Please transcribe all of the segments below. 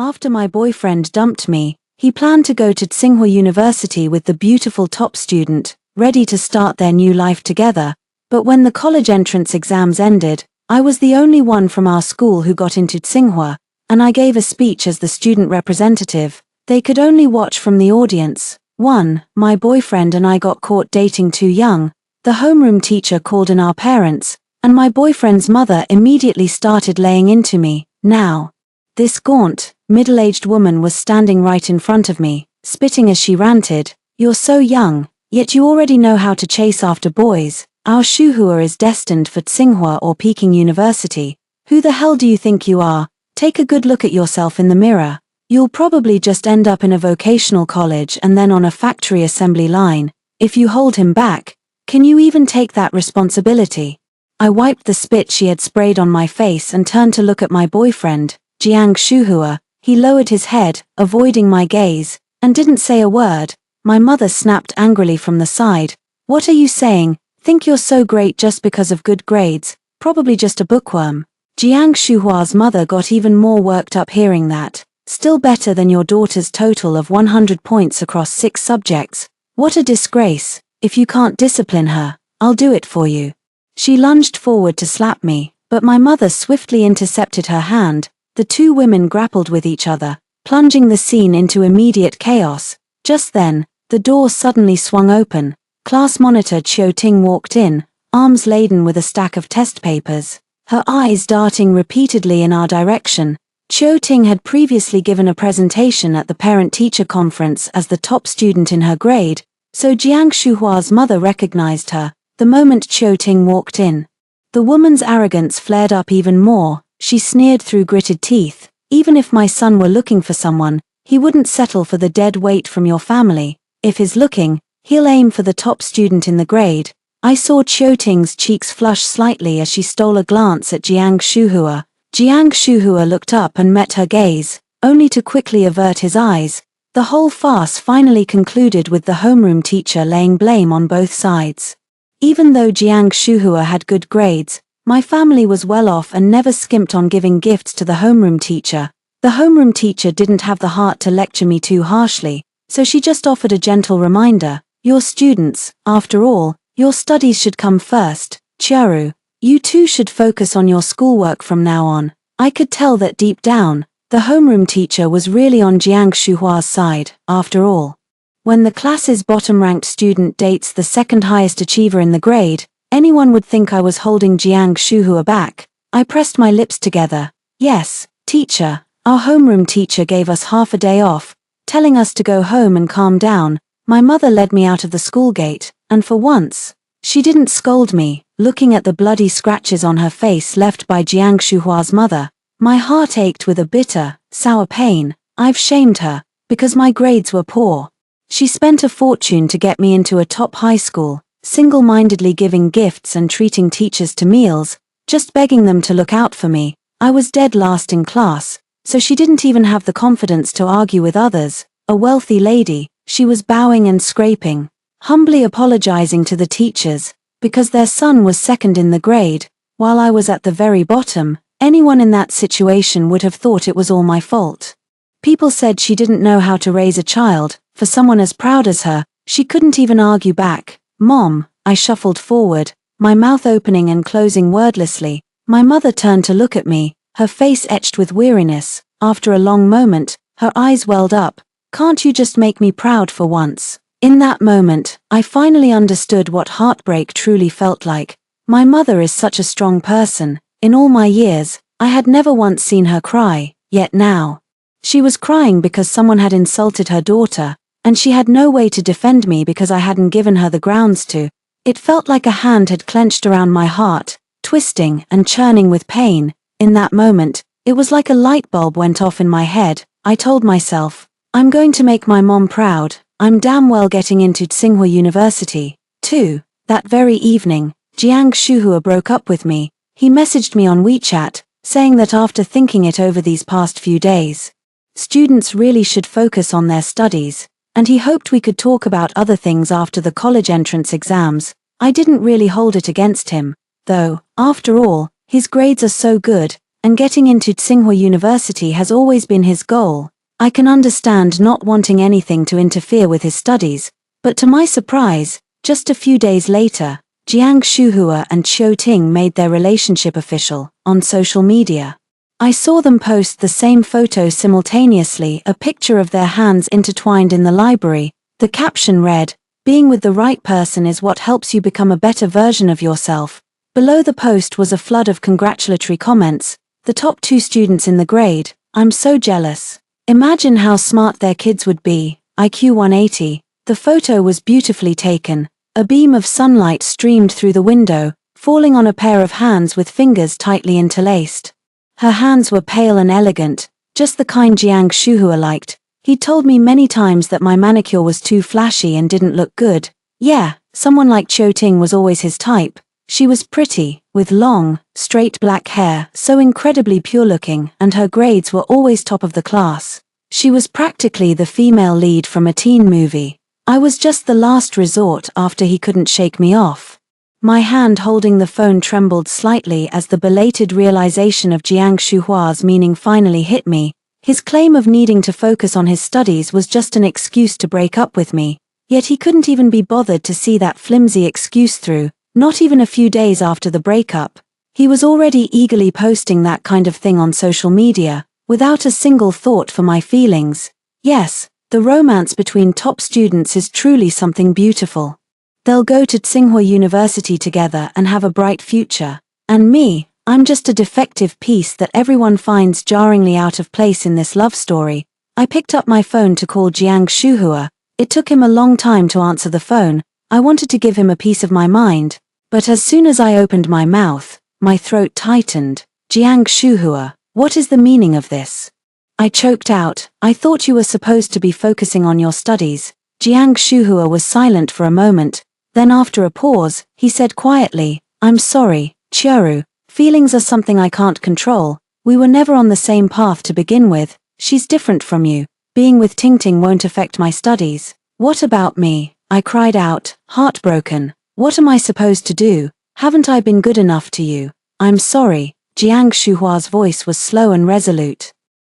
After my boyfriend dumped me, he planned to go to Tsinghua University with the beautiful top student, ready to start their new life together. But when the college entrance exams ended, I was the only one from our school who got into Tsinghua, and I gave a speech as the student representative. They could only watch from the audience. 1. My boyfriend and I got caught dating too young. The homeroom teacher called in our parents, and my boyfriend's mother immediately started laying into me. Now, this gaunt, middle-aged woman was standing right in front of me, spitting as she ranted, "You're so young, yet you already know how to chase after boys. Our Shuhua is destined for Tsinghua or Peking University. Who the hell do you think you are? Take a good look at yourself in the mirror. You'll probably just end up in a vocational college and then on a factory assembly line. If you hold him back, can you even take that responsibility?" I wiped the spit she had sprayed on my face and turned to look at my boyfriend, Jiang Shuhua. He lowered his head, avoiding my gaze, and didn't say a word. My mother snapped angrily from the side. "What are you saying? Think you're so great just because of good grades? Probably just a bookworm." Jiang Shuhua's mother got even more worked up hearing that. "Still better than your daughter's total of 100 points across 6 subjects. What a disgrace. If you can't discipline her, I'll do it for you." She lunged forward to slap me, but my mother swiftly intercepted her hand. The two women grappled with each other, plunging the scene into immediate chaos. Just then, the door suddenly swung open. Class monitor Chiu Ting walked in, arms laden with a stack of test papers, her eyes darting repeatedly in our direction. Chiu Ting had previously given a presentation at the parent-teacher conference as the top student in her grade, so Jiang Shuhua's mother recognized her the moment Chiu Ting walked in. The woman's arrogance flared up even more. She sneered through gritted teeth. "Even if my son were looking for someone, he wouldn't settle for the dead weight from your family. If he's looking, he'll aim for the top student in the grade." I saw Chiu Ting's cheeks flush slightly as she stole a glance at Jiang Shuhua. Jiang Shuhua looked up and met her gaze, only to quickly avert his eyes. The whole farce finally concluded with the homeroom teacher laying blame on both sides. Even though Jiang Shuhua had good grades, my family was well off and never skimped on giving gifts to the homeroom teacher. The homeroom teacher didn't have the heart to lecture me too harshly, so she just offered a gentle reminder. "You're students, after all, your studies should come first. Chiaru, you two should focus on your schoolwork from now on." I could tell that deep down, the homeroom teacher was really on Jiang Shuhua's side, after all. When the class's bottom-ranked student dates the second highest achiever in the grade, anyone would think I was holding Jiang Shuhua back. I pressed my lips together. "Yes, teacher, our homeroom teacher gave us half a day off, telling us to go home and calm down." My mother led me out of the school gate, and for once, she didn't scold me. Looking at the bloody scratches on her face left by Jiang Shuhua's mother, my heart ached with a bitter, sour pain. I've shamed her, because my grades were poor. She spent a fortune to get me into a top high school, single-mindedly giving gifts and treating teachers to meals, just begging them to look out for me. I was dead last in class, so she didn't even have the confidence to argue with others. A wealthy lady, she was bowing and scraping, humbly apologizing to the teachers, because their son was second in the grade, while I was at the very bottom. Anyone in that situation would have thought it was all my fault. People said she didn't know how to raise a child. For someone as proud as her, she couldn't even argue back. "Mom," I shuffled forward, my mouth opening and closing wordlessly. My mother turned to look at me, her face etched with weariness. After a long moment, her eyes welled up. "Can't you just make me proud for once?" In that moment, I finally understood what heartbreak truly felt like. My mother is such a strong person. In all my years, I had never once seen her cry, yet now, she was crying because someone had insulted her daughter, and she had no way to defend me because I hadn't given her the grounds to. It felt like a hand had clenched around my heart, twisting and churning with pain. In that moment, it was like a light bulb went off in my head. I told myself, "I'm going to make my mom proud. I'm damn well getting into Tsinghua University." 2. That very evening, Jiang Shuhua broke up with me. He messaged me on WeChat, saying that after thinking it over these past few days, students really should focus on their studies, and he hoped we could talk about other things after the college entrance exams. I didn't really hold it against him, though, after all, his grades are so good, and getting into Tsinghua University has always been his goal. I can understand not wanting anything to interfere with his studies, but to my surprise, just a few days later, Jiang Shuhua and Qiu Ting made their relationship official on social media. I saw them post the same photo simultaneously, a picture of their hands intertwined in the library. The caption read, "Being with the right person is what helps you become a better version of yourself." Below the post was a flood of congratulatory comments. The top 2 students in the grade, "I'm so jealous. Imagine how smart their kids would be, IQ 180. The photo was beautifully taken. A beam of sunlight streamed through the window, falling on a pair of hands with fingers tightly interlaced. Her hands were pale and elegant, just the kind Jiang Shuhua liked. He'd told me many times that my manicure was too flashy and didn't look good. Yeah, someone like Qiu Ting was always his type. She was pretty, with long, straight black hair, so incredibly pure-looking, and her grades were always top of the class. She was practically the female lead from a teen movie. I was just the last resort after he couldn't shake me off. My hand holding the phone trembled slightly as the belated realization of Jiang Shuhua's meaning finally hit me. His claim of needing to focus on his studies was just an excuse to break up with me, yet he couldn't even be bothered to see that flimsy excuse through. Not even a few days after the breakup, he was already eagerly posting that kind of thing on social media, without a single thought for my feelings. Yes, the romance between top students is truly something beautiful. They'll go to Tsinghua University together and have a bright future. And me, I'm just a defective piece that everyone finds jarringly out of place in this love story. I picked up my phone to call Jiang Shuhua. It took him a long time to answer the phone. I wanted to give him a piece of my mind. But as soon as I opened my mouth, my throat tightened. "Jiang Shuhua, what is the meaning of this?" I choked out, "I thought you were supposed to be focusing on your studies." Jiang Shuhua was silent for a moment. Then after a pause, he said quietly, "I'm sorry, Chiaru. Feelings are something I can't control. We were never on the same path to begin with. She's different from you. Being with Tingting won't affect my studies." "What about me?" I cried out, heartbroken. "What am I supposed to do? Haven't I been good enough to you?" "I'm sorry." Jiang Shuhua's voice was slow and resolute.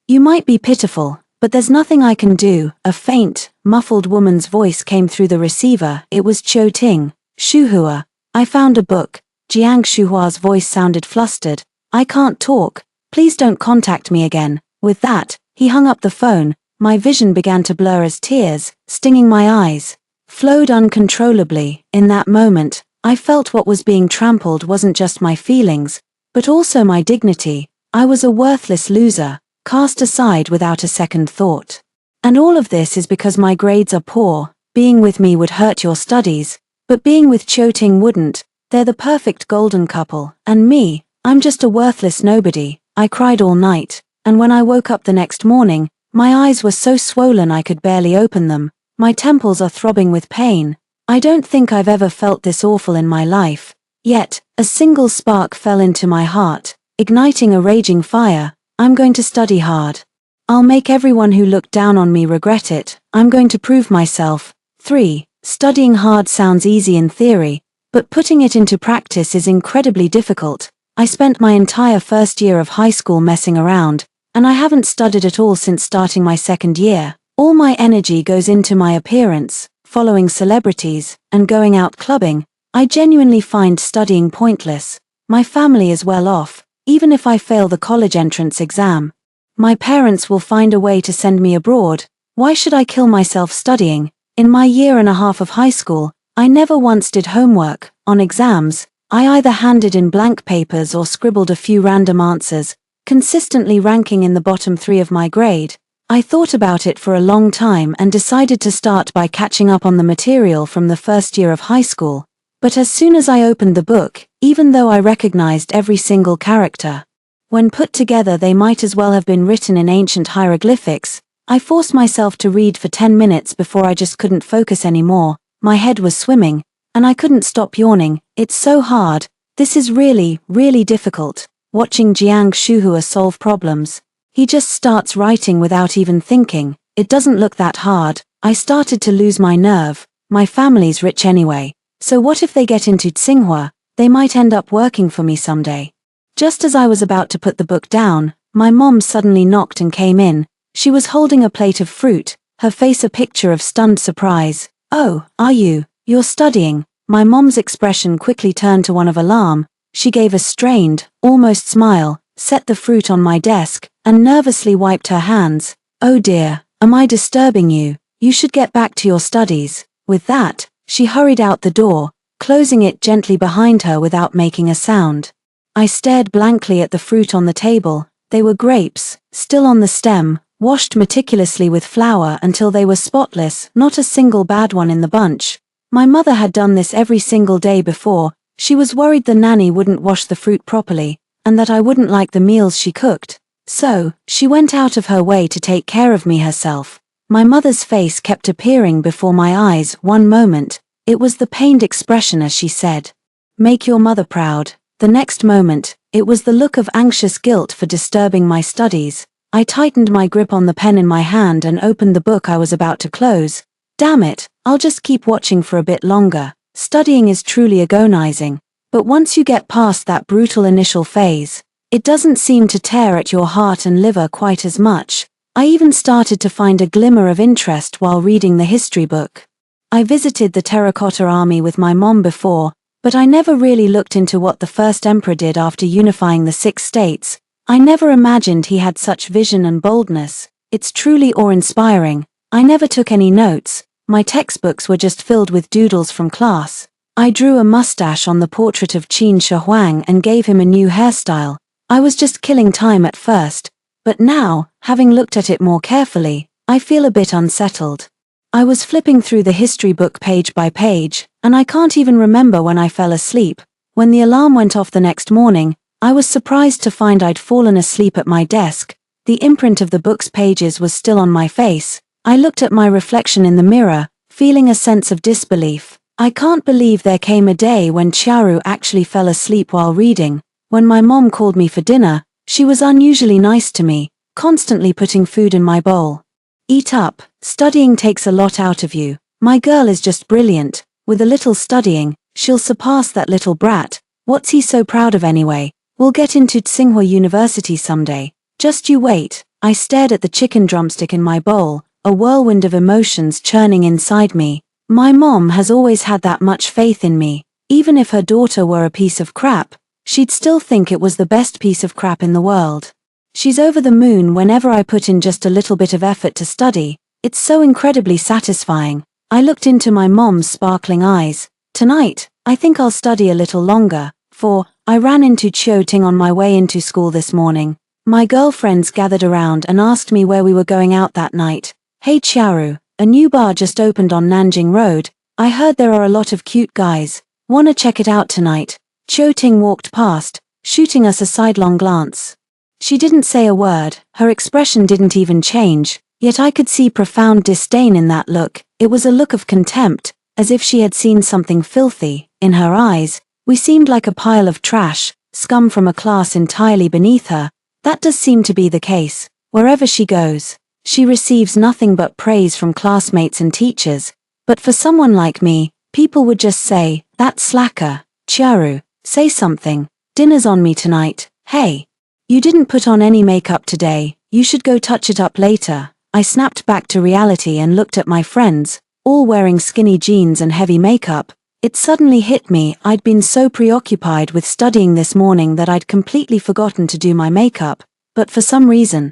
"You might be pitiful, but there's nothing I can do." A faint, muffled woman's voice came through the receiver. It was Qiu Ting. "Shuhua, I found a book." Jiang Shuhua's voice sounded flustered. "I can't talk. Please don't contact me again." With that, he hung up the phone. My vision began to blur as tears, stinging my eyes, flowed uncontrollably. In that moment, I felt what was being trampled wasn't just my feelings, but also my dignity. I was a worthless loser, cast aside without a second thought. And all of this is because my grades are poor. Being with me would hurt your studies, but being with Qiu Ting wouldn't. They're the perfect golden couple, and me, I'm just a worthless nobody. I cried all night, and when I woke up the next morning, my eyes were so swollen I could barely open them. My temples are throbbing with pain. I don't think I've ever felt this awful in my life. Yet, a single spark fell into my heart, igniting a raging fire. I'm going to study hard. I'll make everyone who looked down on me regret it. I'm going to prove myself. 3. Studying hard sounds easy in theory, but putting it into practice is incredibly difficult. I spent my entire first year of high school messing around, and I haven't studied at all since starting my second year. All my energy goes into my appearance, following celebrities, and going out clubbing. I genuinely find studying pointless. My family is well off, even if I fail the college entrance exam. My parents will find a way to send me abroad. Why should I kill myself studying? In my year and a half of high school, I never once did homework. On exams, I either handed in blank papers or scribbled a few random answers, consistently ranking in the bottom 3 of my grade. I thought about it for a long time and decided to start by catching up on the material from the first year of high school. But as soon as I opened the book, even though I recognized every single character, when put together they might as well have been written in ancient hieroglyphics, I forced myself to read for 10 minutes before I just couldn't focus anymore. My head was swimming, and I couldn't stop yawning. It's so hard. This is really, really difficult. Watching Jiang Shuhua solve problems. He just starts writing without even thinking. It doesn't look that hard. I started to lose my nerve. My family's rich anyway. So what if they get into Tsinghua? They might end up working for me someday. Just as I was about to put the book down, my mom suddenly knocked and came in. She was holding a plate of fruit, her face a picture of stunned surprise. "Oh, are you? You're studying." My mom's expression quickly turned to one of alarm. She gave a strained, almost smile, set the fruit on my desk, and nervously wiped her hands. "Oh dear, am I disturbing you? You should get back to your studies." With that, she hurried out the door, closing it gently behind her without making a sound. I stared blankly at the fruit on the table. They were grapes, still on the stem, washed meticulously with flour until they were spotless, not a single bad one in the bunch. My mother had done this every single day before. She was worried the nanny wouldn't wash the fruit properly, and that I wouldn't like the meals she cooked. So, she went out of her way to take care of me herself. My mother's face kept appearing before my eyes. One moment, it was the pained expression as she said, "Make your mother proud." The next moment, it was the look of anxious guilt for disturbing my studies. I tightened my grip on the pen in my hand and opened the book I was about to close. Damn it, I'll just keep watching for a bit longer. Studying is truly agonizing, but once you get past that brutal initial phase, it doesn't seem to tear at your heart and liver quite as much. I even started to find a glimmer of interest while reading the history book. I visited the Terracotta Army with my mom before, but I never really looked into what the first emperor did after unifying the 6 states. I never imagined he had such vision and boldness. It's truly awe-inspiring. I never took any notes. My textbooks were just filled with doodles from class. I drew a mustache on the portrait of Qin Shi Huang and gave him a new hairstyle. I was just killing time at first, but now, having looked at it more carefully, I feel a bit unsettled. I was flipping through the history book page by page, and I can't even remember when I fell asleep. When the alarm went off the next morning, I was surprised to find I'd fallen asleep at my desk. The imprint of the book's pages was still on my face. I looked at my reflection in the mirror, feeling a sense of disbelief. I can't believe there came a day when Chiaru actually fell asleep while reading. When my mom called me for dinner, she was unusually nice to me, constantly putting food in my bowl. "Eat up, studying takes a lot out of you. My girl is just brilliant. With a little studying, she'll surpass that little brat. What's he so proud of anyway? We'll get into Tsinghua University someday. Just you wait." I stared at the chicken drumstick in my bowl, a whirlwind of emotions churning inside me. My mom has always had that much faith in me. Even if her daughter were a piece of crap, she'd still think it was the best piece of crap in the world. She's over the moon whenever I put in just a little bit of effort to study. It's so incredibly satisfying. I looked into my mom's sparkling eyes. "Tonight, I think I'll study a little longer, for I ran into Chiu Ting on my way into school this morning. My girlfriends gathered around and asked me where we were going out that night. Hey Chiaru, a new bar just opened on Nanjing Road. I heard there are a lot of cute guys. Wanna check it out tonight?" Chiu Ting walked past, shooting us a sidelong glance. She didn't say a word, her expression didn't even change, yet I could see profound disdain in that look. It was a look of contempt, as if she had seen something filthy. In her eyes, we seemed like a pile of trash, scum from a class entirely beneath her. That does seem to be the case. Wherever she goes, she receives nothing but praise from classmates and teachers. But for someone like me, people would just say, "That slacker. Chiaru, say something. Dinner's on me tonight. Hey. You didn't put on any makeup today, you should go touch it up later." I snapped back to reality and looked at my friends, all wearing skinny jeans and heavy makeup. It suddenly hit me, I'd been so preoccupied with studying this morning that I'd completely forgotten to do my makeup, but for some reason,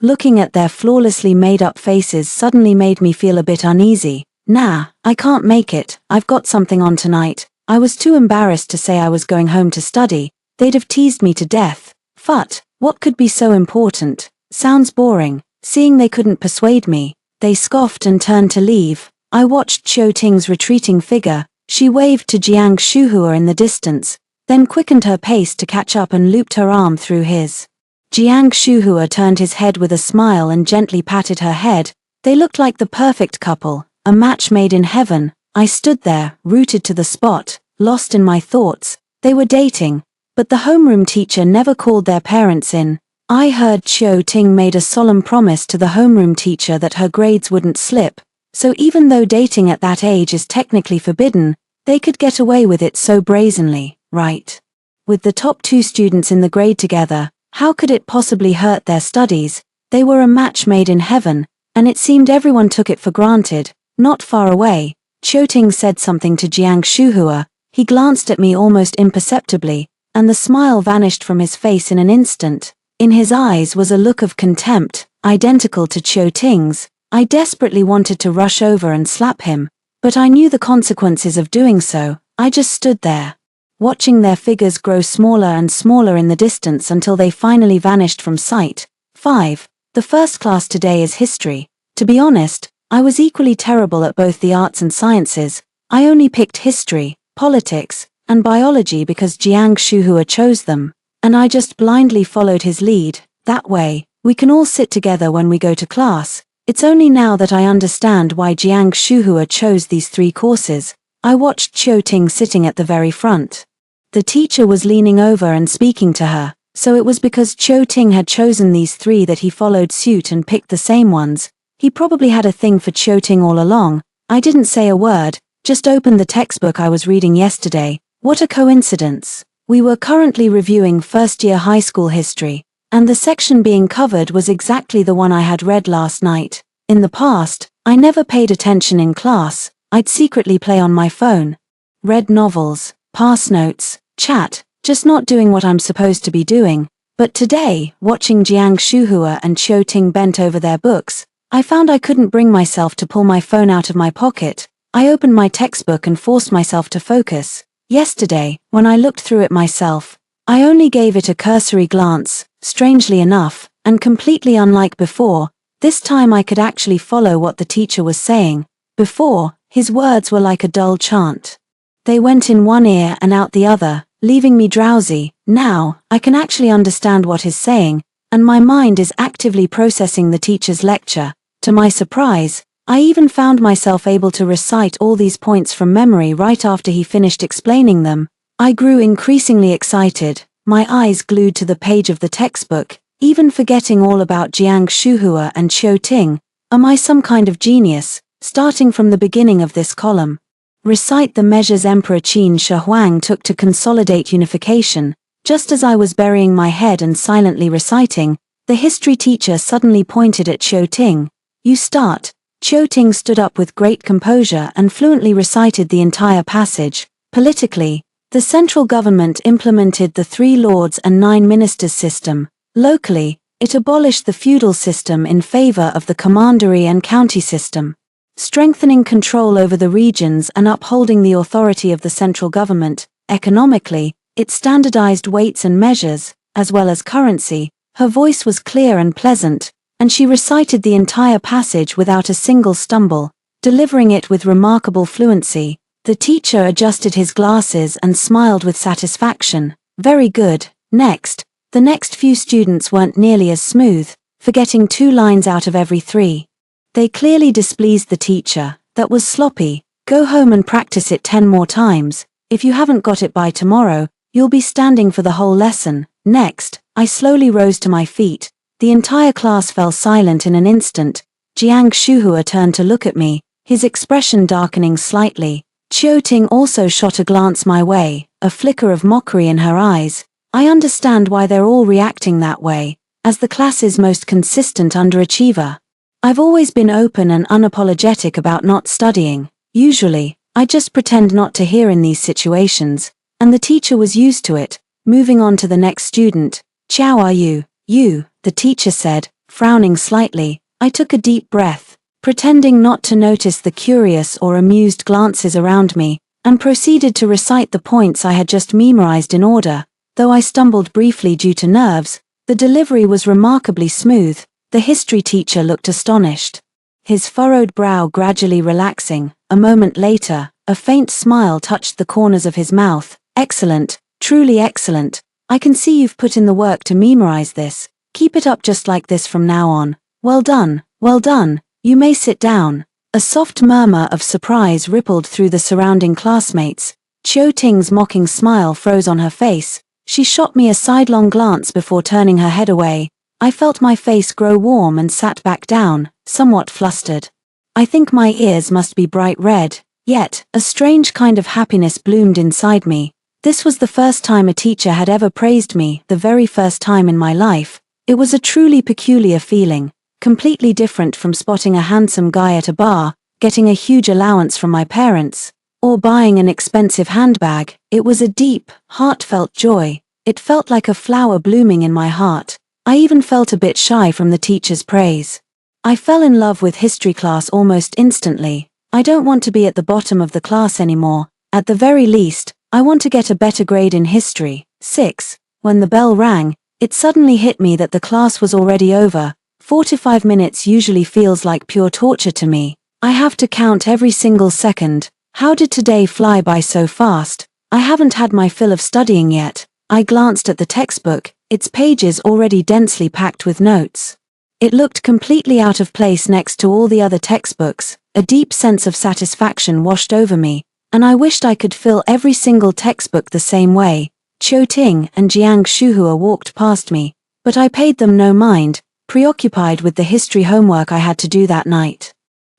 looking at their flawlessly made-up faces suddenly made me feel a bit uneasy. "Nah, I can't make it, I've got something on tonight." I was too embarrassed to say I was going home to study. They'd have teased me to death. Phut, what could be so important? Sounds boring. Seeing they couldn't persuade me, they scoffed and turned to leave. I watched Chiu Ting's retreating figure. She waved to Jiang Shuhua in the distance, then quickened her pace to catch up and looped her arm through his. Jiang Shuhua turned his head with a smile and gently patted her head. They looked like the perfect couple, a match made in heaven. I stood there, rooted to the spot, lost in my thoughts. They were dating, but the homeroom teacher never called their parents in. I heard Chiu Ting made a solemn promise to the homeroom teacher that her grades wouldn't slip, so even though dating at that age is technically forbidden, they could get away with it so brazenly, right? With the top 2 students in the grade together, how could it possibly hurt their studies? They were a match made in heaven, and it seemed everyone took it for granted. Not far away, Qiuting said something to Jiang Shuhua. He glanced at me almost imperceptibly, and the smile vanished from his face in an instant. In his eyes was a look of contempt, identical to Qiuting's. I desperately wanted to rush over and slap him, but I knew the consequences of doing so. I just stood there, watching their figures grow smaller and smaller in the distance until they finally vanished from sight. 5. The first class today is history. To be honest, I was equally terrible at both the arts and sciences. I only picked history, politics, and biology because Jiang Shuhua chose them, and I just blindly followed his lead. That way, we can all sit together when we go to class. It's only now that I understand why Jiang Shuhua chose these 3 courses. I watched Qiuting sitting at the very front. The teacher was leaning over and speaking to her, so it was because Qiuting had chosen these 3 that he followed suit and picked the same ones. He probably had a thing for Qiuting all along. I didn't say a word, just opened the textbook I was reading yesterday. What a coincidence. We were currently reviewing first-year high school history, and the section being covered was exactly the one I had read last night. In the past, I never paid attention in class. I'd secretly play on my phone, read novels, pass notes, chat, just not doing what I'm supposed to be doing. But today, watching Jiang Shuhua and Qiuting bent over their books, I found I couldn't bring myself to pull my phone out of my pocket. I opened my textbook and forced myself to focus. Yesterday, when I looked through it myself, I only gave it a cursory glance. Strangely enough, and completely unlike before, this time I could actually follow what the teacher was saying. Before, his words were like a dull chant. They went in one ear and out the other, leaving me drowsy. Now, I can actually understand what he's saying, and my mind is actively processing the teacher's lecture. To my surprise, I even found myself able to recite all these points from memory right after he finished explaining them. I grew increasingly excited, my eyes glued to the page of the textbook, even forgetting all about Jiang Shuhua and Qiuting. Am I some kind of genius? Starting from the beginning of this column. Recite the measures Emperor Qin Shi Huang took to consolidate unification. Just as I was burying my head and silently reciting, the history teacher suddenly pointed at Qiuting. You start. Qiuting stood up with great composure and fluently recited the entire passage. Politically, the central government implemented the 3 lords and 9 ministers system. Locally, it abolished the feudal system in favor of the commandery and county system, strengthening control over the regions and upholding the authority of the central government. Economically, it standardized weights and measures, as well as currency. Her voice was clear and pleasant, and she recited the entire passage without a single stumble, delivering it with remarkable fluency. The teacher adjusted his glasses and smiled with satisfaction. Very good. Next. The next few students weren't nearly as smooth, forgetting 2 lines out of every 3. They clearly displeased the teacher. That was sloppy. Go home and practice it 10 more times. If you haven't got it by tomorrow, you'll be standing for the whole lesson. Next, I slowly rose to my feet. The entire class fell silent in an instant. Jiang Shuhua turned to look at me, his expression darkening slightly. Qiuting also shot a glance my way, a flicker of mockery in her eyes. I understand why they're all reacting that way, as the class's most consistent underachiever. I've always been open and unapologetic about not studying. Usually, I just pretend not to hear in these situations, and the teacher was used to it. Moving on to the next student. Chow are you? You, the teacher said, frowning slightly. I took a deep breath, pretending not to notice the curious or amused glances around me, and proceeded to recite the points I had just memorized in order. Though I stumbled briefly due to nerves, the delivery was remarkably smooth. The history teacher looked astonished, his furrowed brow gradually relaxing. A moment later, a faint smile touched the corners of his mouth. Excellent, truly excellent. I can see you've put in the work to memorize this. Keep it up just like this from now on. Well done, well done. You may sit down. A soft murmur of surprise rippled through the surrounding classmates. Qiuting's mocking smile froze on her face. She shot me a sidelong glance before turning her head away. I felt my face grow warm and sat back down, somewhat flustered. I think my ears must be bright red, yet a strange kind of happiness bloomed inside me. This was the first time a teacher had ever praised me, the very first time in my life. It was a truly peculiar feeling, completely different from spotting a handsome guy at a bar, getting a huge allowance from my parents, or buying an expensive handbag. It was a deep, heartfelt joy. It felt like a flower blooming in my heart. I even felt a bit shy from the teacher's praise. I fell in love with history class almost instantly. I don't want to be at the bottom of the class anymore. At the very least, I want to get a better grade in history. 6. When the bell rang, it suddenly hit me that the class was already over. 45 minutes usually feels like pure torture to me. I have to count every single second. How did today fly by so fast? I haven't had my fill of studying yet. I glanced at the textbook, its pages already densely packed with notes. It looked completely out of place next to all the other textbooks. A deep sense of satisfaction washed over me, and I wished I could fill every single textbook the same way. Qiu Ting and Jiang Shuhua walked past me, but I paid them no mind, preoccupied with the history homework I had to do that night.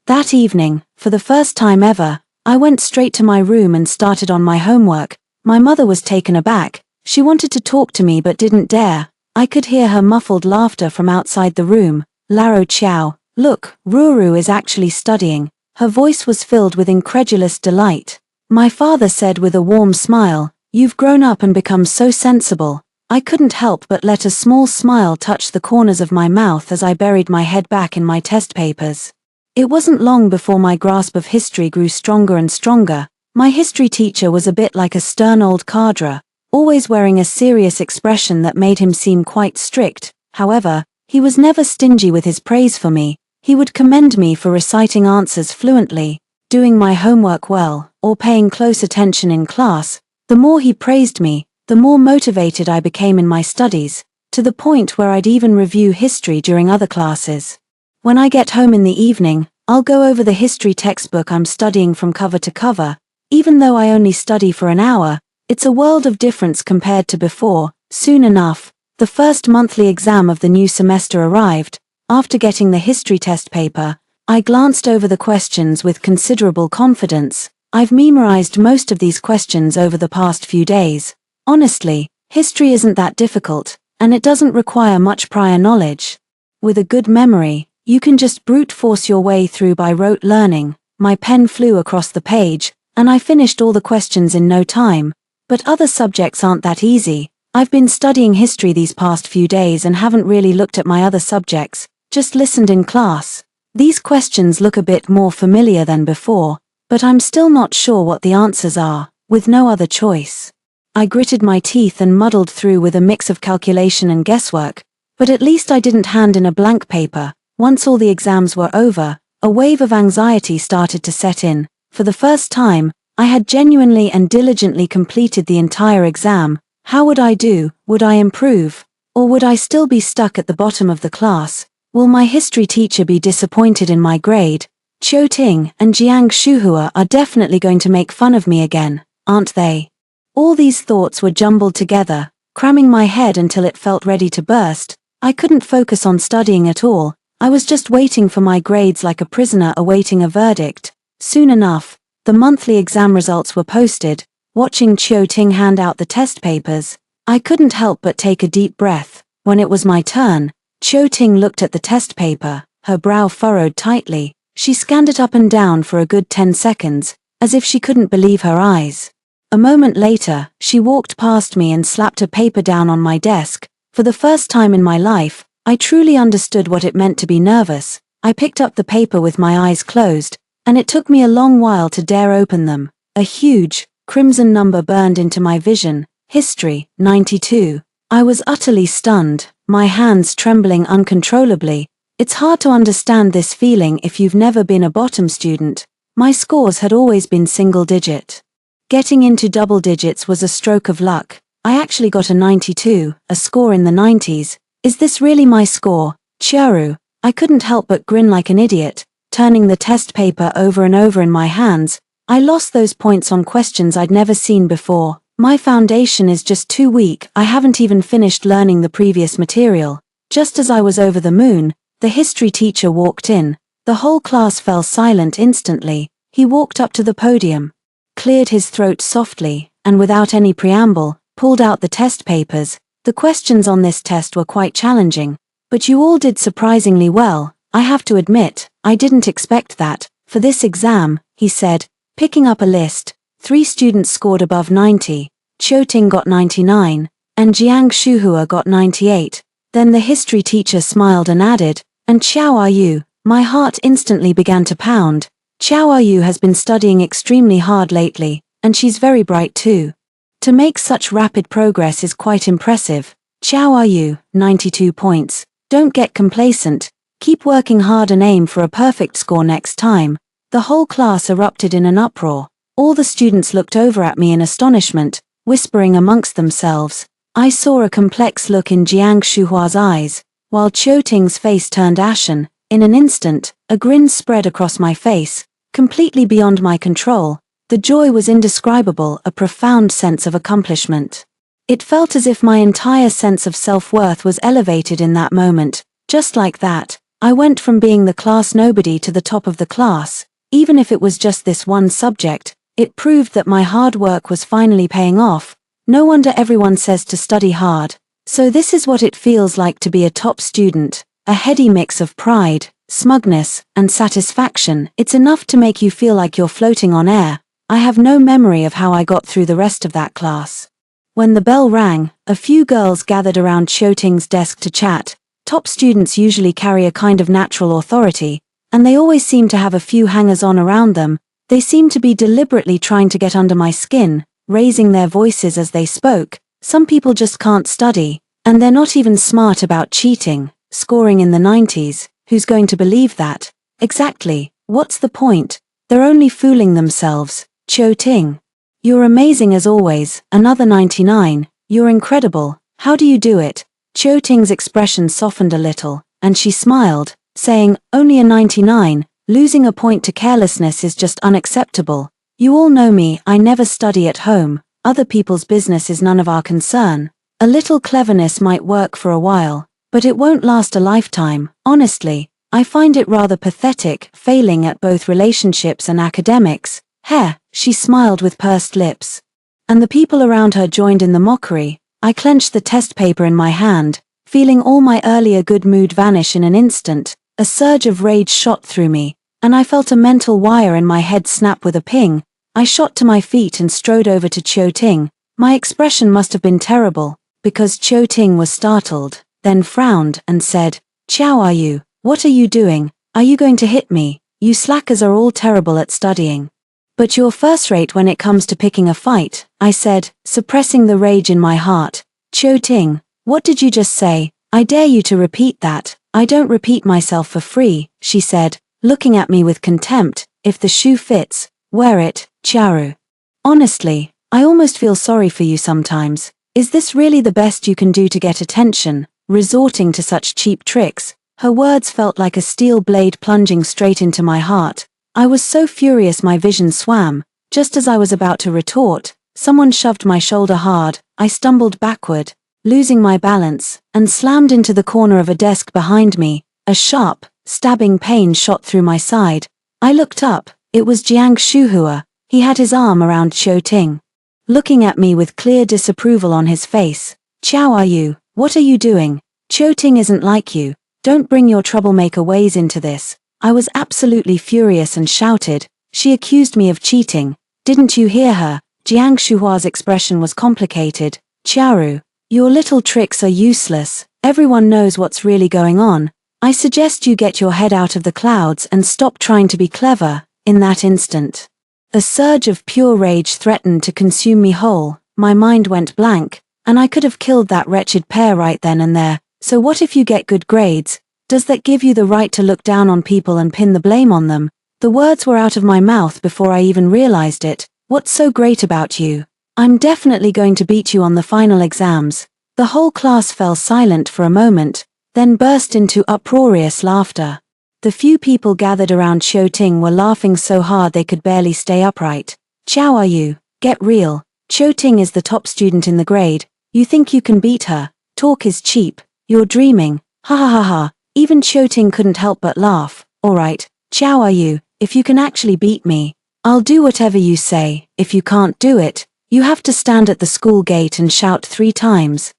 That evening, for the first time ever, I went straight to my room and started on my homework. My mother was taken aback. She wanted to talk to me but didn't dare. I could hear her muffled laughter from outside the room. Laro Qiao, look, Ruru is actually studying. Her voice was filled with incredulous delight. My father said with a warm smile, you've grown up and become so sensible. I couldn't help but let a small smile touch the corners of my mouth as I buried my head back in my test papers. It wasn't long before my grasp of history grew stronger and stronger. My history teacher was a bit like a stern old cadre, always wearing a serious expression that made him seem quite strict. However, he was never stingy with his praise for me. He would commend me for reciting answers fluently, doing my homework well, or paying close attention in class. The more he praised me, the more motivated I became in my studies, to the point where I'd even review history during other classes. When I get home in the evening, I'll go over the history textbook I'm studying from cover to cover. Even though I only study for an hour, it's a world of difference compared to before. Soon enough, the first monthly exam of the new semester arrived. After getting the history test paper, I glanced over the questions with considerable confidence. I've memorized most of these questions over the past few days. Honestly, history isn't that difficult, and it doesn't require much prior knowledge. With a good memory, you can just brute force your way through by rote learning. My pen flew across the page, and I finished all the questions in no time. But other subjects aren't that easy. I've been studying history these past few days and haven't really looked at my other subjects, just listened in class. These questions look a bit more familiar than before, but I'm still not sure what the answers are, with no other choice. I gritted my teeth and muddled through with a mix of calculation and guesswork, but at least I didn't hand in a blank paper. Once all the exams were over, a wave of anxiety started to set in. For the first time, I had genuinely and diligently completed the entire exam. How would I do? Would I improve? Or would I still be stuck at the bottom of the class? Will my history teacher be disappointed in my grade? Qiu Ting and Jiang Shuhua are definitely going to make fun of me again, aren't they? All these thoughts were jumbled together, cramming my head until it felt ready to burst. I couldn't focus on studying at all. I was just waiting for my grades like a prisoner awaiting a verdict. Soon enough, the monthly exam results were posted. Watching Qiu Ting hand out the test papers, I couldn't help but take a deep breath. When it was my turn, Qiu Ting looked at the test paper, her brow furrowed tightly. She scanned it up and down for a good 10 seconds, as if she couldn't believe her eyes. A moment later, she walked past me and slapped a paper down on my desk. For the first time in my life, I truly understood what it meant to be nervous. I picked up the paper with my eyes closed, and it took me a long while to dare open them. A huge, crimson number burned into my vision. History, 92. I was utterly stunned, my hands trembling uncontrollably. It's hard to understand this feeling if you've never been a bottom student. My scores had always been single-digit. Getting into double digits was a stroke of luck. I actually got a 92, a score in the 90s. Is this really my score? Chiaru. I couldn't help but grin like an idiot, turning the test paper over and over in my hands. I lost those points on questions I'd never seen before. My foundation is just too weak. I haven't even finished learning the previous material. Just as I was over the moon, the history teacher walked in. The whole class fell silent instantly. He walked up to the podium, cleared his throat softly, and without any preamble, pulled out the test papers. The questions on this test were quite challenging, but you all did surprisingly well. I have to admit, I didn't expect that. For this exam, he said, picking up a list, 3 students scored above 90, Qiuting got 99, and Jiang Shuhua got 98. Then the history teacher smiled and added, and Qiao Yu. My heart instantly began to pound. Qiao Yu has been studying extremely hard lately, and she's very bright too. To make such rapid progress is quite impressive. Qiao Yu, 92 points. Don't get complacent. Keep working hard and aim for a perfect score next time. The whole class erupted in an uproar. All the students looked over at me in astonishment, whispering amongst themselves. I saw a complex look in Jiang Shuhua's eyes, while Qiuting's face turned ashen. In an instant, a grin spread across my face, completely beyond my control. The joy was indescribable, a profound sense of accomplishment. It felt as if my entire sense of self-worth was elevated in that moment. Just like that, I went from being the class nobody to the top of the class. Even if it was just this one subject, it proved that my hard work was finally paying off. No wonder everyone says to study hard. So this is what it feels like to be a top student, a heady mix of pride, smugness, and satisfaction. It's enough to make you feel like you're floating on air. I have no memory of how I got through the rest of that class. When the bell rang, a few girls gathered around Qiuting's desk to chat. Top students usually carry a kind of natural authority, and they always seem to have a few hangers-on around them. They seemed to be deliberately trying to get under my skin, raising their voices as they spoke. Some people just can't study, and they're not even smart about cheating, scoring in the 90s. Who's going to believe that? Exactly. What's the point? They're only fooling themselves. Qiuting. You're amazing as always. Another 99. You're incredible. How do you do it? Qiuting's expression softened a little, and she smiled, saying, only a 99. Losing a point to carelessness is just unacceptable. You all know me, I never study at home. Other people's business is none of our concern. A little cleverness might work for a while, but it won't last a lifetime. Honestly, I find it rather pathetic, failing at both relationships and academics. Heh, she smiled with pursed lips. And the people around her joined in the mockery. I clenched the test paper in my hand, feeling all my earlier good mood vanish in an instant. A surge of rage shot through me, and I felt a mental wire in my head snap with a ping. I shot to my feet and strode over to Qiuting. My expression must have been terrible, because Qiuting was startled, then frowned and said, Qiao Yu, what are you doing? Are you going to hit me? You slackers are all terrible at studying. But you're first-rate when it comes to picking a fight, I said, suppressing the rage in my heart. Qiuting, what did you just say? I dare you to repeat that. I don't repeat myself for free, she said, looking at me with contempt. If the shoe fits, wear it, Chiaru. Honestly, I almost feel sorry for you sometimes. Is this really the best you can do to get attention, resorting to such cheap tricks? Her words felt like a steel blade plunging straight into my heart. I was so furious my vision swam. Just as I was about to retort, someone shoved my shoulder hard. I stumbled backward, losing my balance, and slammed into the corner of a desk behind me. A sharp, stabbing pain shot through my side. I looked up. It was Jiang Shuhua. He had his arm around Qiuting, looking at me with clear disapproval on his face. Qiao Yu, what are you doing? Qiuting isn't like you. Don't bring your troublemaker ways into this. I was absolutely furious and shouted. She accused me of cheating. Didn't you hear her? Jiang Shuhua's expression was complicated. Chiaru, your little tricks are useless. Everyone knows what's really going on. I suggest you get your head out of the clouds and stop trying to be clever. In that instant, a surge of pure rage threatened to consume me whole. My mind went blank, and I could have killed that wretched pair right then and there. So what if you get good grades? Does that give you the right to look down on people and pin the blame on them? The words were out of my mouth before I even realized it. What's so great about you? I'm definitely going to beat you on the final exams. The whole class fell silent for a moment, then burst into uproarious laughter. The few people gathered around Qiuting were laughing so hard they could barely stay upright. Qiao Yu, get real. Qiuting is the top student in the grade. You think you can beat her? Talk is cheap. You're dreaming. Ha ha ha ha. Even Qiuting couldn't help but laugh. Alright, Qiao Yu, if you can actually beat me, I'll do whatever you say. If you can't do it, You have to stand at the school gate and shout 3 times.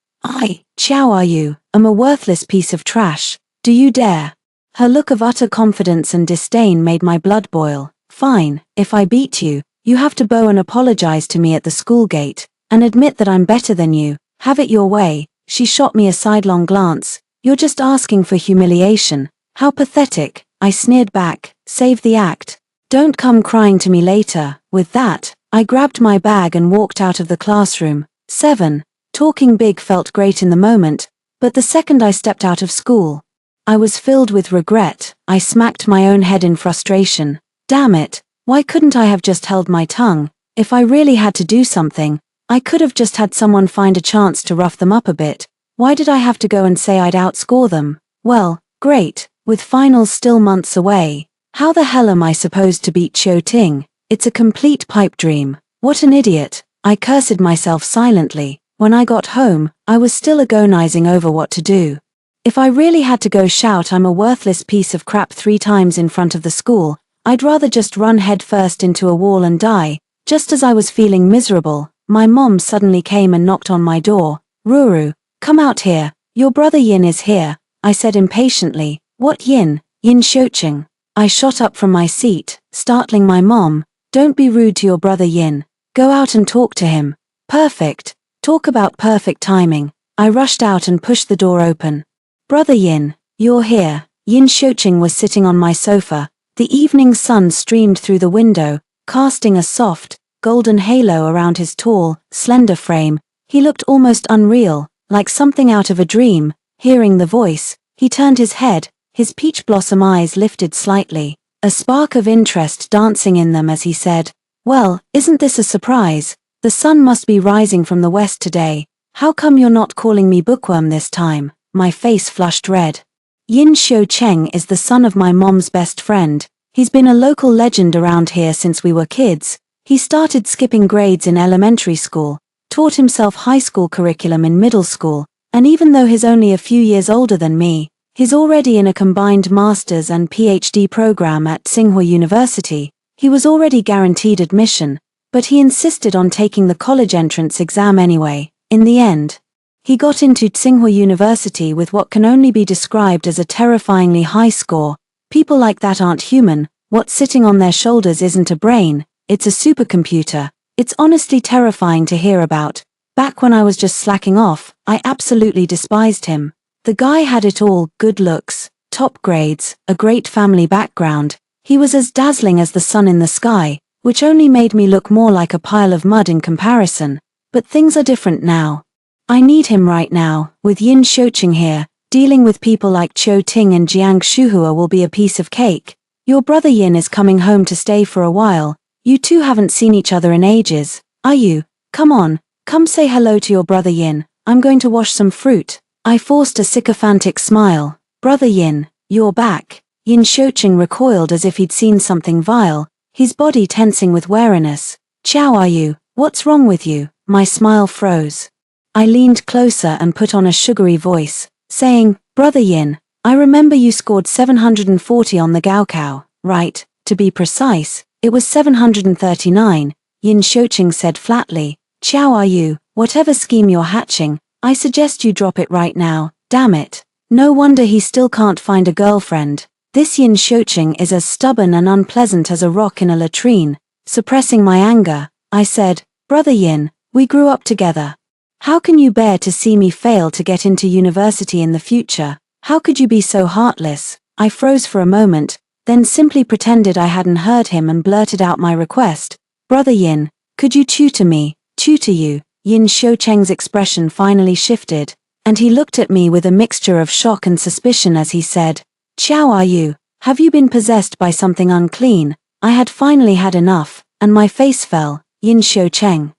Chow are you, am a worthless piece of trash. Do you dare? Her look of utter confidence and disdain made my blood boil. Fine, if I beat you, you have to bow and apologize to me at the school gate, and admit that I'm better than you. Have it your way. She shot me a sidelong glance. You're just asking for humiliation. How pathetic, I sneered back. Save the act. Don't come crying to me later. With that, I grabbed my bag and walked out of the classroom. 7. Talking big felt great in the moment, but the second I stepped out of school, I was filled with regret. I smacked my own head in frustration. Damn it, why couldn't I have just held my tongue? If I really had to do something, I could have just had someone find a chance to rough them up a bit. Why did I have to go and say I'd outscore them? Well, great, with finals still months away. How the hell am I supposed to beat Qiu Ting? It's a complete pipe dream. What an idiot. I cursed myself silently. When I got home, I was still agonizing over what to do. If I really had to go shout I'm a worthless piece of crap 3 times in front of the school, I'd rather just run headfirst into a wall and die. Just as I was feeling miserable, my mom suddenly came and knocked on my door. Ruru, come out here. Your brother Yin is here, I said impatiently. What Yin? Yin Xiuqing. I shot up from my seat, startling my mom. Don't be rude to your brother Yin. Go out and talk to him. Perfect. Talk about perfect timing. I rushed out and pushed the door open. Brother Yin, you're here. Yin Xiuqing was sitting on my sofa. The evening sun streamed through the window, casting a soft, golden halo around his tall, slender frame. He looked almost unreal, like something out of a dream. Hearing the voice, he turned his head, his peach blossom eyes lifted slightly, a spark of interest dancing in them as he said, "Well, isn't this a surprise? The sun must be rising from the west today. How come you're not calling me bookworm this time?" My face flushed red. Yin Xiuqing is the son of my mom's best friend. He's been a local legend around here since we were kids. He started skipping grades in elementary school, taught himself high school curriculum in middle school, and even though he's only a few years older than me, he's already in a combined master's and PhD program at Tsinghua University. He was already guaranteed admission, but he insisted on taking the college entrance exam anyway. In the end, he got into Tsinghua University with what can only be described as a terrifyingly high score. People like that aren't human. What's sitting on their shoulders isn't a brain, it's a supercomputer. It's honestly terrifying to hear about. Back when I was just slacking off, I absolutely despised him. The guy had it all: good looks, top grades, a great family background. He was as dazzling as the sun in the sky, which only made me look more like a pile of mud in comparison. But things are different now. I need him right now. With Yin Xiuqing here, dealing with people like Qiu Ting and Jiang Shuhua will be a piece of cake. Your brother Yin is coming home to stay for a while. You two haven't seen each other in ages, are you? Come on, come say hello to your brother Yin. I'm going to wash some fruit. I forced a sycophantic smile. Brother Yin, you're back. Yin Xiuqing recoiled as if he'd seen something vile, his body tensing with wariness. Chow are you? What's wrong with you? My smile froze. I leaned closer and put on a sugary voice, saying, Brother Yin, I remember you scored 740 on the Gaokao, right? To be precise, it was 739, Yin Xiuqing said flatly. Chow are you? Whatever scheme you're hatching, I suggest you drop it right now. Damn it. No wonder he still can't find a girlfriend. This Yin Xiuqing is as stubborn and unpleasant as a rock in a latrine. Suppressing my anger, I said, Brother Yin, we grew up together. How can you bear to see me fail to get into university in the future? How could you be so heartless? I froze for a moment, then simply pretended I hadn't heard him and blurted out my request. Brother Yin, could you tutor me? Tutor you? Yin Xiuqing's expression finally shifted, and he looked at me with a mixture of shock and suspicion as he said, Chow are you? Have you been possessed by something unclean? I had finally had enough, and my face fell. Yin Xiuqing.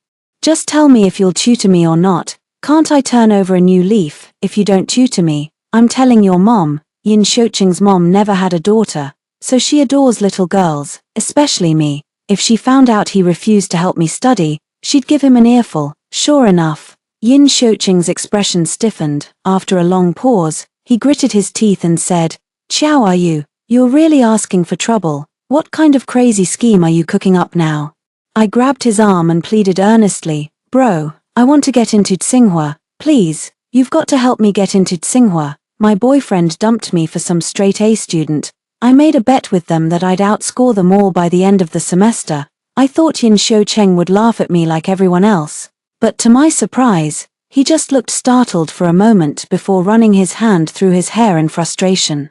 Just tell me if you'll tutor me or not. Can't I turn over a new leaf if you don't tutor me? I'm telling your mom. Yin Xiuqing's mom never had a daughter, so she adores little girls, especially me. If she found out he refused to help me study, she'd give him an earful. Sure enough, Yin Xiuqing's expression stiffened. After a long pause, he gritted his teeth and said, Chow are you? You're really asking for trouble. What kind of crazy scheme are you cooking up now? I grabbed his arm and pleaded earnestly, "Bro, I want to get into Tsinghua, please, you've got to help me get into Tsinghua. My boyfriend dumped me for some straight A student. I made a bet with them that I'd outscore them all by the end of the semester. I thought Yin Xiucheng would laugh at me like everyone else. But to my surprise, he just looked startled for a moment before running his hand through his hair in frustration.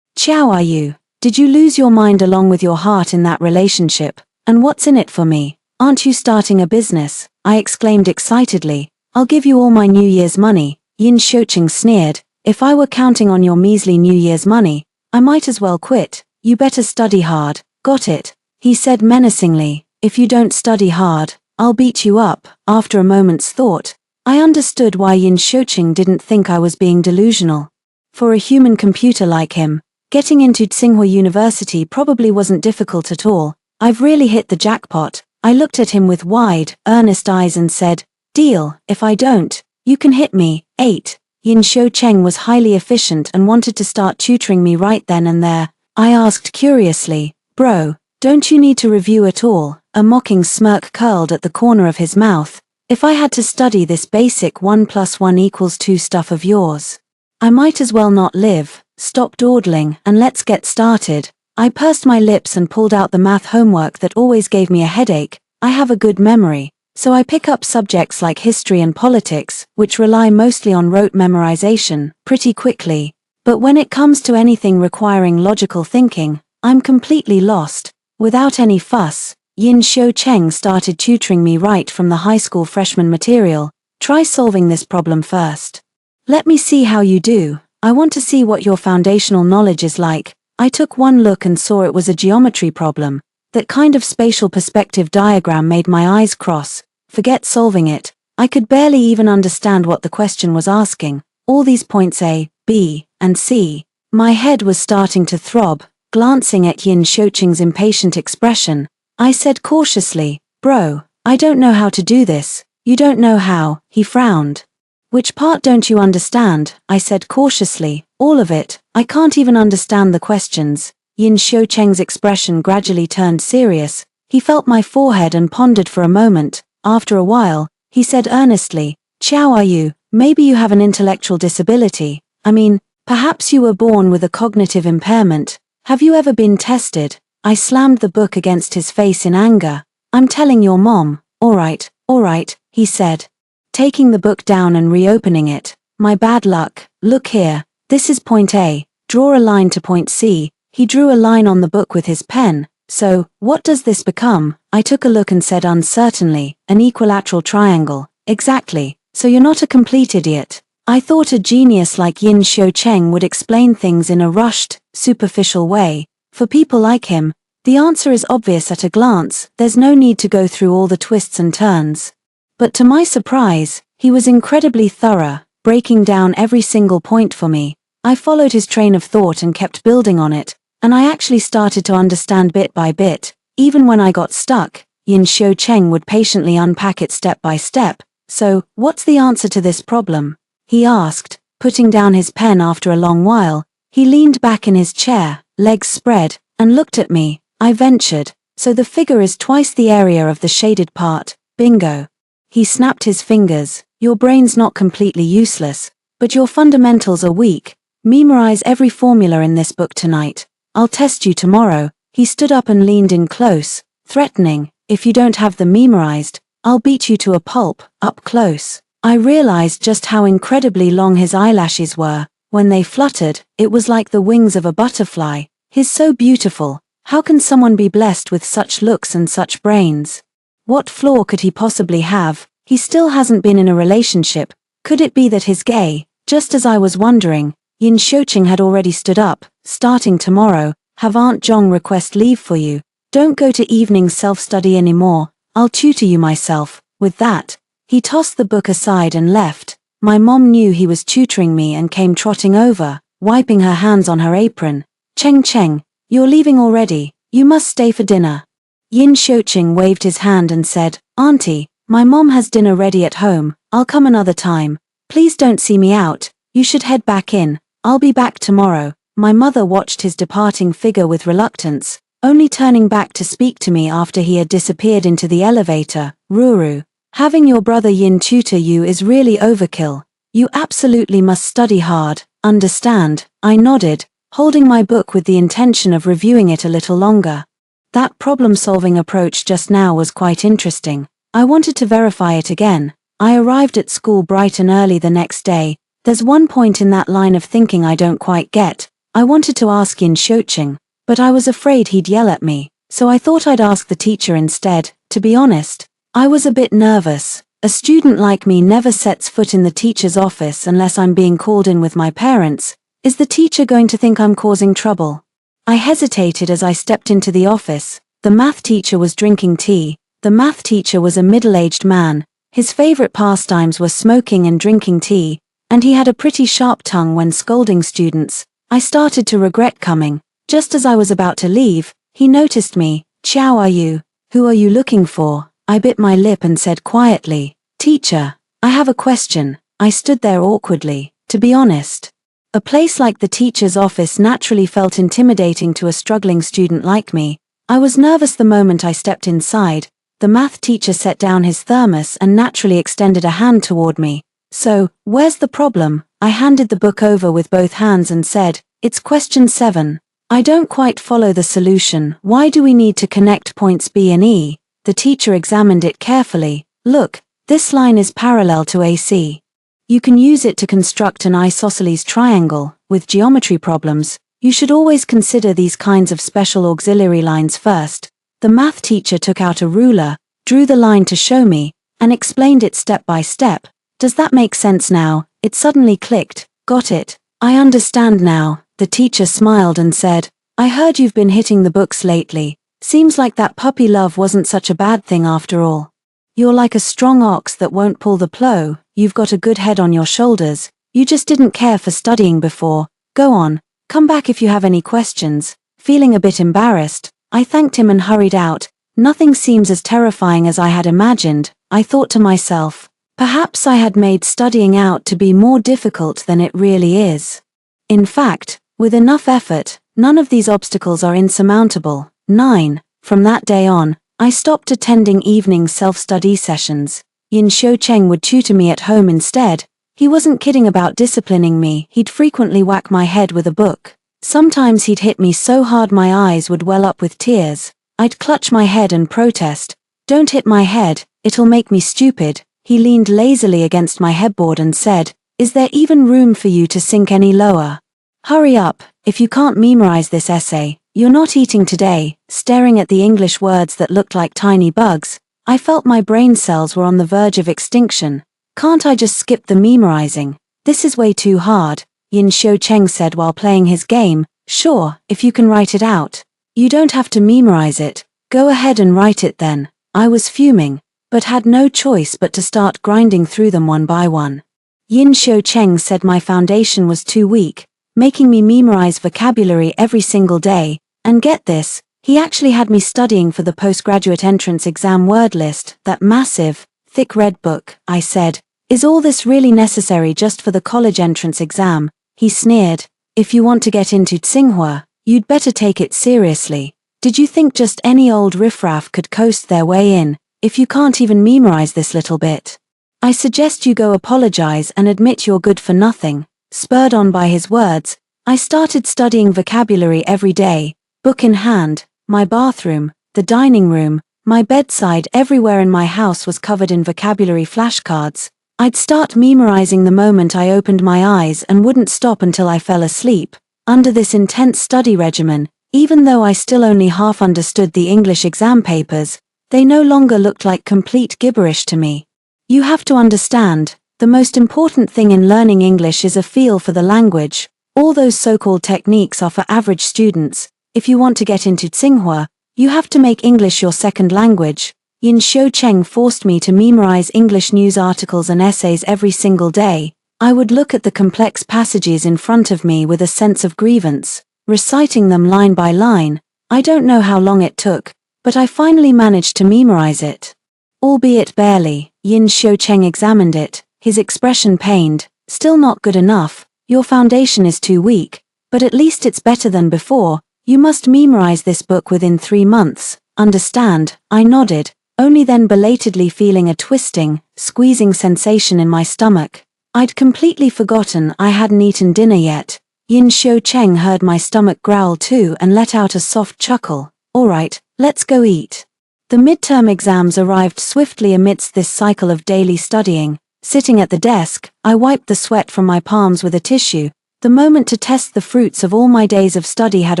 Qiao, are you? Did you lose your mind along with your heart in that relationship? And what's in it for me? Aren't you starting a business? I exclaimed excitedly. I'll give you all my New Year's money. Yin Xiucheng sneered. If I were counting on your measly New Year's money, I might as well quit. You better study hard. Got it? He said menacingly. If you don't study hard, I'll beat you up. After a moment's thought, I understood why Yin Xiucheng didn't think I was being delusional. For a human computer like him, getting into Tsinghua University probably wasn't difficult at all. I've really hit the jackpot. I looked at him with wide, earnest eyes and said, "Deal. If I don't, you can hit me." 8. Yin Xiucheng was highly efficient and wanted to start tutoring me right then and there. I asked curiously, "Bro, don't you need to review at all?" A mocking smirk curled at the corner of his mouth. "If I had to study this basic 1 + 1 = 2 stuff of yours, I might as well not live. Stop dawdling and let's get started." I pursed my lips and pulled out the math homework that always gave me a headache. I have a good memory, so I pick up subjects like history and politics, which rely mostly on rote memorization, pretty quickly. But when it comes to anything requiring logical thinking, I'm completely lost. Without any fuss, Yin Xiucheng started tutoring me right from the high school freshman material. Try solving this problem first. Let me see how you do. I want to see what your foundational knowledge is like. I took one look and saw it was a geometry problem. That kind of spatial perspective diagram made my eyes cross. Forget solving it. I could barely even understand what the question was asking. All these points A, B, and C. My head was starting to throb. Glancing at Yin Xiucheng's impatient expression, I said cautiously, "Bro, I don't know how to do this." "You don't know how," he frowned. "Which part don't you understand?" I said cautiously. "All of it. I can't even understand the questions." Yin Xiucheng's expression gradually turned serious. He felt my forehead and pondered for a moment. After a while, he said earnestly, "Qiao, are you? Maybe you have an intellectual disability. I mean, perhaps you were born with a cognitive impairment. Have you ever been tested?" I slammed the book against his face in anger. "I'm telling your mom." All right, he said, taking the book down and reopening it. "My bad luck. Look here. This is point A. Draw a line to point C." He drew a line on the book with his pen. "So, what does this become?" I took a look and said uncertainly, "An equilateral triangle." "Exactly. So you're not a complete idiot." I thought a genius like Yin Xiucheng would explain things in a rushed, superficial way. For people like him, the answer is obvious at a glance. There's no need to go through all the twists and turns. But to my surprise, he was incredibly thorough, breaking down every single point for me. I followed his train of thought and kept building on it, and I actually started to understand bit by bit. Even when I got stuck, Yin Xiucheng would patiently unpack it step by step. "So, what's the answer to this problem?" he asked, putting down his pen after a long while. He leaned back in his chair, legs spread, and looked at me. I ventured, "So the figure is twice the area of the shaded part. Bingo." He snapped his fingers. "Your brain's not completely useless, but your fundamentals are weak. Memorize every formula in this book tonight. I'll test you tomorrow." He stood up and leaned in close, threatening, "If you don't have them memorized, I'll beat you to a pulp, up close." I realized just how incredibly long his eyelashes were. When they fluttered, it was like the wings of a butterfly. "He's so beautiful. How can someone be blessed with such looks and such brains? What flaw could he possibly have? He still hasn't been in a relationship. Could it be that he's gay?" Just as I was wondering, Yin Xiucheng had already stood up. "Starting tomorrow, have Aunt Zhong request leave for you. Don't go to evening self-study anymore. I'll tutor you myself." With that, he tossed the book aside and left. My mom knew he was tutoring me and came trotting over, wiping her hands on her apron. Cheng, you're leaving already. You must stay for dinner." Yin Xiucheng waved his hand and said, "Auntie, my mom has dinner ready at home. I'll come another time. Please don't see me out. You should head back in. I'll be back tomorrow." My mother watched his departing figure with reluctance. only turning back to speak to me after he had disappeared into the elevator. Ruru, having your brother Yin tutor you is really overkill. You absolutely must study hard, understand? I nodded, holding my book with the intention of reviewing it a little longer. That problem-solving approach just now was quite interesting. I wanted to verify it again. I arrived at school bright and early the next day. There's one point in that line of thinking I don't quite get. I wanted to ask Yin Shocheng, but I was afraid he'd yell at me, so I thought I'd ask the teacher instead. To be honest, I was a bit nervous. A student like me never sets foot in the teacher's office unless I'm being called in with my parents. Is the teacher going to think I'm causing trouble? I hesitated as I stepped into the office. The math teacher was drinking tea. The math teacher was a middle-aged man. His favorite pastimes were smoking and drinking tea, and he had a pretty sharp tongue when scolding students. I started to regret coming. Just as I was about to leave, he noticed me. "Chow, are you? Who are you looking for?" I bit my lip and said quietly, "Teacher, I have a question." I stood there awkwardly. To be honest, a place like the teacher's office naturally felt intimidating to a struggling student like me. I was nervous the moment I stepped inside. The math teacher set down his thermos and naturally extended a hand toward me. "So, where's the problem?" I handed the book over with both hands and said, "It's question 7. I don't quite follow the solution. Why do we need to connect points B and E?" The teacher examined it carefully. "Look, this line is parallel to AC. You can use it to construct an isosceles triangle. With geometry problems, you should always consider these kinds of special auxiliary lines first." The math teacher took out a ruler, drew the line to show me, and explained it step by step. "Does that make sense now?" It suddenly clicked. "Got it. I understand now." The teacher smiled and said, "I heard you've been hitting the books lately. Seems like that puppy love wasn't such a bad thing after all. You're like a strong ox that won't pull the plow. You've got a good head on your shoulders. You just didn't care for studying before. Go on, come back if you have any questions." Feeling a bit embarrassed, I thanked him and hurried out. Nothing seems as terrifying as I had imagined. I thought to myself, perhaps I had made studying out to be more difficult than it really is. In fact, with enough effort, none of these obstacles are insurmountable. 9. From that day on, I stopped attending evening self-study sessions. Yin Shocheng would tutor me at home instead. He wasn't kidding about disciplining me. He'd frequently whack my head with a book. Sometimes he'd hit me so hard my eyes would well up with tears. I'd clutch my head and protest. "Don't hit my head, it'll make me stupid." He leaned lazily against my headboard and said, "Is there even room for you to sink any lower? Hurry up, if you can't memorize this essay, you're not eating today." Staring at the English words that looked like tiny bugs, I felt my brain cells were on the verge of extinction. "Can't I just skip the memorizing? This is way too hard," Yin Shocheng said while playing his game. "Sure, if you can write it out. You don't have to memorize it. Go ahead and write it then." I was fuming, but had no choice but to start grinding through them one by one. Yin Shocheng said my foundation was too weak, making me memorize vocabulary every single day, and get this, he actually had me studying for the postgraduate entrance exam word list, that massive, thick red book. I said, "Is all this really necessary just for the college entrance exam?" He sneered, "If you want to get into Tsinghua, you'd better take it seriously. Did you think just any old riffraff could coast their way in, if you can't even memorize this little bit? I suggest you go apologize and admit you're good for nothing." Spurred on by his words, I started studying vocabulary every day, book in hand. My bathroom, the dining room, my bedside, everywhere in my house was covered in vocabulary flashcards. I'd start memorizing the moment I opened my eyes and wouldn't stop until I fell asleep. Under this intense study regimen, even though I still only half understood the English exam papers, they no longer looked like complete gibberish to me. You have to understand, the most important thing in learning English is a feel for the language. All those so-called techniques are for average students. If you want to get into Tsinghua, you have to make English your second language. Yin Shocheng forced me to memorize English news articles and essays every single day. I would look at the complex passages in front of me with a sense of grievance, reciting them line by line. I don't know how long it took, but I finally managed to memorize it. Albeit barely. Yin Shocheng examined it, his expression pained. "Still not good enough. Your foundation is too weak, but at least it's better than before. You must memorize this book within 3 months, understand? I nodded, only then belatedly feeling a twisting, squeezing sensation in my stomach. I'd completely forgotten I hadn't eaten dinner yet. Yin Xiucheng heard my stomach growl too and let out a soft chuckle. All right, let's go eat. The midterm exams arrived swiftly amidst this cycle of daily studying. Sitting at the desk, I wiped the sweat from my palms with a tissue. The moment to test the fruits of all my days of study had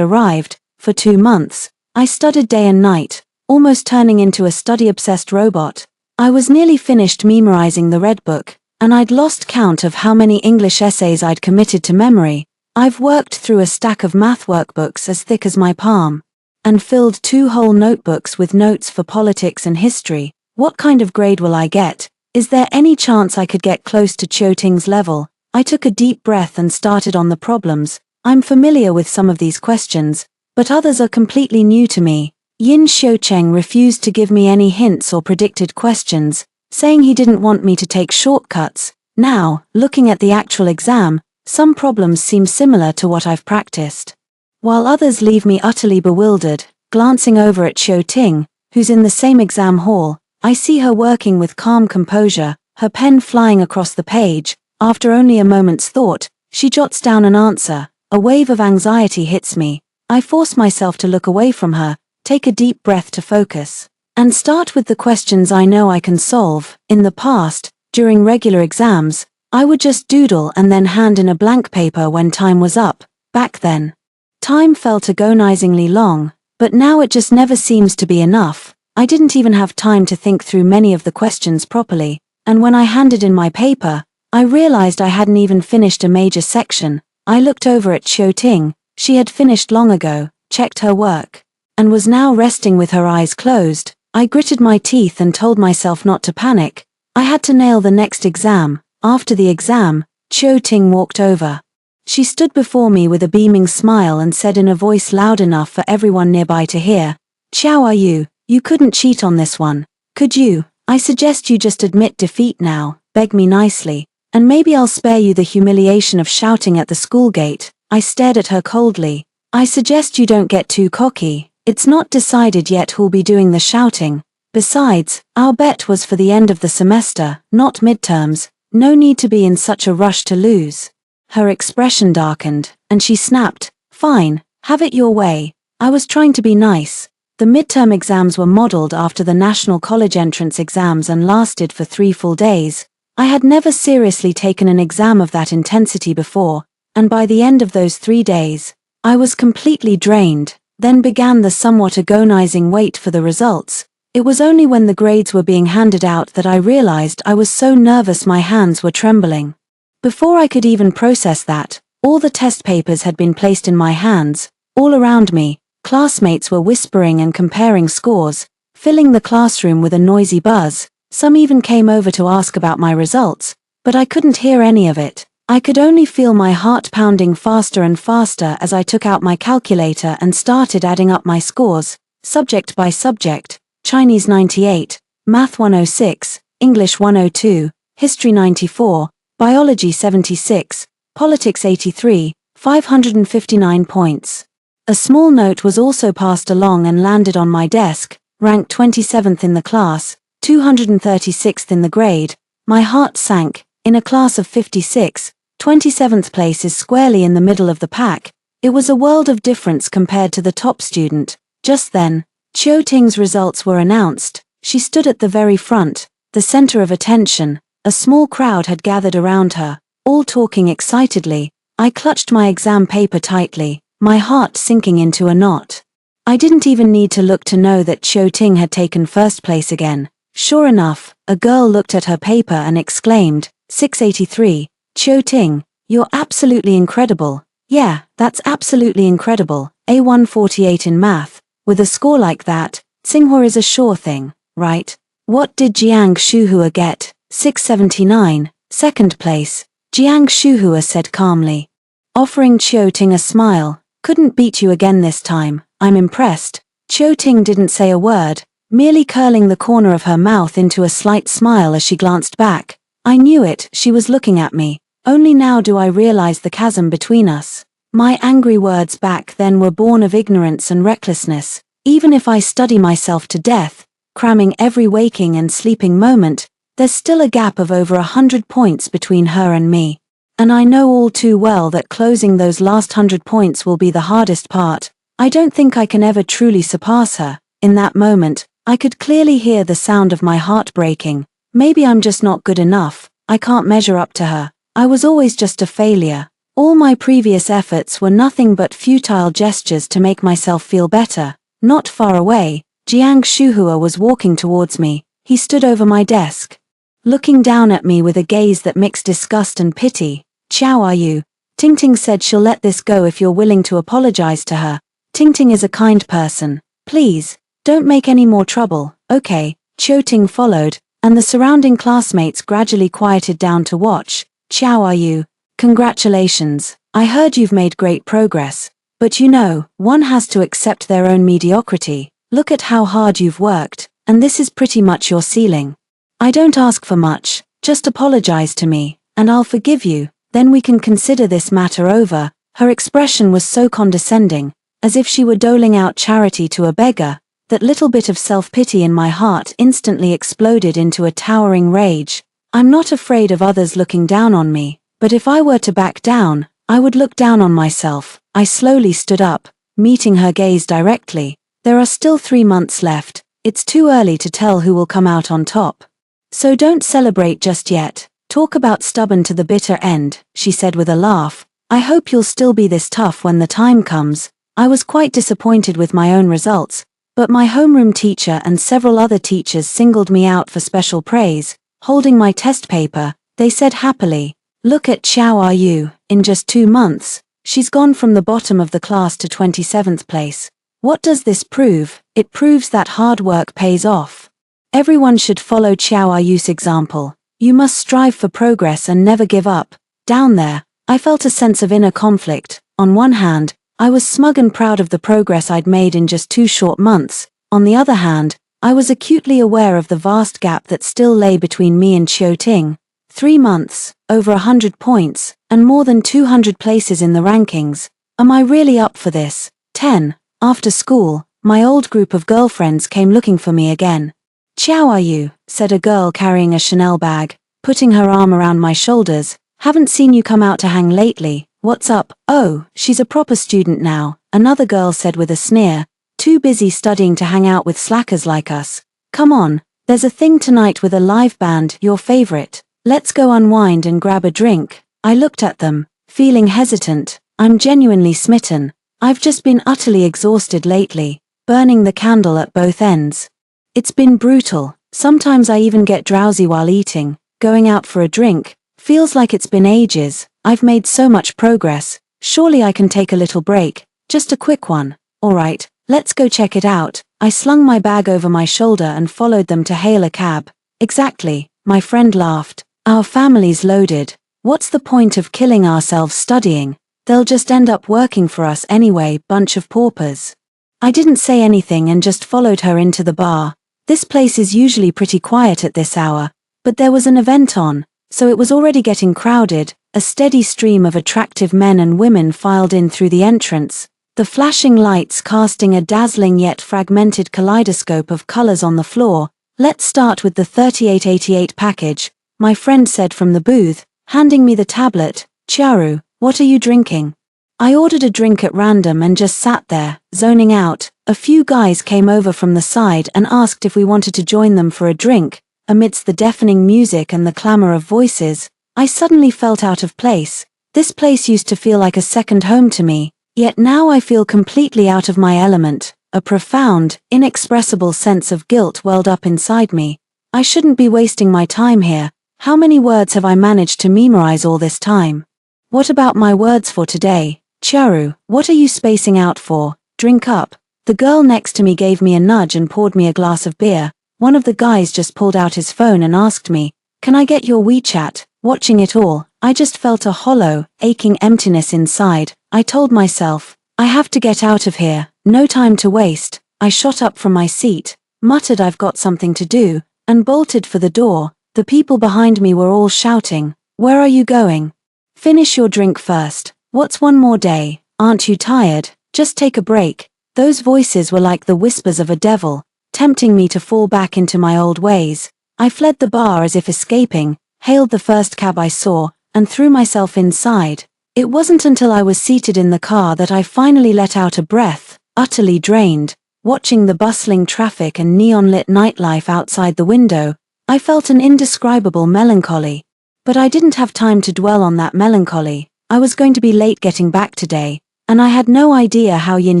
arrived. For 2 months, I studied day and night, almost turning into a study-obsessed robot. I was nearly finished memorizing the Red Book, and I'd lost count of how many English essays I'd committed to memory. I've worked through a stack of math workbooks as thick as my palm, and filled 2 whole notebooks with notes for politics and history. What kind of grade will I get? Is there any chance I could get close to Ting's level? I took a deep breath and started on the problems. I'm familiar with some of these questions, but others are completely new to me. Yin Xiucheng refused to give me any hints or predicted questions, saying he didn't want me to take shortcuts. Now, looking at the actual exam, some problems seem similar to what I've practiced, while others leave me utterly bewildered. Glancing over at Ting, who's in the same exam hall, I see her working with calm composure, her pen flying across the page. After only a moment's thought, she jots down an answer. A wave of anxiety hits me. I force myself to look away from her, take a deep breath to focus, and start with the questions I know I can solve. In the past, during regular exams, I would just doodle and then hand in a blank paper when time was up. Back then, time felt agonizingly long, but now it just never seems to be enough. I didn't even have time to think through many of the questions properly, and when I handed in my paper, I realized I hadn't even finished a major section. I looked over at Ting. She had finished long ago, checked her work, and was now resting with her eyes closed. I gritted my teeth and told myself not to panic. I had to nail the next exam. After the exam, Ting walked over. She stood before me with a beaming smile and said in a voice loud enough for everyone nearby to hear, "Qiao, are you? You couldn't cheat on this one, could you? I suggest you just admit defeat now, beg me nicely, and maybe I'll spare you the humiliation of shouting at the school gate." I stared at her coldly. "I suggest you don't get too cocky. It's not decided yet who'll be doing the shouting. Besides, our bet was for the end of the semester, not midterms. No need to be in such a rush to lose." Her expression darkened, and she snapped, "Fine, have it your way." I was trying to be nice. The midterm exams were modeled after the national college entrance exams and lasted for 3 full days. I had never seriously taken an exam of that intensity before, and by the end of those 3 days, I was completely drained. Then began the somewhat agonizing wait for the results. It was only when the grades were being handed out that I realized I was so nervous my hands were trembling. Before I could even process that, all the test papers had been placed in my hands. All around me, classmates were whispering and comparing scores, filling the classroom with a noisy buzz. Some even came over to ask about my results, but I couldn't hear any of it. I could only feel my heart pounding faster and faster as I took out my calculator and started adding up my scores, subject by subject: Chinese 98, Math 106, English 102, History 94, Biology 76, Politics 83, 559 points. A small note was also passed along and landed on my desk: ranked 27th in the class, 236th in the grade. My heart sank. In a class of 56, 27th place is squarely in the middle of the pack. It was a world of difference compared to the top student. Just then, Ting's results were announced. She stood at the very front, the center of attention. A small crowd had gathered around her, all talking excitedly. I clutched my exam paper tightly, my heart sinking into a knot. I didn't even need to look to know that Ting had taken first place again. Sure enough, a girl looked at her paper and exclaimed, 683, "Ting, you're absolutely incredible." "Yeah, that's absolutely incredible. A148 in math. With a score like that, Tsinghua is a sure thing, right?" "What did Jiang Shuhua get?" 679, second place. Jiang Shuhua said calmly, offering Ting a smile. "Couldn't beat you again this time. I'm impressed." Ting didn't say a word, merely curling the corner of her mouth into a slight smile as she glanced back. I knew it, she was looking at me. Only now do I realize the chasm between us. My angry words back then were born of ignorance and recklessness. Even if I study myself to death, cramming every waking and sleeping moment, there's still a gap of over 100 points between her and me. And I know all too well that closing those last 100 points will be the hardest part. I don't think I can ever truly surpass her. In that moment, I could clearly hear the sound of my heart breaking. Maybe I'm just not good enough. I can't measure up to her. I was always just a failure. All my previous efforts were nothing but futile gestures to make myself feel better. Not far away, Jiang Shuhua was walking towards me. He stood over my desk, looking down at me with a gaze that mixed disgust and pity. "Chow are you?" Tingting said she'll let this go if you're willing to apologize to her. Tingting is a kind person. Please, don't make any more trouble, okay? Ting followed, and the surrounding classmates gradually quieted down to watch. "Chow are you? Congratulations. I heard you've made great progress. But you know, one has to accept their own mediocrity. Look at how hard you've worked, and this is pretty much your ceiling. I don't ask for much, just apologize to me, and I'll forgive you, then we can consider this matter over." Her expression was so condescending, as if she were doling out charity to a beggar, that little bit of self-pity in my heart instantly exploded into a towering rage. I'm not afraid of others looking down on me, but if I were to back down, I would look down on myself. I slowly stood up, meeting her gaze directly. "There are still 3 months left. It's too early to tell who will come out on top. So don't celebrate just yet. Talk about stubborn to the bitter end," she said with a laugh. "I hope you'll still be this tough when the time comes." I was quite disappointed with my own results, but my homeroom teacher and several other teachers singled me out for special praise. Holding my test paper, they said happily, "Look at Chow are you, in just 2 months, she's gone from the bottom of the class to 27th place. What does this prove? It proves that hard work pays off. Everyone should follow Chow are you's example. You must strive for progress and never give up." Down there, I felt a sense of inner conflict. On one hand, I was smug and proud of the progress I'd made in just 2 short months. On the other hand, I was acutely aware of the vast gap that still lay between me and Ting. 3 months, over 100 points, and more than 200 places in the rankings. Am I really up for this? 10. After school, my old group of girlfriends came looking for me again. "Chow are you?" said a girl carrying a Chanel bag, putting her arm around my shoulders. "Haven't seen you come out to hang lately. What's up?" "Oh, she's a proper student now," another girl said with a sneer. "Too busy studying to hang out with slackers like us. Come on, there's a thing tonight with a live band, your favorite. Let's go unwind and grab a drink." I looked at them, feeling hesitant. I'm genuinely smitten. I've just been utterly exhausted lately, burning the candle at both ends. It's been brutal. Sometimes I even get drowsy while eating. Going out for a drink feels like it's been ages. I've made so much progress. Surely I can take a little break, just a quick one. Alright, let's go check it out. I slung my bag over my shoulder and followed them to hail a cab. Exactly, my friend laughed. Our family's loaded. What's the point of killing ourselves studying? They'll just end up working for us anyway, bunch of paupers. I didn't say anything and just followed her into the bar. This place is usually pretty quiet at this hour, but there was an event on, so it was already getting crowded. A steady stream of attractive men and women filed in through the entrance, the flashing lights casting a dazzling yet fragmented kaleidoscope of colors on the floor. "Let's start with the 3888 package," my friend said from the booth, handing me the tablet. "Charu, what are you drinking?" I ordered a drink at random and just sat there, zoning out. A few guys came over from the side and asked if we wanted to join them for a drink. Amidst the deafening music and the clamor of voices, I suddenly felt out of place. This place used to feel like a second home to me, yet now I feel completely out of my element. A profound, inexpressible sense of guilt welled up inside me. I shouldn't be wasting my time here. How many words have I managed to memorize all this time? What about my words for today? Charu, what are you spacing out for? Drink up. The girl next to me gave me a nudge and poured me a glass of beer. One of the guys just pulled out his phone and asked me, "Can I get your WeChat?" Watching it all, I just felt a hollow, aching emptiness inside. I told myself, I have to get out of here, no time to waste. I shot up from my seat, muttered I've got something to do, and bolted for the door. The people behind me were all shouting, "Where are you going? Finish your drink first. What's one more day?" Aren't you tired? Just take a break. Those voices were like the whispers of a devil, tempting me to fall back into my old ways. I fled the bar as if escaping, hailed the first cab I saw, and threw myself inside. It wasn't until I was seated in the car that I finally let out a breath, utterly drained. Watching the bustling traffic and neon-lit nightlife outside the window, I felt an indescribable melancholy. But I didn't have time to dwell on that melancholy. I was going to be late getting back today, and I had no idea how Yin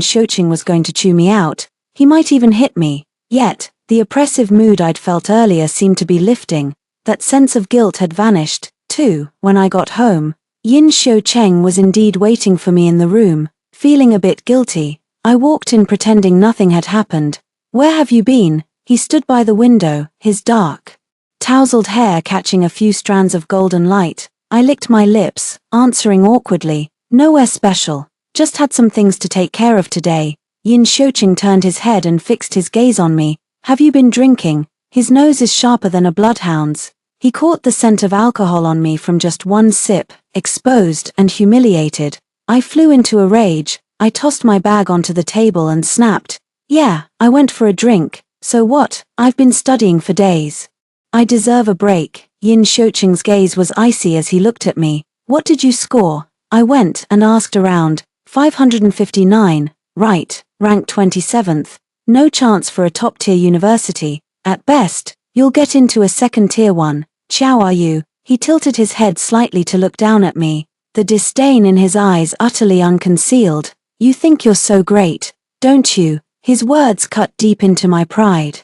Shoqing was going to chew me out. He might even hit me. Yet, the oppressive mood I'd felt earlier seemed to be lifting. That sense of guilt had vanished, too, when I got home. Yin Shoqing was indeed waiting for me in the room. Feeling a bit guilty, I walked in pretending nothing had happened. "Where have you been?" He stood by the window, his dark, tousled hair catching a few strands of golden light. I licked my lips, answering awkwardly, "Nowhere special. Just had some things to take care of today." Yin Shoqing turned his head and fixed his gaze on me. "Have you been drinking?" His nose is sharper than a bloodhound's. He caught the scent of alcohol on me from just one sip. Exposed and humiliated, I flew into a rage. I tossed my bag onto the table and snapped, "Yeah, I went for a drink. So what? I've been studying for days. I deserve a break." Yin Shoqing's gaze was icy as he looked at me. "What did you score?" I went and asked around. 559, right, ranked 27th. No chance for a top-tier university. At best, you'll get into a second-tier one. "Chow are you?" He tilted his head slightly to look down at me, the disdain in his eyes utterly unconcealed. "You think you're so great, don't you?" His words cut deep into my pride.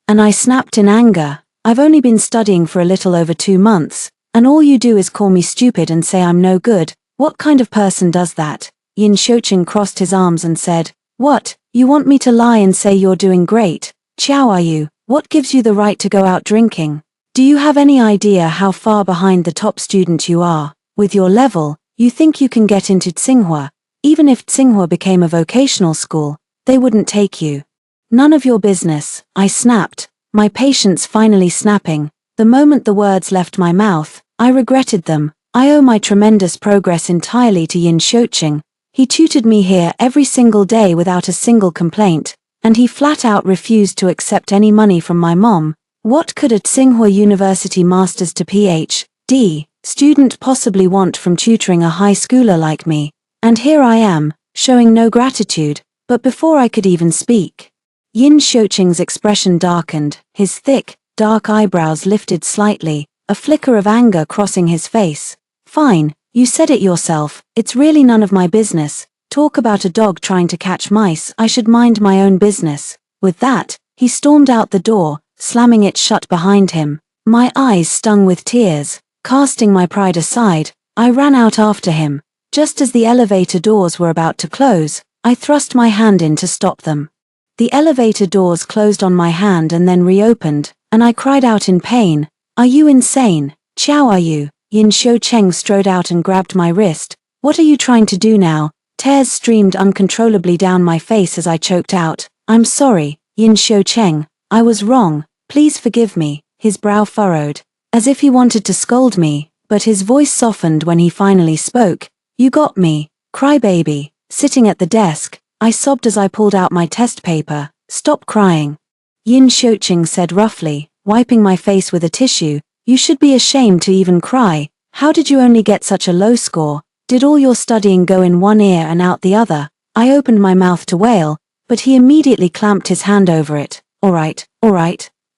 And I snapped in anger. "I've only been studying for a little over 2 months, and all you do is call me stupid and say I'm no good. What kind of person does that?" Yin Shoqing crossed his arms and said, "What, you want me to lie and say you're doing great? Chow are you? What gives you the right to go out drinking? Do you have any idea how far behind the top student you are? With your level, you think you can get into Tsinghua. Even if Tsinghua became a vocational school, they wouldn't take you." "None of your business," I snapped, my patience finally snapping. The moment the words left my mouth, I regretted them. I owe my tremendous progress entirely to Yin Shoqing. He tutored me here every single day without a single complaint, and he flat out refused to accept any money from my mom. What could a Tsinghua University Master's to Ph.D. student possibly want from tutoring a high schooler like me? And here I am, showing no gratitude. But before I could even speak, Yin Shoqing's expression darkened, his thick, dark eyebrows lifted slightly, a flicker of anger crossing his face. "Fine, you said it yourself, it's really none of my business. Talk about a dog trying to catch mice, I should mind my own business." With that, he stormed out the door, slamming it shut behind him. My eyes stung with tears. Casting my pride aside, I ran out after him. Just as the elevator doors were about to close, I thrust my hand in to stop them. The elevator doors closed on my hand and then reopened, and I cried out in pain, "Are you insane? Chow are you?" Yin Shoqing strode out and grabbed my wrist. "What are you trying to do now?" Tears streamed uncontrollably down my face as I choked out, "I'm sorry, Yin Shoqing. I was wrong. Please forgive me." His brow furrowed, as if he wanted to scold me, but his voice softened when he finally spoke. "You got me, crybaby." Sitting at the desk, I sobbed as I pulled out my test paper. "Stop crying," Yin Shoqing said roughly, wiping my face with a tissue. "You should be ashamed to even cry. How did you only get such a low score? Did all your studying go in one ear and out the other?" I opened my mouth to wail, but he immediately clamped his hand over it. All right.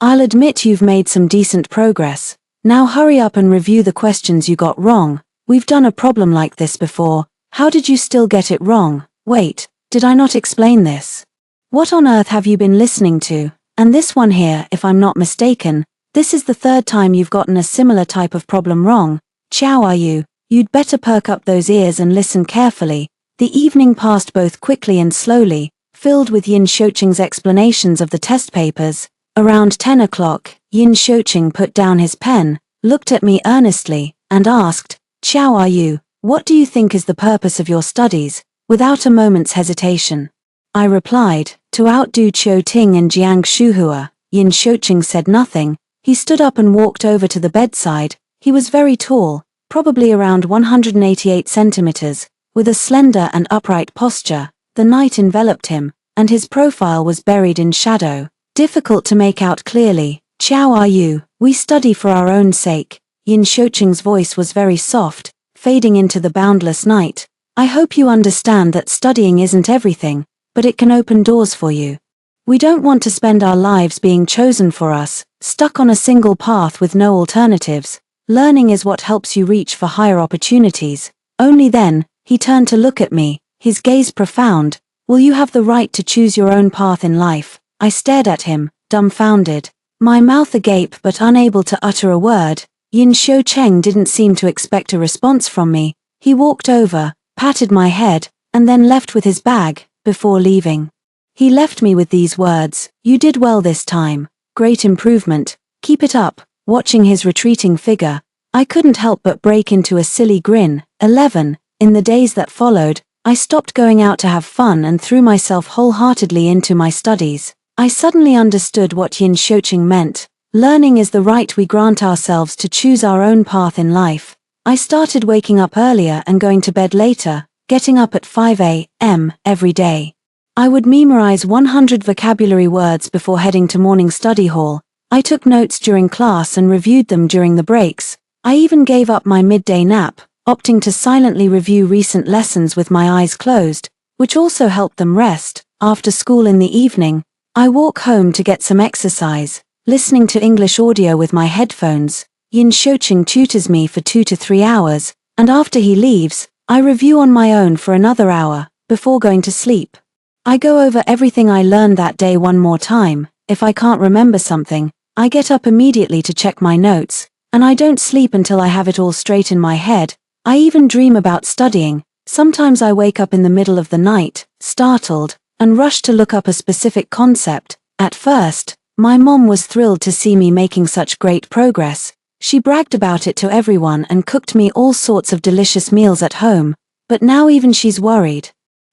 I'll admit you've made some decent progress. Now hurry up and review the questions you got wrong. We've done a problem like this before. How did you still get it wrong? Wait, did I not explain this? What on earth have you been listening to? And this one here, if I'm not mistaken, this is the 3rd time you've gotten a similar type of problem wrong. Chow are you? You'd better perk up those ears and listen carefully. The evening passed both quickly and slowly, filled with Yin Shoqing's explanations of the test papers. Around 10 o'clock, Yin Shoqing put down his pen, looked at me earnestly, and asked, "Chow are you? What do you think is the purpose of your studies?" Without a moment's hesitation, I replied, "To outdo Qiu Ting and Jiang Shuhua." Yin Shoqing said nothing. He stood up and walked over to the bedside. He was very tall, probably around 188 centimeters, with a slender and upright posture. The night enveloped him, and his profile was buried in shadow, difficult to make out clearly. "Qiao are you? We study for our own sake." Yin Shouqing's voice was very soft, fading into the boundless night. "I hope you understand that studying isn't everything, but it can open doors for you. We don't want to spend our lives being chosen for us, stuck on a single path with no alternatives. Learning is what helps you reach for higher opportunities." Only then, he turned to look at me, his gaze profound. "Will you have the right to choose your own path in life?" I stared at him, dumbfounded, my mouth agape but unable to utter a word. Yin Shouqing didn't seem to expect a response from me. He walked over, patted my head, and then left with his bag. Before leaving, he left me with these words: "You did well this time. Great improvement. Keep it up." Watching his retreating figure, I couldn't help but break into a silly grin. 11. In the days that followed, I stopped going out to have fun and threw myself wholeheartedly into my studies. I suddenly understood what Yin Shouqing meant. Learning is the right we grant ourselves to choose our own path in life. I started waking up earlier and going to bed later, getting up at 5 a.m. every day. I would memorize 100 vocabulary words before heading to morning study hall. I took notes during class and reviewed them during the breaks. I even gave up my midday nap, opting to silently review recent lessons with my eyes closed, which also helped them rest. After school in the evening, I walk home to get some exercise, listening to English audio with my headphones. Yin Shouqing tutors me for 2 to 3 hours, and after he leaves, I review on my own for another hour, before going to sleep. I go over everything I learned that day one more time. If I can't remember something, I get up immediately to check my notes, and I don't sleep until I have it all straight in my head. I even dream about studying. Sometimes I wake up in the middle of the night, startled, and rush to look up a specific concept. At first, my mom was thrilled to see me making such great progress. She bragged about it to everyone and cooked me all sorts of delicious meals at home, but now even she's worried.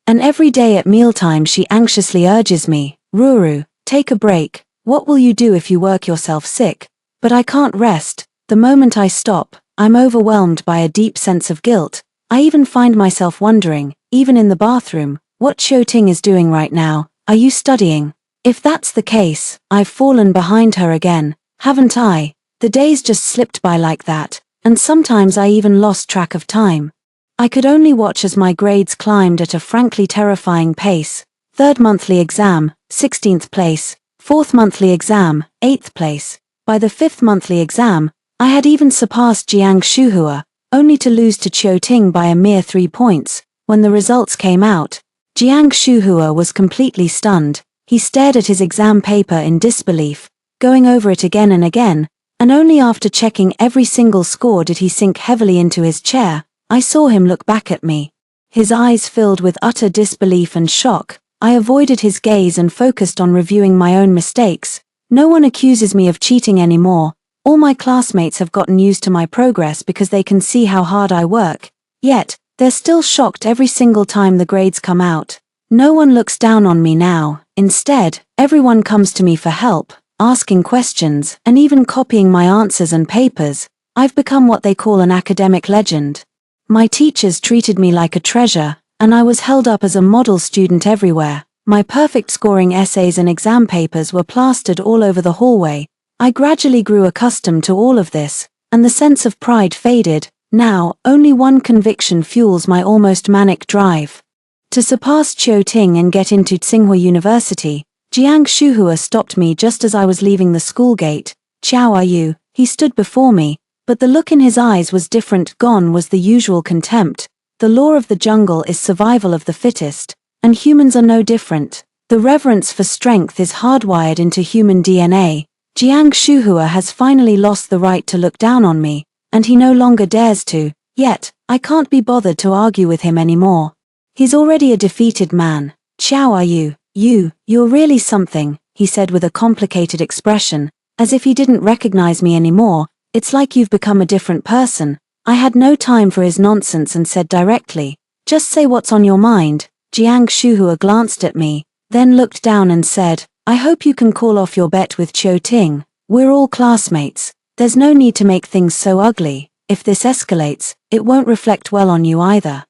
And every day at mealtime she anxiously urges me, "Ruru, take a break. What will you do if you work yourself sick?" But I can't rest. The moment I stop, I'm overwhelmed by a deep sense of guilt. I even find myself wondering, even in the bathroom, what Shouting is doing right now. Are you studying? If that's the case, I've fallen behind her again, haven't I? The days just slipped by like that, and sometimes I even lost track of time. I could only watch as my grades climbed at a frankly terrifying pace. Third monthly exam, 16th place. Fourth monthly exam, 8th place. By the fifth monthly exam, I had even surpassed Jiang Shuhua, only to lose to Qiuting by a mere 3 points. When the results came out, Jiang Shuhua was completely stunned. He stared at his exam paper in disbelief, going over it again and again, and only after checking every single score did he sink heavily into his chair. I saw him look back at me. His eyes filled with utter disbelief and shock. I avoided his gaze and focused on reviewing my own mistakes. No one accuses me of cheating anymore. All my classmates have gotten used to my progress because they can see how hard I work. Yet, they're still shocked every single time the grades come out. No one looks down on me now. Instead, everyone comes to me for help, asking questions, and even copying my answers and papers. I've become what they call an academic legend. My teachers treated me like a treasure, and I was held up as a model student everywhere. My perfect scoring essays and exam papers were plastered all over the hallway. I gradually grew accustomed to all of this, and the sense of pride faded. Now, only one conviction fuels my almost manic drive: to surpass Qiuting and get into Tsinghua University. Jiang Shuhua stopped me just as I was leaving the school gate. "Qiao are you?" He stood before me, but the look in his eyes was different. Gone was the usual contempt. The law of the jungle is survival of the fittest, and humans are no different. The reverence for strength is hardwired into human DNA. Jiang Shuhua has finally lost the right to look down on me, and he no longer dares to. Yet, I can't be bothered to argue with him anymore. He's already a defeated man. "Qiao are you? You're really something," he said with a complicated expression, as if he didn't recognize me anymore. "It's like you've become a different person." I had no time for his nonsense and said directly, "Just say what's on your mind." Jiang Shuhua glanced at me, then looked down and said, "I hope you can call off your bet with Qiuting. We're all classmates. There's no need to make things so ugly. If this escalates, it won't reflect well on you either."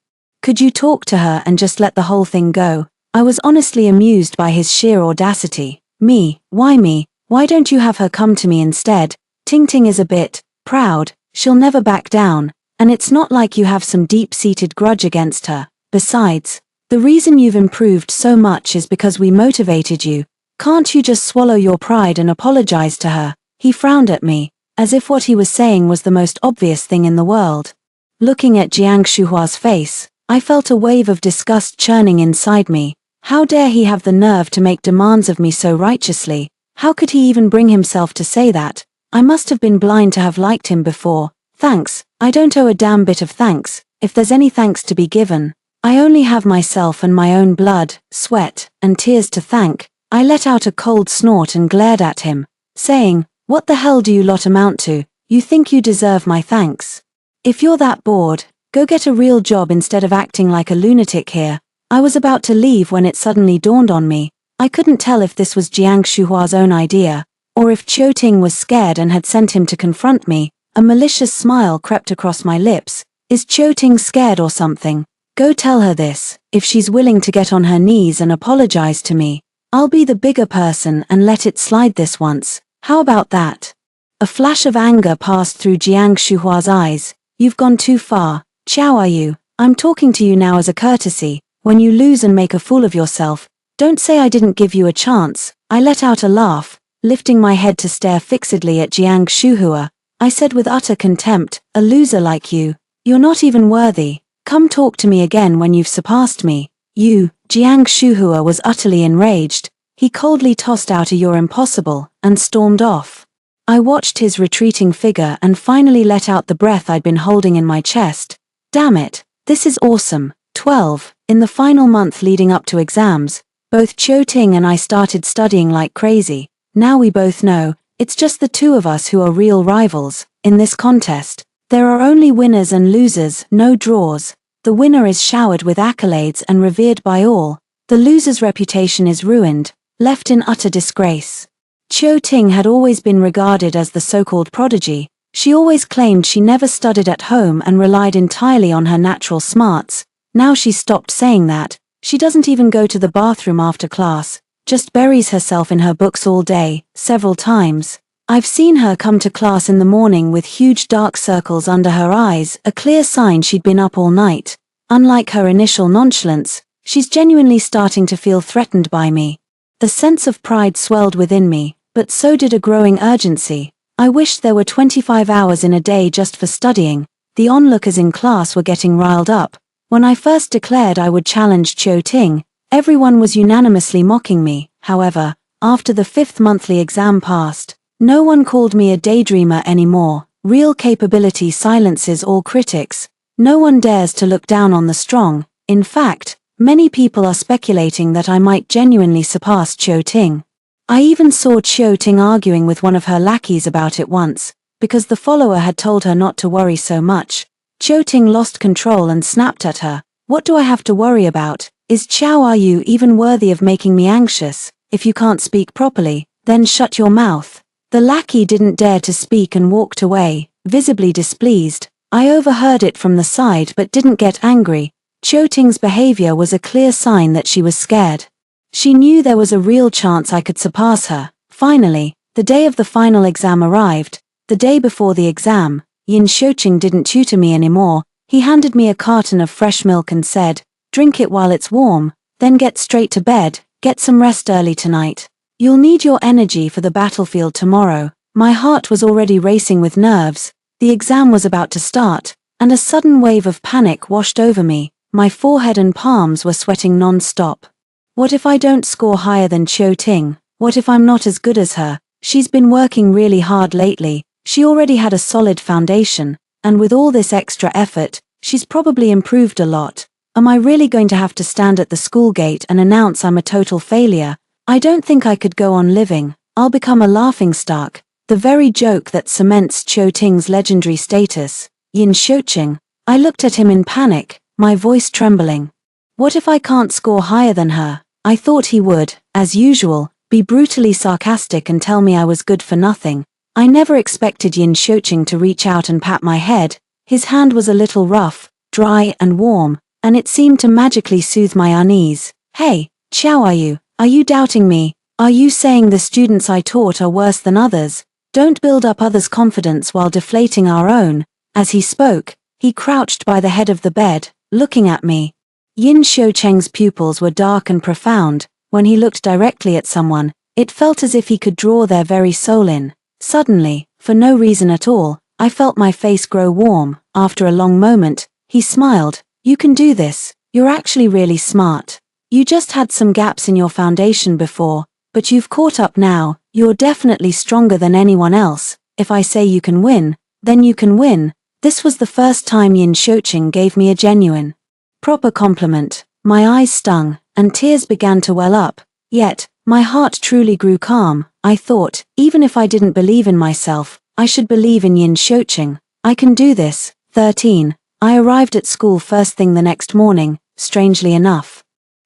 Could you talk to her and just let the whole thing go? I was honestly amused by his sheer audacity. Me? Why don't you have her come to me instead? Ting is a bit proud, she'll never back down, and it's not like you have some deep-seated grudge against her. Besides, the reason you've improved so much is because we motivated you. Can't you just swallow your pride and apologize to her? He frowned at me, as if what he was saying was the most obvious thing in the world. Looking at Jiang Shuhua's face, I felt a wave of disgust churning inside me. How dare he have the nerve to make demands of me so righteously? How could he even bring himself to say that? I must have been blind to have liked him before. Thanks, I don't owe a damn bit of thanks, if there's any thanks to be given. I only have myself and my own blood, sweat, and tears to thank. I let out a cold snort and glared at him, saying, "What the hell do you lot amount to? You think you deserve my thanks? If you're that bored, go get a real job instead of acting like a lunatic here." I was about to leave when it suddenly dawned on me. I couldn't tell if this was Jiang Shuhua's own idea, or if Qiu Ting was scared and had sent him to confront me. A malicious smile crept across my lips. Is Qiu Ting scared or something? Go tell her this. If she's willing to get on her knees and apologize to me, I'll be the bigger person and let it slide this once. How about that? A flash of anger passed through Jiang Shuhua's eyes. You've gone too far. Qiao are you? I'm talking to you now as a courtesy. When you lose and make a fool of yourself, don't say I didn't give you a chance. I let out a laugh, lifting my head to stare fixedly at Jiang Shuhua. I said with utter contempt, a loser like you. You're not even worthy. Come talk to me again when you've surpassed me. You, Jiang Shuhua was utterly enraged. He coldly tossed out a "you're impossible," and stormed off. I watched his retreating figure and finally let out the breath I'd been holding in my chest. Damn it, this is awesome. 12. In the final month leading up to exams, both Qiu Ting and I started studying like crazy. Now we both know, it's just the two of us who are real rivals. In this contest, there are only winners and losers, no draws. The winner is showered with accolades and revered by all. The loser's reputation is ruined, left in utter disgrace. Qiu Ting had always been regarded as the so-called prodigy. She always claimed she never studied at home and relied entirely on her natural smarts. Now she's stopped saying that. She doesn't even go to the bathroom after class, just buries herself in her books all day, several times. I've seen her come to class in the morning with huge dark circles under her eyes, a clear sign she'd been up all night. Unlike her initial nonchalance, she's genuinely starting to feel threatened by me. The sense of pride swelled within me, but so did a growing urgency. I wished there were 25 hours in a day just for studying. The onlookers in class were getting riled up. When I first declared I would challenge Qiu Ting, everyone was unanimously mocking me. However, after the 5th monthly exam passed, no one called me a daydreamer anymore. Real capability silences all critics. No one dares to look down on the strong. In fact, many people are speculating that I might genuinely surpass Qiu Ting. I even saw Qiu Ting arguing with one of her lackeys about it once, because the follower had told her not to worry so much. Qiu Ting lost control and snapped at her. What do I have to worry about? Is Qiao are you even worthy of making me anxious? If you can't speak properly, then shut your mouth. The lackey didn't dare to speak and walked away, visibly displeased. I overheard it from the side but didn't get angry. Qiu Ting's behavior was a clear sign that she was scared. She knew there was a real chance I could surpass her. Finally, the day of the final exam arrived. The day before the exam, Yin Xiuqing didn't tutor me anymore. He handed me a carton of fresh milk and said, "Drink it while it's warm, then get straight to bed, get some rest early tonight. You'll need your energy for the battlefield tomorrow." My heart was already racing with nerves. The exam was about to start, and a sudden wave of panic washed over me. My forehead and palms were sweating non-stop. What if I don't score higher than Qiu Ting? What if I'm not as good as her? She's been working really hard lately. She already had a solid foundation, and with all this extra effort, she's probably improved a lot. Am I really going to have to stand at the school gate and announce I'm a total failure? I don't think I could go on living. I'll become a laughingstock, the very joke that cements Qiu Ting's legendary status. Yin Xiuqing. I looked at him in panic, my voice trembling. What if I can't score higher than her? I thought he would, as usual, be brutally sarcastic and tell me I was good for nothing. I never expected Yin Xiuqing to reach out and pat my head. His hand was a little rough, dry and warm, and it seemed to magically soothe my unease. "Hey, Xiao, are you doubting me? Are you saying the students I taught are worse than others? Don't build up others' confidence while deflating our own." As he spoke, he crouched by the head of the bed, looking at me. Yin Xiucheng's pupils were dark and profound. When he looked directly at someone, it felt as if he could draw their very soul in. Suddenly, for no reason at all, I felt my face grow warm. After a long moment, he smiled. "You can do this. You're actually really smart. You just had some gaps in your foundation before, but you've caught up now. You're definitely stronger than anyone else. If I say you can win, then you can win." This was the first time Yin Xiucheng gave me a genuine, proper compliment. My eyes stung, and tears began to well up. Yet, my heart truly grew calm. I thought, even if I didn't believe in myself, I should believe in Yin Xiucheng. I can do this. 13. I arrived at school first thing the next morning, strangely enough.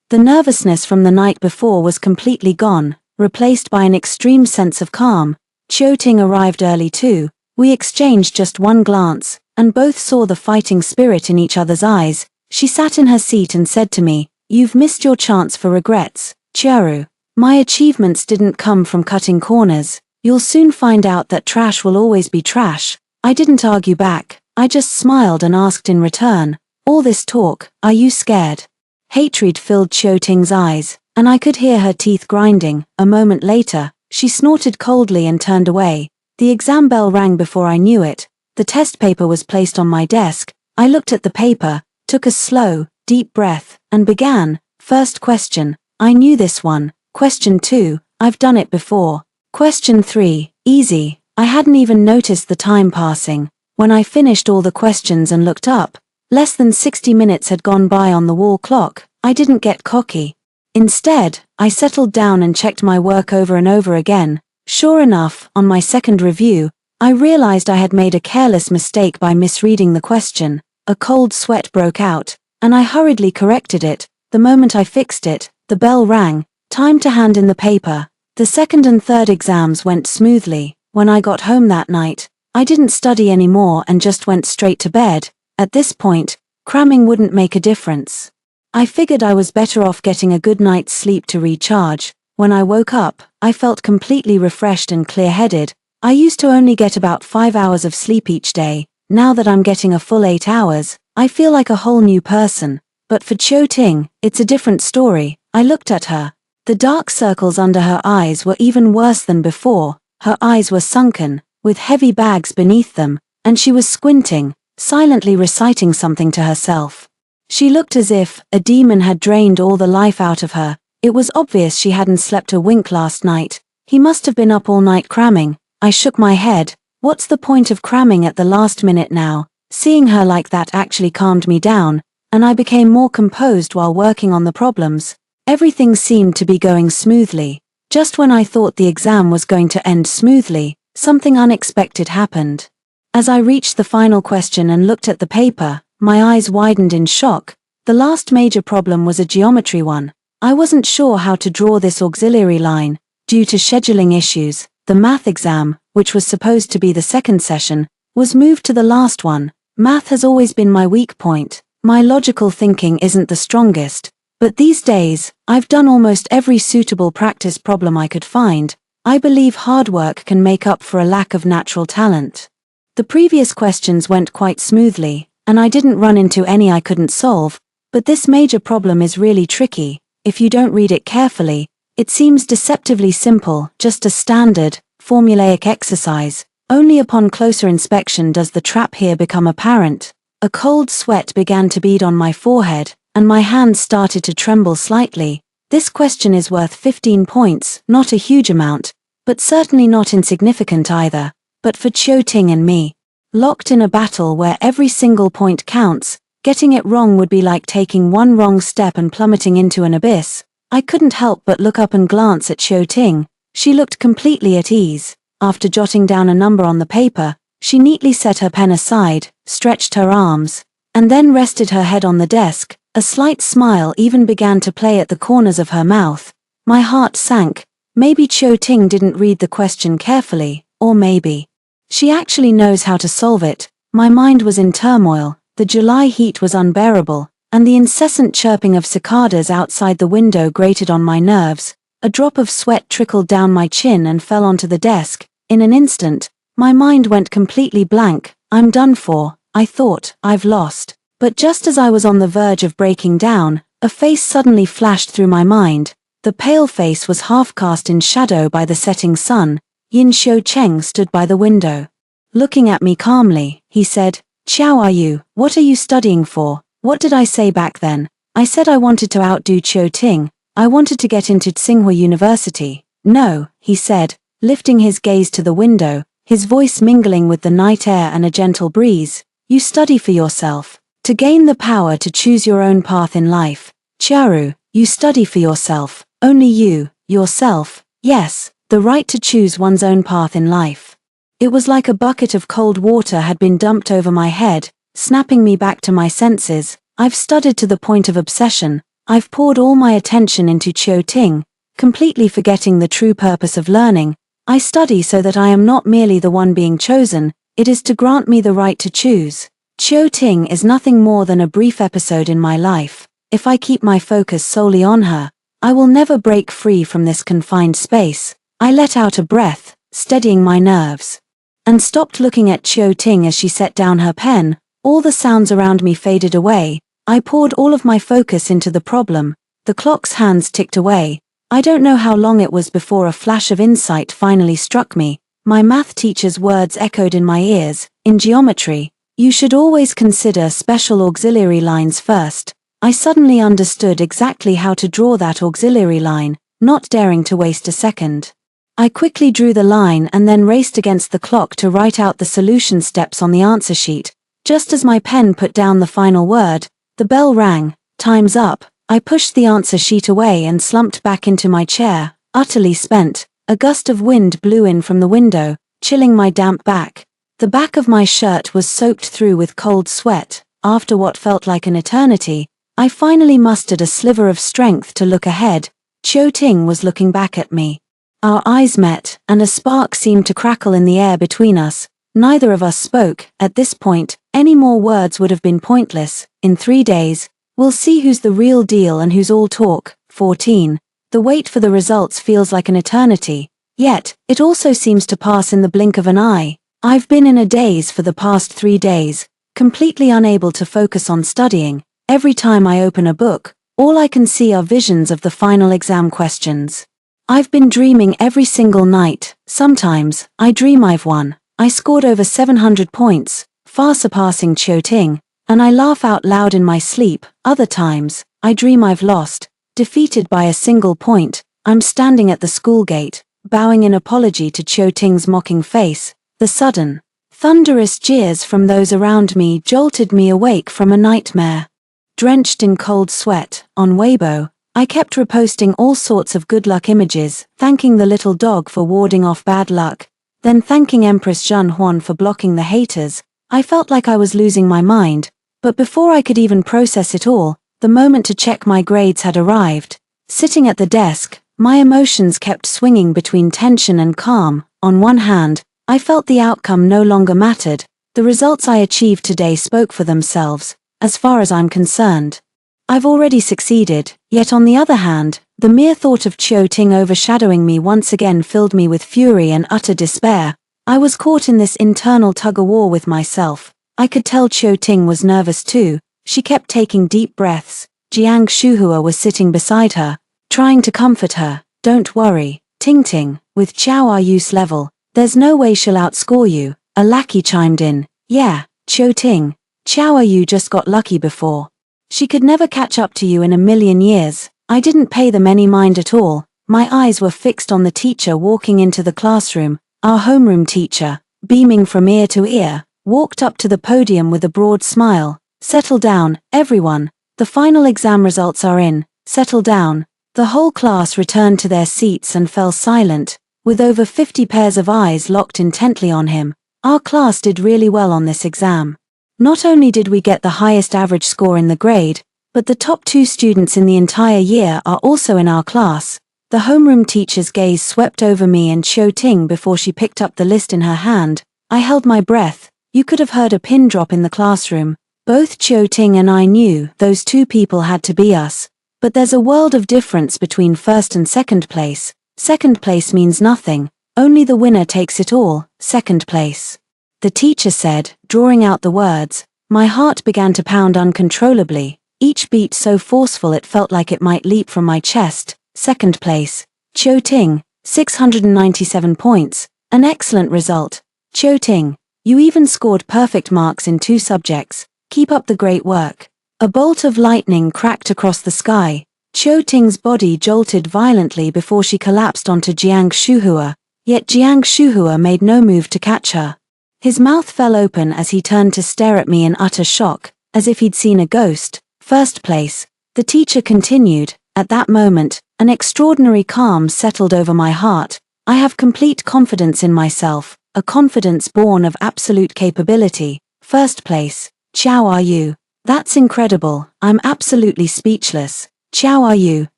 The nervousness from the night before was completely gone, replaced by an extreme sense of calm. Qiuting arrived early too. We exchanged just one glance, and both saw the fighting spirit in each other's eyes. She sat in her seat and said to me, "You've missed your chance for regrets, Chiaru. My achievements didn't come from cutting corners. You'll soon find out that trash will always be trash." I didn't argue back. I just smiled and asked in return, "All this talk, are you scared?" Hatred filled Qiuting's eyes, and I could hear her teeth grinding. A moment later, she snorted coldly and turned away. The exam bell rang before I knew it. The test paper was placed on my desk. I looked at the paper, took a slow, deep breath, and began. First question, I knew this one. Question 2, I've done it before. Question 3, easy. I hadn't even noticed the time passing. When I finished all the questions and looked up, less than 60 minutes had gone by on the wall clock. I didn't get cocky. Instead, I settled down and checked my work over and over again. Sure enough, on my second review, I realized I had made a careless mistake by misreading the question. A cold sweat broke out, and I hurriedly corrected it. The moment I fixed it, the bell rang. Time to hand in the paper. The second and third exams went smoothly. When I got home that night, I didn't study anymore and just went straight to bed. At this point, cramming wouldn't make a difference. I figured I was better off getting a good night's sleep to recharge. When I woke up, I felt completely refreshed and clear-headed. I used to only get about 5 hours of sleep each day. Now that I'm getting a full 8 hours, I feel like a whole new person. But for Qiuting, it's a different story. I looked at her. The dark circles under her eyes were even worse than before. Her eyes were sunken, with heavy bags beneath them, and she was squinting, silently reciting something to herself. She looked as if a demon had drained all the life out of her. It was obvious she hadn't slept a wink last night. He must have been up all night cramming. I shook my head. What's the point of cramming at the last minute now? Seeing her like that actually calmed me down, and I became more composed while working on the problems. Everything seemed to be going smoothly. Just when I thought the exam was going to end smoothly, something unexpected happened. As I reached the final question and looked at the paper, my eyes widened in shock. The last major problem was a geometry one. I wasn't sure how to draw this auxiliary line. Due to scheduling issues, the math exam, which was supposed to be the second session, was moved to the last one. Math has always been my weak point. My logical thinking isn't the strongest. But these days, I've done almost every suitable practice problem I could find. I believe hard work can make up for a lack of natural talent. The previous questions went quite smoothly, and I didn't run into any I couldn't solve, but this major problem is really tricky. If you don't read it carefully, it seems deceptively simple, just a standard, formulaic exercise. Only upon closer inspection does the trap here become apparent. A cold sweat began to bead on my forehead, and my hands started to tremble slightly. This question is worth 15 points, not a huge amount, but certainly not insignificant either. But for Qiuting and me, locked in a battle where every single point counts, getting it wrong would be like taking one wrong step and plummeting into an abyss. I couldn't help but look up and glance at Qiuting. She looked completely at ease. After jotting down a number on the paper, she neatly set her pen aside, stretched her arms, and then rested her head on the desk. A slight smile even began to play at the corners of her mouth. My heart sank. Maybe Qiuting didn't read the question carefully, or maybe she actually knows how to solve it. My mind was in turmoil. The July heat was unbearable, and the incessant chirping of cicadas outside the window grated on my nerves. A drop of sweat trickled down my chin and fell onto the desk. In an instant, my mind went completely blank. I'm done for, I thought, I've lost. But just as I was on the verge of breaking down, a face suddenly flashed through my mind. The pale face was half cast in shadow by the setting sun. Yin Xiu Cheng stood by the window. Looking at me calmly, he said, "Qiao are you? What are you studying for?" What did I say back then? I said I wanted to outdo Qiu Ting. I wanted to get into Tsinghua University. No, he said, lifting his gaze to the window, his voice mingling with the night air and a gentle breeze. You study for yourself, to gain the power to choose your own path in life. Chiaru, you study for yourself, only you, yourself, yes, the right to choose one's own path in life. It was like a bucket of cold water had been dumped over my head, snapping me back to my senses. I've studied to the point of obsession. I've poured all my attention into Qiu Ting, completely forgetting the true purpose of learning. I study so that I am not merely the one being chosen, it is to grant me the right to choose. Qiu Ting is nothing more than a brief episode in my life. If I keep my focus solely on her, I will never break free from this confined space. I let out a breath, steadying my nerves, and stopped looking at Qiu Ting as she set down her pen. All the sounds around me faded away. I poured all of my focus into the problem. The clock's hands ticked away. I don't know how long it was before a flash of insight finally struck me. My math teacher's words echoed in my ears. In geometry, you should always consider special auxiliary lines first. I suddenly understood exactly how to draw that auxiliary line, not daring to waste a second. I quickly drew the line and then raced against the clock to write out the solution steps on the answer sheet. Just as my pen put down the final word, the bell rang. Time's up. I pushed the answer sheet away and slumped back into my chair, utterly spent. A gust of wind blew in from the window, chilling my damp back. The back of my shirt was soaked through with cold sweat. After what felt like an eternity, I finally mustered a sliver of strength to look ahead. Qiu Ting was looking back at me. Our eyes met, and a spark seemed to crackle in the air between us. Neither of us spoke. At this point, any more words would have been pointless. In 3 days, we'll see who's the real deal and who's all talk. 14. The wait for the results feels like an eternity. Yet, it also seems to pass in the blink of an eye. I've been in a daze for the past 3 days, completely unable to focus on studying. Every time I open a book, all I can see are visions of the final exam questions. I've been dreaming every single night. Sometimes, I dream I've won. I scored over 700 points, far surpassing Qiu Ting, and I laugh out loud in my sleep. Other times, I dream I've lost, defeated by a single point. I'm standing at the school gate, bowing in apology to Qiu Ting's mocking face. The sudden, thunderous jeers from those around me jolted me awake from a nightmare. Drenched in cold sweat, on Weibo, I kept reposting all sorts of good luck images, thanking the little dog for warding off bad luck, then thanking Empress Zhen Huan for blocking the haters. I felt like I was losing my mind, but before I could even process it all, the moment to check my grades had arrived. Sitting at the desk, my emotions kept swinging between tension and calm. On one hand, I felt the outcome no longer mattered. The results I achieved today spoke for themselves, as far as I'm concerned. I've already succeeded, yet on the other hand, the mere thought of Qiu Ting overshadowing me once again filled me with fury and utter despair. I was caught in this internal tug-of-war with myself. I could tell Qiu Ting was nervous too. She kept taking deep breaths. Jiang Shuhua was sitting beside her, trying to comfort her. Don't worry, Ting Ting, with Qiao Yu's level, there's no way she'll outscore you. A lackey chimed in. Yeah, Qiu Ting, Qiao Yu just got lucky before. She could never catch up to you in a million years. I didn't pay them any mind at all. My eyes were fixed on the teacher walking into the classroom. Our homeroom teacher, beaming from ear to ear, walked up to the podium with a broad smile. Settle down, everyone. The final exam results are in. Settle down. The whole class returned to their seats and fell silent, with over 50 pairs of eyes locked intently on him. Our class did really well on this exam. Not only did we get the highest average score in the grade, but the top 2 students in the entire year are also in our class. The homeroom teacher's gaze swept over me and Qiu Ting before she picked up the list in her hand. I held my breath. You could have heard a pin drop in the classroom, Both Chiu Ting and I knew those two people had to be us. But there's a world of difference between first and second place. Second place means nothing. Only the winner takes it all. Second place. The teacher said, drawing out the words. My heart began to pound uncontrollably, each beat so forceful it felt like it might leap from my chest. Second place. Chiu Ting, 697 points. An excellent result. Chiu Ting, you even scored perfect marks in 2 subjects. Keep up the great work. A bolt of lightning cracked across the sky. Chiu Ting's body jolted violently before she collapsed onto Jiang Shuhua, yet Jiang Shuhua made no move to catch her. His mouth fell open as he turned to stare at me in utter shock, as if he'd seen a ghost. First place. The teacher continued. At that moment, an extraordinary calm settled over my heart. I have complete confidence in myself, a confidence born of absolute capability. First place. Chow are you? That's incredible. I'm absolutely speechless. Chow are you?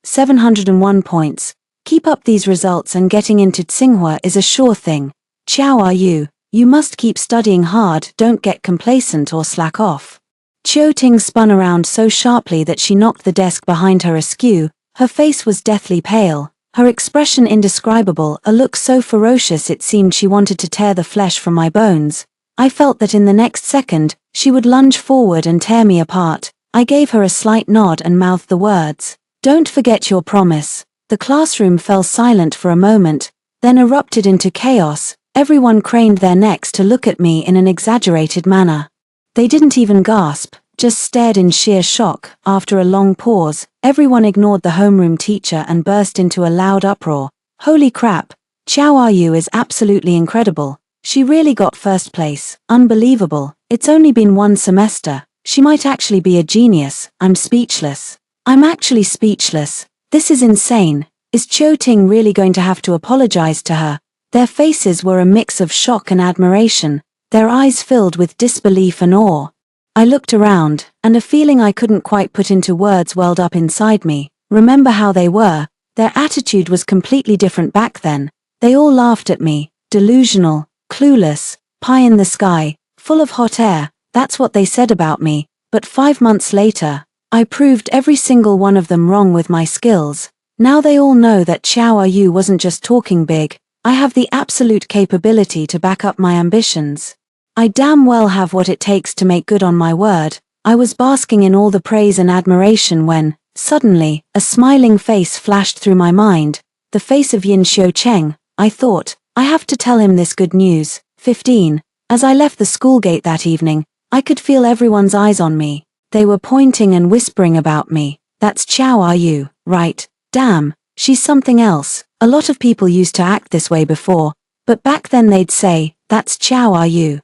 701 points. Keep up these results and getting into Tsinghua is a sure thing. Chow are you? You must keep studying hard, don't get complacent or slack off. Chiu Ting spun around so sharply that she knocked the desk behind her askew. Her face was deathly pale, her expression indescribable, a look so ferocious it seemed she wanted to tear the flesh from my bones. I felt that in the next second, she would lunge forward and tear me apart. I gave her a slight nod and mouthed the words. Don't forget your promise. The classroom fell silent for a moment, then erupted into chaos. Everyone craned their necks to look at me in an exaggerated manner. They didn't even gasp, just stared in sheer shock. After a long pause, everyone ignored the homeroom teacher and burst into a loud uproar. Holy crap! Chow Are-you is absolutely incredible. She really got first place. Unbelievable. It's only been 1 semester. She might actually be a genius. I'm speechless. I'm actually speechless. This is insane. Is Chiu Ting really going to have to apologize to her? Their faces were a mix of shock and admiration, their eyes filled with disbelief and awe. I looked around, and a feeling I couldn't quite put into words welled up inside me. Remember how they were? Their attitude was completely different back then. They all laughed at me, delusional, clueless, pie in the sky, full of hot air. That's what they said about me. But 5 months later, I proved every single one of them wrong with my skills. Now they all know that Chow Are-you wasn't just talking big. I have the absolute capability to back up my ambitions. I damn well have what it takes to make good on my word. I was basking in all the praise and admiration when, suddenly, a smiling face flashed through my mind. The face of Yin Xiucheng. I thought, I have to tell him this good news. 15. As I left the school gate that evening, I could feel everyone's eyes on me. They were pointing and whispering about me. That's Chow Are-you, right? Damn, she's something else. A lot of people used to act this way before, but back then they'd say, that's Chow Are-you.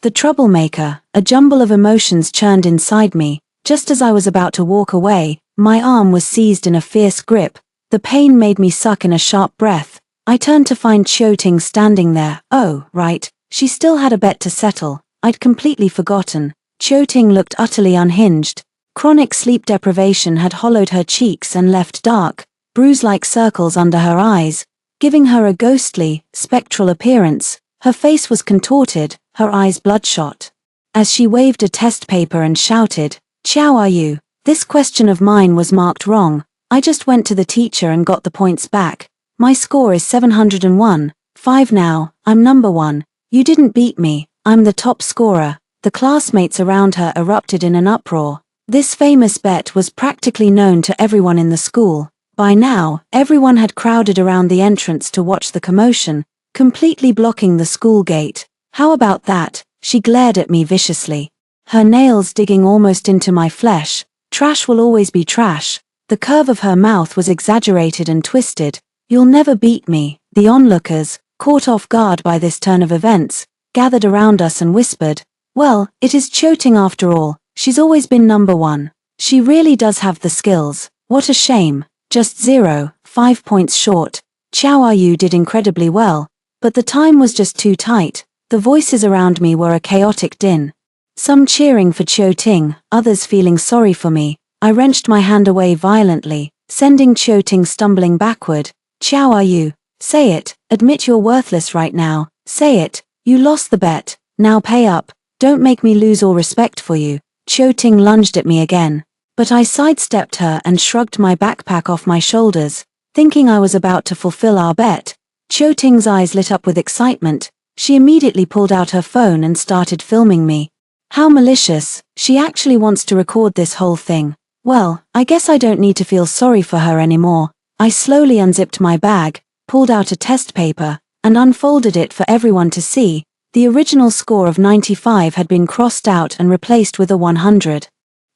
The troublemaker. A jumble of emotions churned inside me. Just as I was about to walk away, my arm was seized in a fierce grip. The pain made me suck in a sharp breath. I turned to find Chiu Ting standing there. Oh, right, she still had a bet to settle. I'd completely forgotten. Chiu Ting looked utterly unhinged. Chronic sleep deprivation had hollowed her cheeks and left dark, bruise-like circles under her eyes, giving her a ghostly, spectral appearance. Her face was contorted, her eyes bloodshot. As she waved a test paper and shouted, Chow Are-you? This question of mine was marked wrong. I just went to the teacher and got the points back. My score is 701. 5 now. I'm number 1. You didn't beat me. I'm the top scorer. The classmates around her erupted in an uproar. This famous bet was practically known to everyone in the school. By now, everyone had crowded around the entrance to watch the commotion, completely blocking the school gate. How about that? She glared at me viciously, her nails digging almost into my flesh. Trash will always be trash. The curve of her mouth was exaggerated and twisted. You'll never beat me. The onlookers, caught off guard by this turn of events, gathered around us and whispered, well, it is Chiu Ting after all. She's always been number 1. She really does have the skills. What a shame. Just 0.5 points short. Chow Are-you did incredibly well, but the time was just too tight. The voices around me were a chaotic din. Some cheering for Chiu Ting, others feeling sorry for me. I wrenched my hand away violently, sending Chiu Ting stumbling backward. Chow Are-you? Say it. Admit you're worthless right now. Say it. You lost the bet. Now pay up. Don't make me lose all respect for you. Qiu Ting lunged at me again. But I sidestepped her and shrugged my backpack off my shoulders, thinking I was about to fulfill our bet. Qiu Ting's eyes lit up with excitement. She immediately pulled out her phone and started filming me. How malicious, she actually wants to record this whole thing. Well, I guess I don't need to feel sorry for her anymore. I slowly unzipped my bag, pulled out a test paper, and unfolded it for everyone to see. The original score of 95 had been crossed out and replaced with a 100.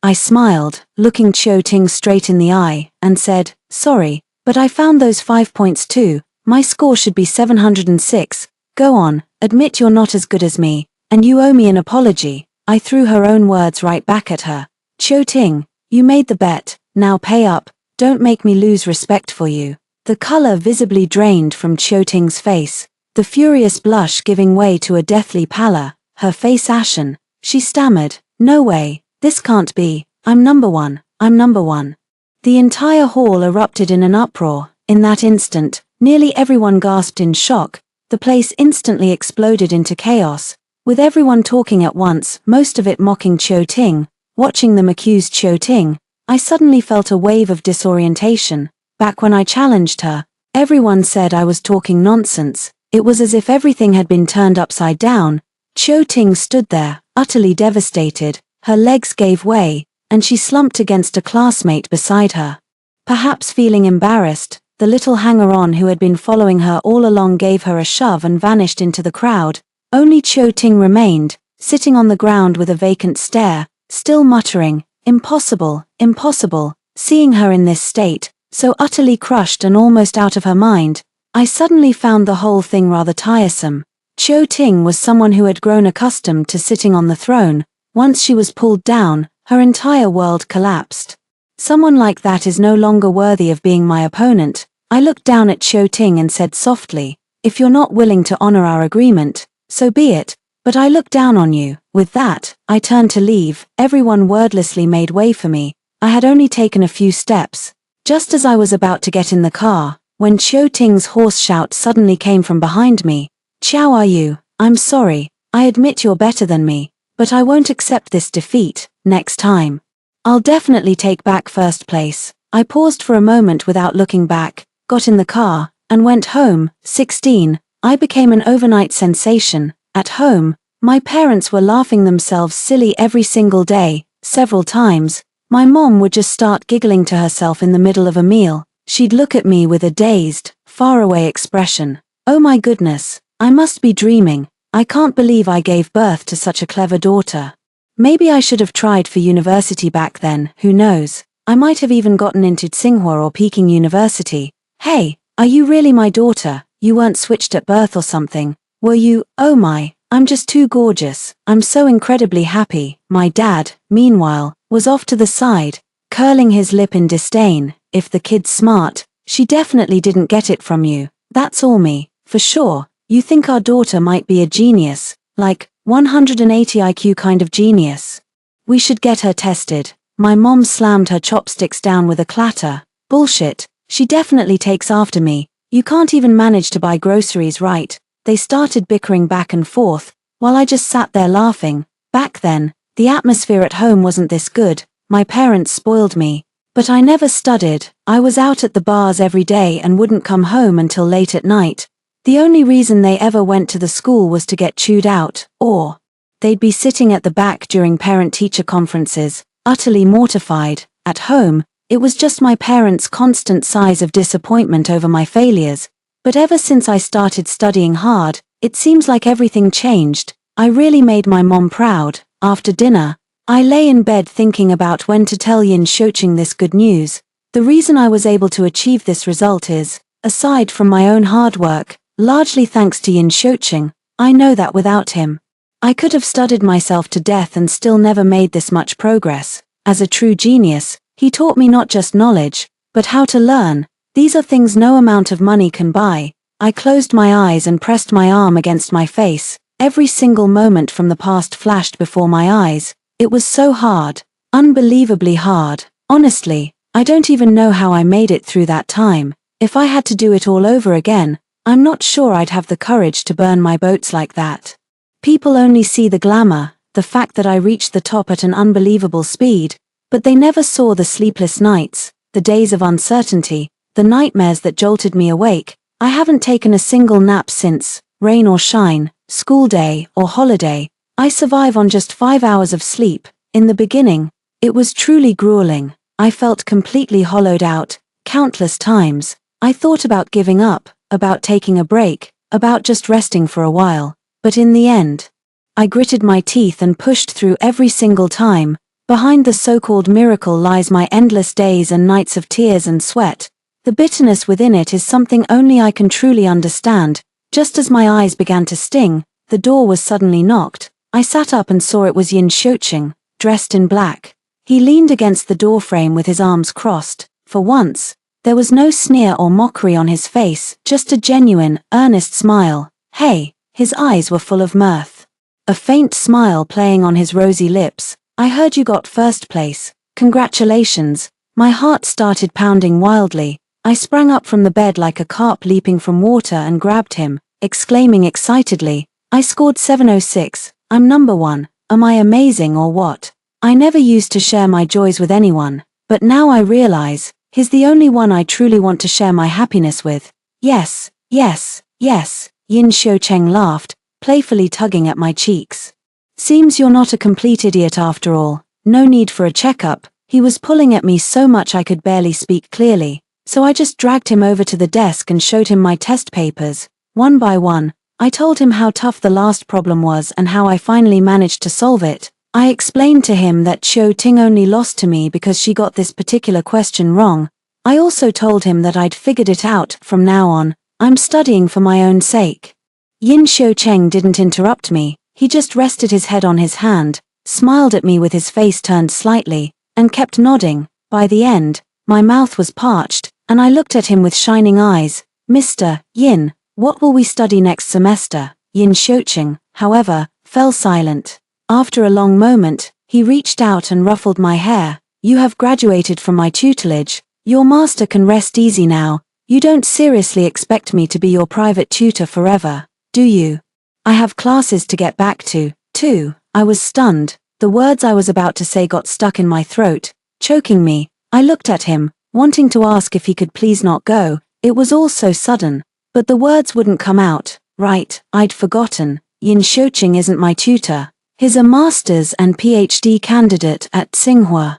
I smiled, looking Qiu Ting straight in the eye, and said, "Sorry, but I found those 5 points too. My score should be 706. Go on, admit you're not as good as me, and you owe me an apology." I threw her own words right back at her. "Qiu Ting, you made the bet, now pay up, don't make me lose respect for you." The color visibly drained from Qiu Ting's face, the furious blush giving way to a deathly pallor, her face ashen. She stammered, "No way, this can't be, I'm number one, I'm number one." The entire hall erupted in an uproar. In that instant, nearly everyone gasped in shock. The place instantly exploded into chaos, with everyone talking at once, most of it mocking Qiu Ting. Watching them accuse Qiu Ting, I suddenly felt a wave of disorientation. Back when I challenged her, everyone said I was talking nonsense. It was as if everything had been turned upside down. Qiu Ting stood there, utterly devastated. Her legs gave way, and she slumped against a classmate beside her. Perhaps feeling embarrassed, the little hanger-on who had been following her all along gave her a shove and vanished into the crowd. Only Qiu Ting remained, sitting on the ground with a vacant stare, still muttering, "Impossible, impossible." Seeing her in this state, so utterly crushed and almost out of her mind, I suddenly found the whole thing rather tiresome. Qiu Ting was someone who had grown accustomed to sitting on the throne. Once she was pulled down, her entire world collapsed. Someone like that is no longer worthy of being my opponent. I looked down at Qiu Ting and said softly, "If you're not willing to honor our agreement, so be it, but I look down on you." With that, I turned to leave. Everyone wordlessly made way for me. I had only taken a few steps. Just as I was about to get in the car, when Qiu Ting's hoarse shout suddenly came from behind me. "Qiao, are you? I'm sorry, I admit you're better than me, but I won't accept this defeat. Next time, I'll definitely take back first place." I paused for a moment without looking back, got in the car, and went home. 16. I became an overnight sensation. At home, my parents were laughing themselves silly every single day. Several times, my mom would just start giggling to herself in the middle of a meal. She'd look at me with a dazed, faraway expression. "Oh my goodness, I must be dreaming. I can't believe I gave birth to such a clever daughter." Maybe I should have tried for university back then, who knows? I might have even gotten into Tsinghua or Peking University. "Hey, are you really my daughter? You weren't switched at birth or something, were you? Oh my, I'm just too gorgeous. I'm so incredibly happy." My dad, meanwhile, was off to the side, curling his lip in disdain. "If the kid's smart, she definitely didn't get it from you. That's all me, for sure. You think our daughter might be a genius, like 180 IQ kind of genius. We should get her tested." My mom slammed her chopsticks down with a clatter. "Bullshit, she definitely takes after me. You can't even manage to buy groceries right." They started bickering back and forth, while I just sat there laughing. Back then, the atmosphere at home wasn't this good. My parents spoiled me. But I never studied. I was out at the bars every day and wouldn't come home until late at night. The only reason they ever went to the school was to get chewed out, or they'd be sitting at the back during parent-teacher conferences, utterly mortified. At home, it was just my parents' constant sighs of disappointment over my failures. But ever since I started studying hard, it seems like everything changed. I really made my mom proud. After dinner, I lay in bed thinking about when to tell Yin Shoqing this good news. The reason I was able to achieve this result is, aside from my own hard work, largely thanks to Yin Shoqing. I know that without him, I could have studied myself to death and still never made this much progress. As a true genius, he taught me not just knowledge, but how to learn. These are things no amount of money can buy. I closed my eyes and pressed my arm against my face. Every single moment from the past flashed before my eyes. It was so hard, unbelievably hard. Honestly, I don't even know how I made it through that time. If I had to do it all over again, I'm not sure I'd have the courage to burn my boats like that. People only see the glamour, the fact that I reached the top at an unbelievable speed, but they never saw the sleepless nights, the days of uncertainty, the nightmares that jolted me awake. I haven't taken a single nap since, rain or shine, school day or holiday. I survive on just 5 hours of sleep. In the beginning, it was truly grueling. I felt completely hollowed out. Countless times, I thought about giving up, about taking a break, about just resting for a while. But in the end, I gritted my teeth and pushed through every single time. Behind the so-called miracle lies my endless days and nights of tears and sweat. The bitterness within it is something only I can truly understand. Just as my eyes began to sting, the door was suddenly knocked. I sat up and saw it was Yin Xiuqing, dressed in black. He leaned against the doorframe with his arms crossed. For once, there was no sneer or mockery on his face, just a genuine, earnest smile. Hey, his eyes were full of mirth. A faint smile playing on his rosy lips. I heard you got first place. Congratulations. My heart started pounding wildly. I sprang up from the bed like a carp leaping from water and grabbed him, exclaiming excitedly, I scored 706, I'm number one, am I amazing or what? I never used to share my joys with anyone, but now I realize, he's the only one I truly want to share my happiness with. Yes, yes, yes, Yin Xiuqing laughed, playfully tugging at my cheeks. Seems you're not a complete idiot after all, no need for a checkup. He was pulling at me so much I could barely speak clearly. So I just dragged him over to the desk and showed him my test papers. One by one, I told him how tough the last problem was and how I finally managed to solve it. I explained to him that Xiu Ting only lost to me because she got this particular question wrong. I also told him that I'd figured it out. From now on, I'm studying for my own sake. Yin Xiuqing didn't interrupt me. He just rested his head on his hand, smiled at me with his face turned slightly, and kept nodding. By the end, my mouth was parched, and I looked at him with shining eyes. Mr. Yin, what will we study next semester? Yin Xiuqing, however, fell silent. After a long moment, he reached out and ruffled my hair. You have graduated from my tutelage. Your master can rest easy now. You don't seriously expect me to be your private tutor forever, do you? I have classes to get back to, too. I was stunned. The words I was about to say got stuck in my throat, choking me. I looked at him, wanting to ask if he could please not go. It was all so sudden, but the words wouldn't come out. Right, I'd forgotten. Yin Xiuqing isn't my tutor. He's a master's and PhD candidate at Tsinghua.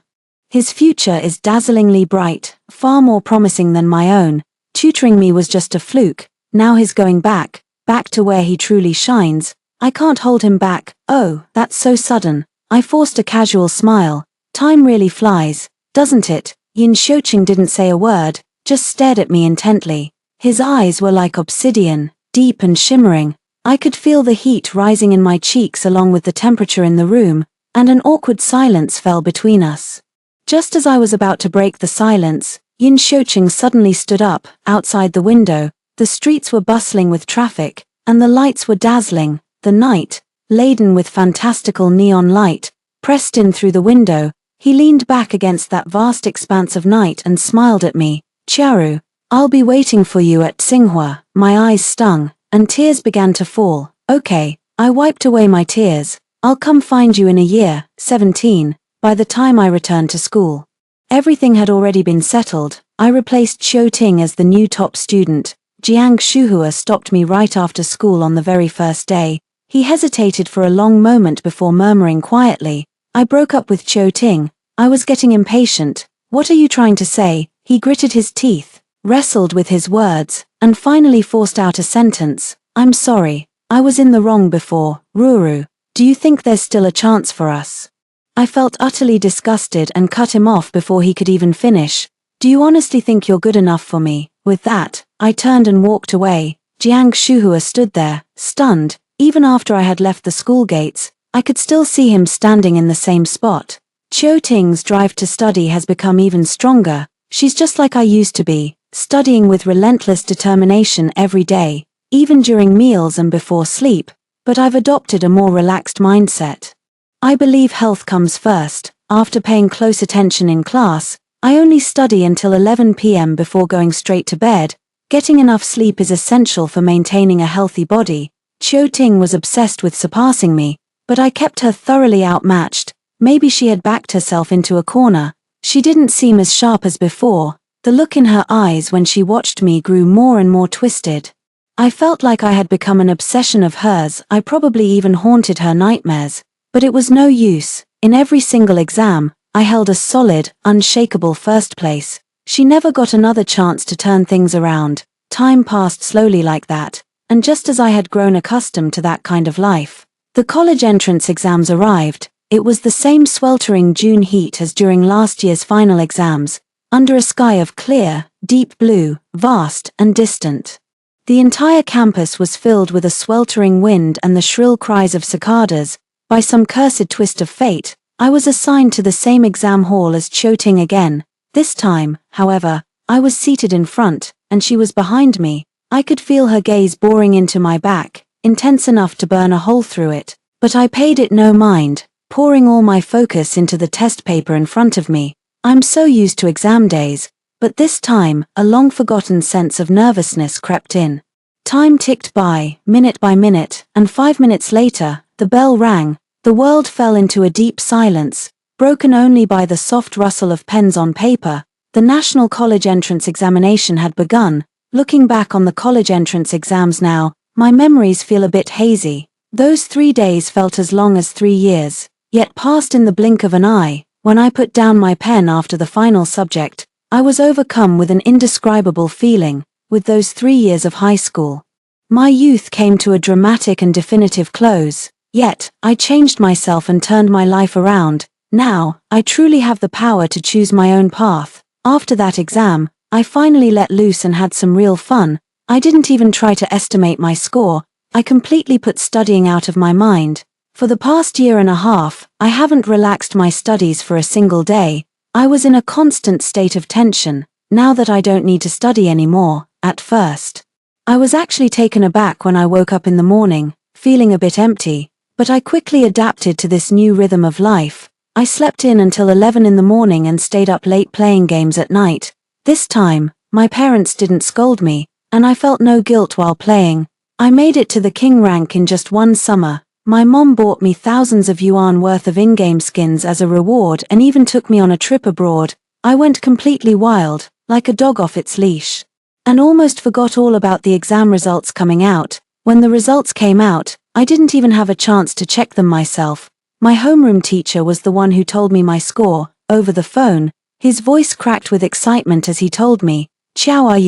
His future is dazzlingly bright, far more promising than my own. Tutoring me was just a fluke. Now he's going back to where he truly shines. I can't hold him back. Oh, that's so sudden. I forced a casual smile. Time really flies, doesn't it? Yin Xiuqing didn't say a word, just stared at me intently. His eyes were like obsidian, deep and shimmering. I could feel the heat rising in my cheeks along with the temperature in the room, and an awkward silence fell between us. Just as I was about to break the silence, Yin Xiuqing suddenly stood up. Outside the window, the streets were bustling with traffic, and the lights were dazzling. The night, laden with fantastical neon light, pressed in through the window. He leaned back against that vast expanse of night and smiled at me. Chiaru, I'll be waiting for you at Tsinghua. My eyes stung, and tears began to fall. Okay, I wiped away my tears. I'll come find you in a year, 17, by the time I returned to school. Everything had already been settled. I replaced Xiu Ting as the new top student. Jiang Shuhua stopped me right after school on the very first day. He hesitated for a long moment before murmuring quietly, I broke up with Xiu Ting. I was getting impatient. What are you trying to say? He gritted his teeth, wrestled with his words, and finally forced out a sentence. I'm sorry. I was in the wrong before. Ruru, do you think there's still a chance for us? I felt utterly disgusted and cut him off before he could even finish. Do you honestly think you're good enough for me? With that, I turned and walked away. Jiang Shuhua stood there, stunned. Even after I had left the school gates, I could still see him standing in the same spot. Xiu Ting's drive to study has become even stronger. She's just like I used to be, studying with relentless determination every day, even during meals and before sleep. But I've adopted a more relaxed mindset. I believe health comes first. After paying close attention in class, I only study until 11 p.m. before going straight to bed. Getting enough sleep is essential for maintaining a healthy body. Xiu Ting was obsessed with surpassing me, but I kept her thoroughly outmatched. Maybe she had backed herself into a corner. She didn't seem as sharp as before. The look in her eyes when she watched me grew more and more twisted. I felt like I had become an obsession of hers. I probably even haunted her nightmares. But it was no use. In every single exam, I held a solid, unshakable first place. She never got another chance to turn things around. Time passed slowly like that, and just as I had grown accustomed to that kind of life, the college entrance exams arrived. It was the same sweltering June heat as during last year's final exams, under a sky of clear, deep blue, vast and distant. The entire campus was filled with a sweltering wind and the shrill cries of cicadas. By some cursed twist of fate, I was assigned to the same exam hall as Qiu Ting again. This time, however, I was seated in front, and she was behind me. I could feel her gaze boring into my back, intense enough to burn a hole through it, but I paid it no mind, pouring all my focus into the test paper in front of me. I'm so used to exam days, but this time, a long-forgotten sense of nervousness crept in. Time ticked by minute, and 5 minutes later, the bell rang. The world fell into a deep silence, broken only by the soft rustle of pens on paper. The National College Entrance Examination had begun. Looking back on the college entrance exams now, my memories feel a bit hazy. Those 3 days felt as long as 3 years, yet passed in the blink of an eye. When I put down my pen after the final subject, I was overcome with an indescribable feeling. With those 3 years of high school, my youth came to a dramatic and definitive close. Yet, I changed myself and turned my life around. Now, I truly have the power to choose my own path. After that exam, I finally let loose and had some real fun. I didn't even try to estimate my score. I completely put studying out of my mind. For the past year and a half, I haven't relaxed my studies for a single day. I was in a constant state of tension. Now that I don't need to study anymore, at first, I was actually taken aback when I woke up in the morning, feeling a bit empty. But I quickly adapted to this new rhythm of life. I slept in until 11 in the morning and stayed up late playing games at night. This time, my parents didn't scold me, and I felt no guilt while playing. I made it to the king rank in just one summer. My mom bought me thousands of yuan worth of in-game skins as a reward and even took me on a trip abroad. I went completely wild, like a dog off its leash, and almost forgot all about the exam results coming out. When the results came out, I didn't even have a chance to check them myself. My homeroom teacher was the one who told me my score, over the phone. His voice cracked with excitement as he told me, "Qiao, are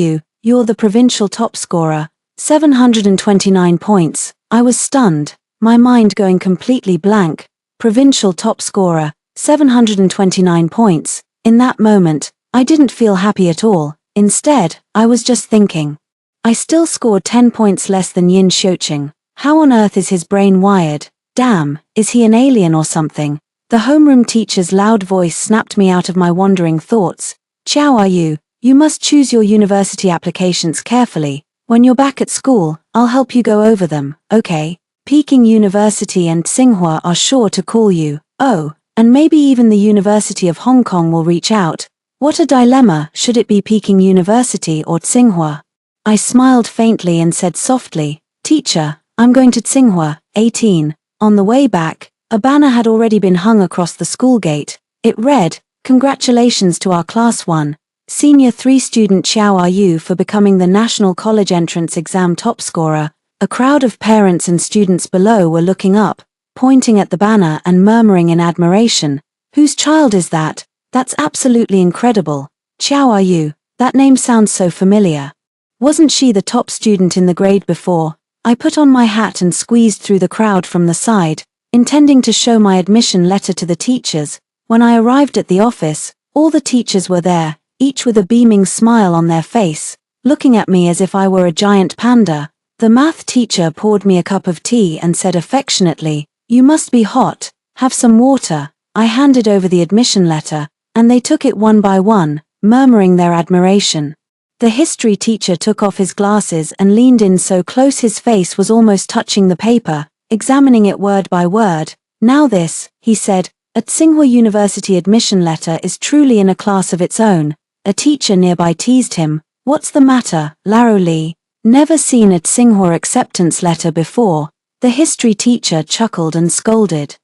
you're the provincial top scorer. 729 points. I was stunned, my mind going completely blank. Provincial top scorer, 729 points. In that moment, I didn't feel happy at all. Instead, I was just thinking. I still scored 10 points less than Yin Xiuqing. How on earth is his brain wired? Damn, is he an alien or something? The homeroom teacher's loud voice snapped me out of my wandering thoughts. "Qiao, are you must choose your university applications carefully. When you're back at school, I'll help you go over them, okay? Peking University and Tsinghua are sure to call you. Oh, and maybe even the University of Hong Kong will reach out." What a dilemma, should it be Peking University or Tsinghua? I smiled faintly and said softly, "Teacher, I'm going to Tsinghua, 18. On the way back, a banner had already been hung across the school gate. It read, "Congratulations to our Class 1, Senior 3 student Qiao Yu for becoming the National College Entrance Exam top scorer." A crowd of parents and students below were looking up, pointing at the banner and murmuring in admiration. "Whose child is that? That's absolutely incredible. Qiao Yu, that name sounds so familiar. Wasn't she the top student in the grade before?" I put on my hat and squeezed through the crowd from the side, intending to show my admission letter to the teachers. When I arrived at the office, all the teachers were there, each with a beaming smile on their face, looking at me as if I were a giant panda. The math teacher poured me a cup of tea and said affectionately, "You must be hot, have some water." I handed over the admission letter, and they took it one by one, murmuring their admiration. The history teacher took off his glasses and leaned in so close his face was almost touching the paper, examining it word by word. "Now this," he said, "a Tsinghua University admission letter is truly in a class of its own." A teacher nearby teased him, "What's the matter, Laro Li? Never seen a Tsinghua acceptance letter before." The history teacher chuckled and scolded.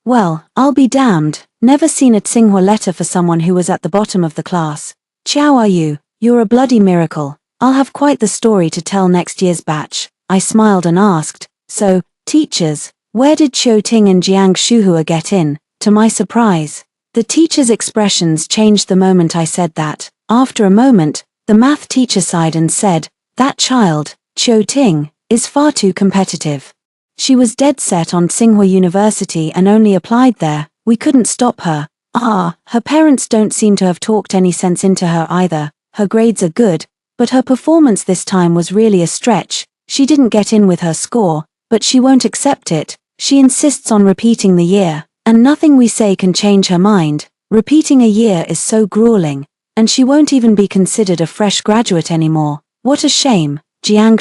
Well, I'll be damned, never seen a Tsinghua letter for someone who was at the bottom of the class. Chow are you, you're a bloody miracle. I'll have quite the story to tell next year's batch. I smiled and asked, so, teachers, where did Qiu Ting and Jiang Shuhua get in? To my surprise, the teacher's expressions changed the moment I said that. After a moment, the math teacher sighed and said, that child, Qiu Ting, is far too competitive. She was dead set on Tsinghua University and only applied there. We couldn't stop her. Her parents don't seem to have talked any sense into her either. Her grades are good, but her performance this time was really a stretch. She didn't get in with her score, but she won't accept it. She insists on repeating the year, and nothing we say can change her mind. Repeating a year is so grueling, and she won't even be considered a fresh graduate anymore. What a shame. Jiang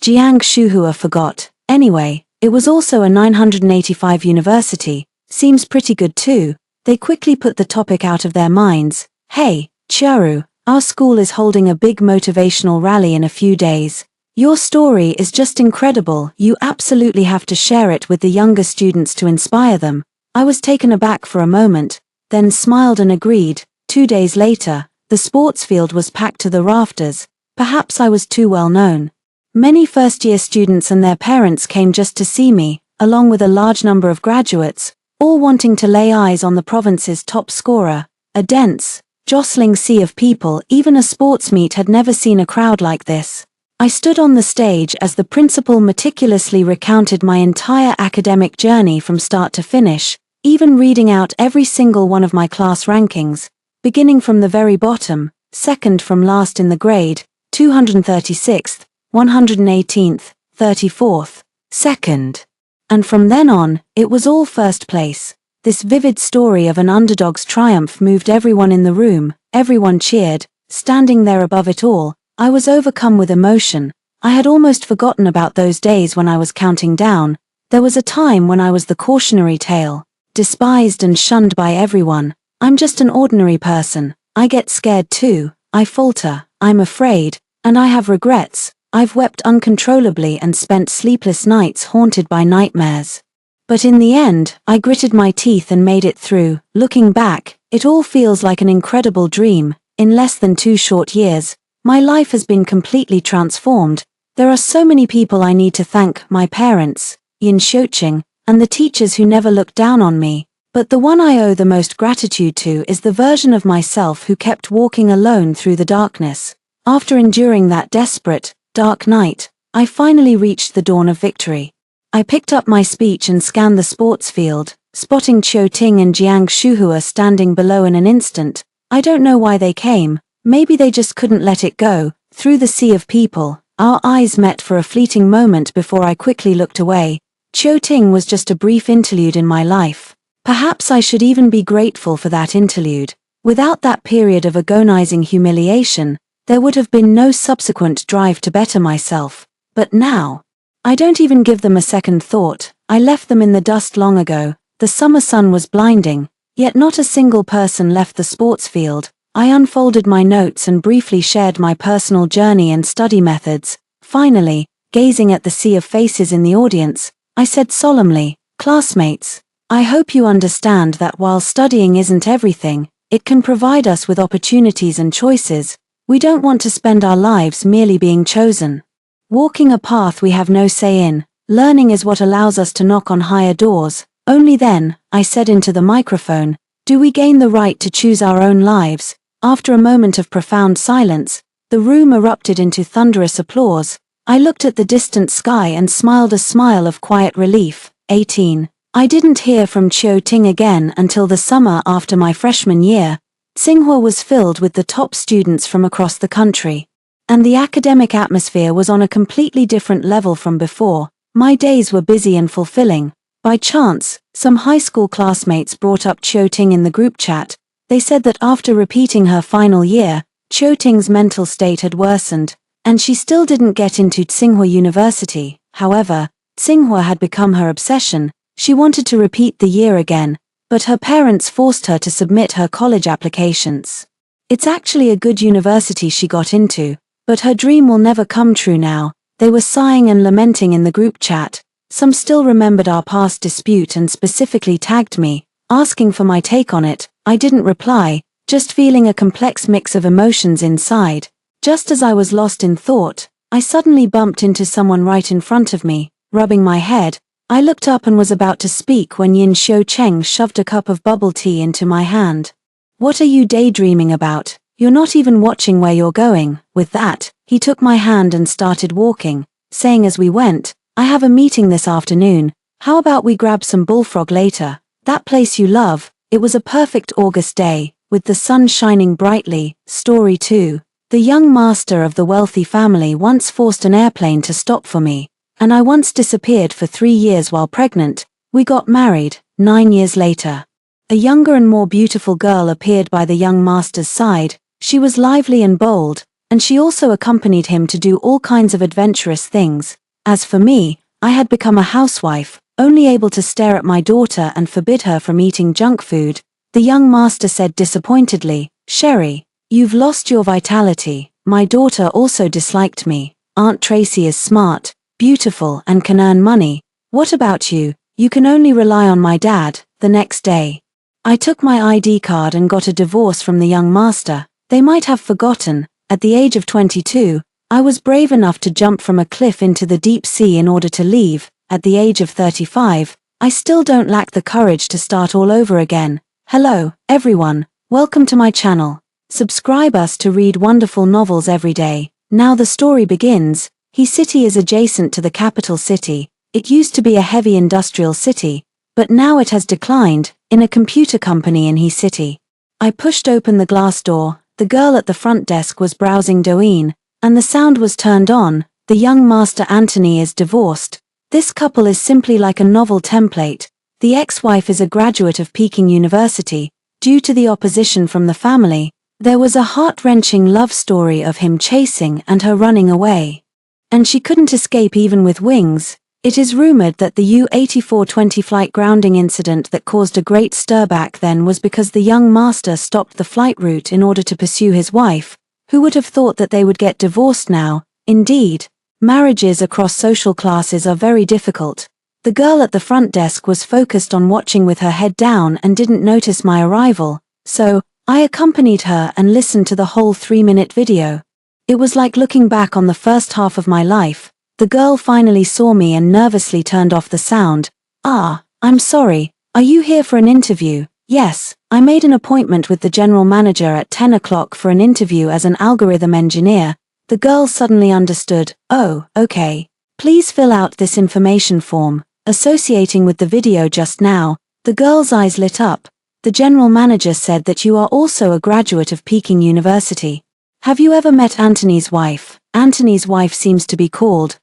Shuhua forgot. Anyway, it was also a 985 university. Seems pretty good too. They quickly put the topic out of their minds. Hey, Chiaru, our school is holding a big motivational rally in a few days. Your story is just incredible. You absolutely have to share it with the younger students to inspire them. I was taken aback for a moment, then smiled and agreed. 2 days later, the sports field was packed to the rafters. Perhaps I was too well known. Many first-year students and their parents came just to see me, along with a large number of graduates, all wanting to lay eyes on the province's top scorer. A dense, jostling sea of people. Even a sports meet had never seen a crowd like this. I stood on the stage as the principal meticulously recounted my entire academic journey from start to finish, even reading out every single one of my class rankings, beginning from the very bottom, second from last in the grade, 236th, 118th, 34th, second. And from then on, it was all first place. This vivid story of an underdog's triumph moved everyone in the room. Everyone cheered. Standing there above it all, I was overcome with emotion. I had almost forgotten about those days when I was counting down. There was a time when I was the cautionary tale, despised and shunned by everyone. I'm just an ordinary person. I get scared too. I falter. I'm afraid. And I have regrets. I've wept uncontrollably and spent sleepless nights haunted by nightmares. But in the end, I gritted my teeth and made it through. Looking back, it all feels like an incredible dream. In less than 2 short years, my life has been completely transformed. There are so many people I need to thank: my parents, Yin Xiuqing, and the teachers who never looked down on me. But the one I owe the most gratitude to is the version of myself who kept walking alone through the darkness. After enduring that desperate, dark night, I finally reached the dawn of victory. I picked up my speech and scanned the sports field, spotting Qiu Ting and Jiang Shuhua standing below in an instant. I don't know why they came. Maybe they just couldn't let it go. Through the sea of people, our eyes met for a fleeting moment before I quickly looked away. Qiu Ting was just a brief interlude in my life. Perhaps I should even be grateful for that interlude. Without that period of agonizing humiliation, there would have been no subsequent drive to better myself. But now, I don't even give them a second thought. I left them in the dust long ago. The summer sun was blinding, yet not a single person left the sports field. I unfolded my notes and briefly shared my personal journey and study methods. Finally, gazing at the sea of faces in the audience, I said solemnly, "Classmates, I hope you understand that while studying isn't everything, it can provide us with opportunities and choices. We don't want to spend our lives merely being chosen. Walking a path we have no say in. Learning is what allows us to knock on higher doors. Only then," I said into the microphone, "do we gain the right to choose our own lives." After a moment of profound silence, the room erupted into thunderous applause. I looked at the distant sky and smiled a smile of quiet relief. 18. I didn't hear from Qiu Ting again until the summer after my freshman year. Tsinghua was filled with the top students from across the country, and the academic atmosphere was on a completely different level from before. My days were busy and fulfilling. By chance, some high school classmates brought up Qiu Ting in the group chat. They said that after repeating her final year, Qiu Ting's mental state had worsened, and she still didn't get into Tsinghua University. However, Tsinghua had become her obsession. She wanted to repeat the year again, but her parents forced her to submit her college applications. It's actually a good university she got into, but her dream will never come true now. They were sighing and lamenting in the group chat. Some still remembered our past dispute and specifically tagged me, asking for my take on it. I didn't reply, just feeling a complex mix of emotions inside. Just as I was lost in thought, I suddenly bumped into someone right in front of me, rubbing my head. I looked up and was about to speak when Yin Xiu Cheng shoved a cup of bubble tea into my hand. "What are you daydreaming about? You're not even watching where you're going." With that, he took my hand and started walking, saying as we went, "I have a meeting this afternoon. How about we grab some bullfrog later? That place you love." It was a perfect August day, with the sun shining brightly. Story 2. The young master of the wealthy family once forced an airplane to stop for me, and I once disappeared for 3 years while pregnant. We got married. 9 years later, a younger and more beautiful girl appeared by the young master's side. She was lively and bold, and she also accompanied him to do all kinds of adventurous things. As for me, I had become a housewife, only able to stare at my daughter and forbid her from eating junk food. The young master said disappointedly, "Sherry, you've lost your vitality." My daughter also disliked me. "Aunt Tracy is smart, beautiful, and can earn money. What about you? You can only rely on my dad." The next day, I took my ID card and got a divorce from the young master. They might have forgotten, at the age of 22, I was brave enough to jump from a cliff into the deep sea in order to leave. At the age of 35, I still don't lack the courage to start all over again. Hello, everyone, welcome to my channel. Subscribe us to read wonderful novels every day. Now the story begins. He City is adjacent to the capital city. It used to be a heavy industrial city, but now it has declined, in a computer company in He City. I pushed open the glass door. The girl at the front desk was browsing Douyin, and the sound was turned on. The young master Anthony is divorced. This couple is simply like a novel template. The ex-wife is a graduate of Peking University. Due to the opposition from the family, there was a heart-wrenching love story of him chasing and her running away. And she couldn't escape even with wings. It is rumored that the U-8420 flight grounding incident that caused a great stir back then was because the young master stopped the flight route in order to pursue his wife. Who would have thought that they would get divorced now? Indeed, marriages across social classes are very difficult. The girl at the front desk was focused on watching with her head down and didn't notice my arrival, so I accompanied her and listened to the whole 3-minute video. It was like looking back on the first half of my life. The girl finally saw me and nervously turned off the sound. "Ah, I'm sorry, are you here for an interview?" "Yes, I made an appointment with the general manager at 10 o'clock for an interview as an algorithm engineer." The girl suddenly understood. "Oh, okay. Please fill out this information form." Associating with the video just now, the girl's eyes lit up. "The general manager said that you are also a graduate of Peking University. Have you ever met Anthony's wife?" Anthony's wife seems to be called.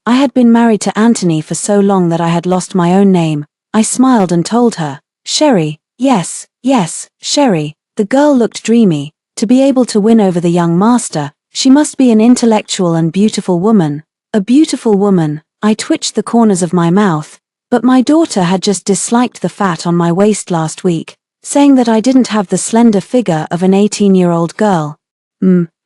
I had been married to Anthony for so long that I had lost my own name. I smiled and told her, "Sherry." Yes, Sherry." The girl looked dreamy. To be able to win over the young master, she must be an intellectual and beautiful woman. A beautiful woman. I twitched the corners of my mouth, but my daughter had just disliked the fat on my waist last week, saying that I didn't have the slender figure of an 18-year-old girl.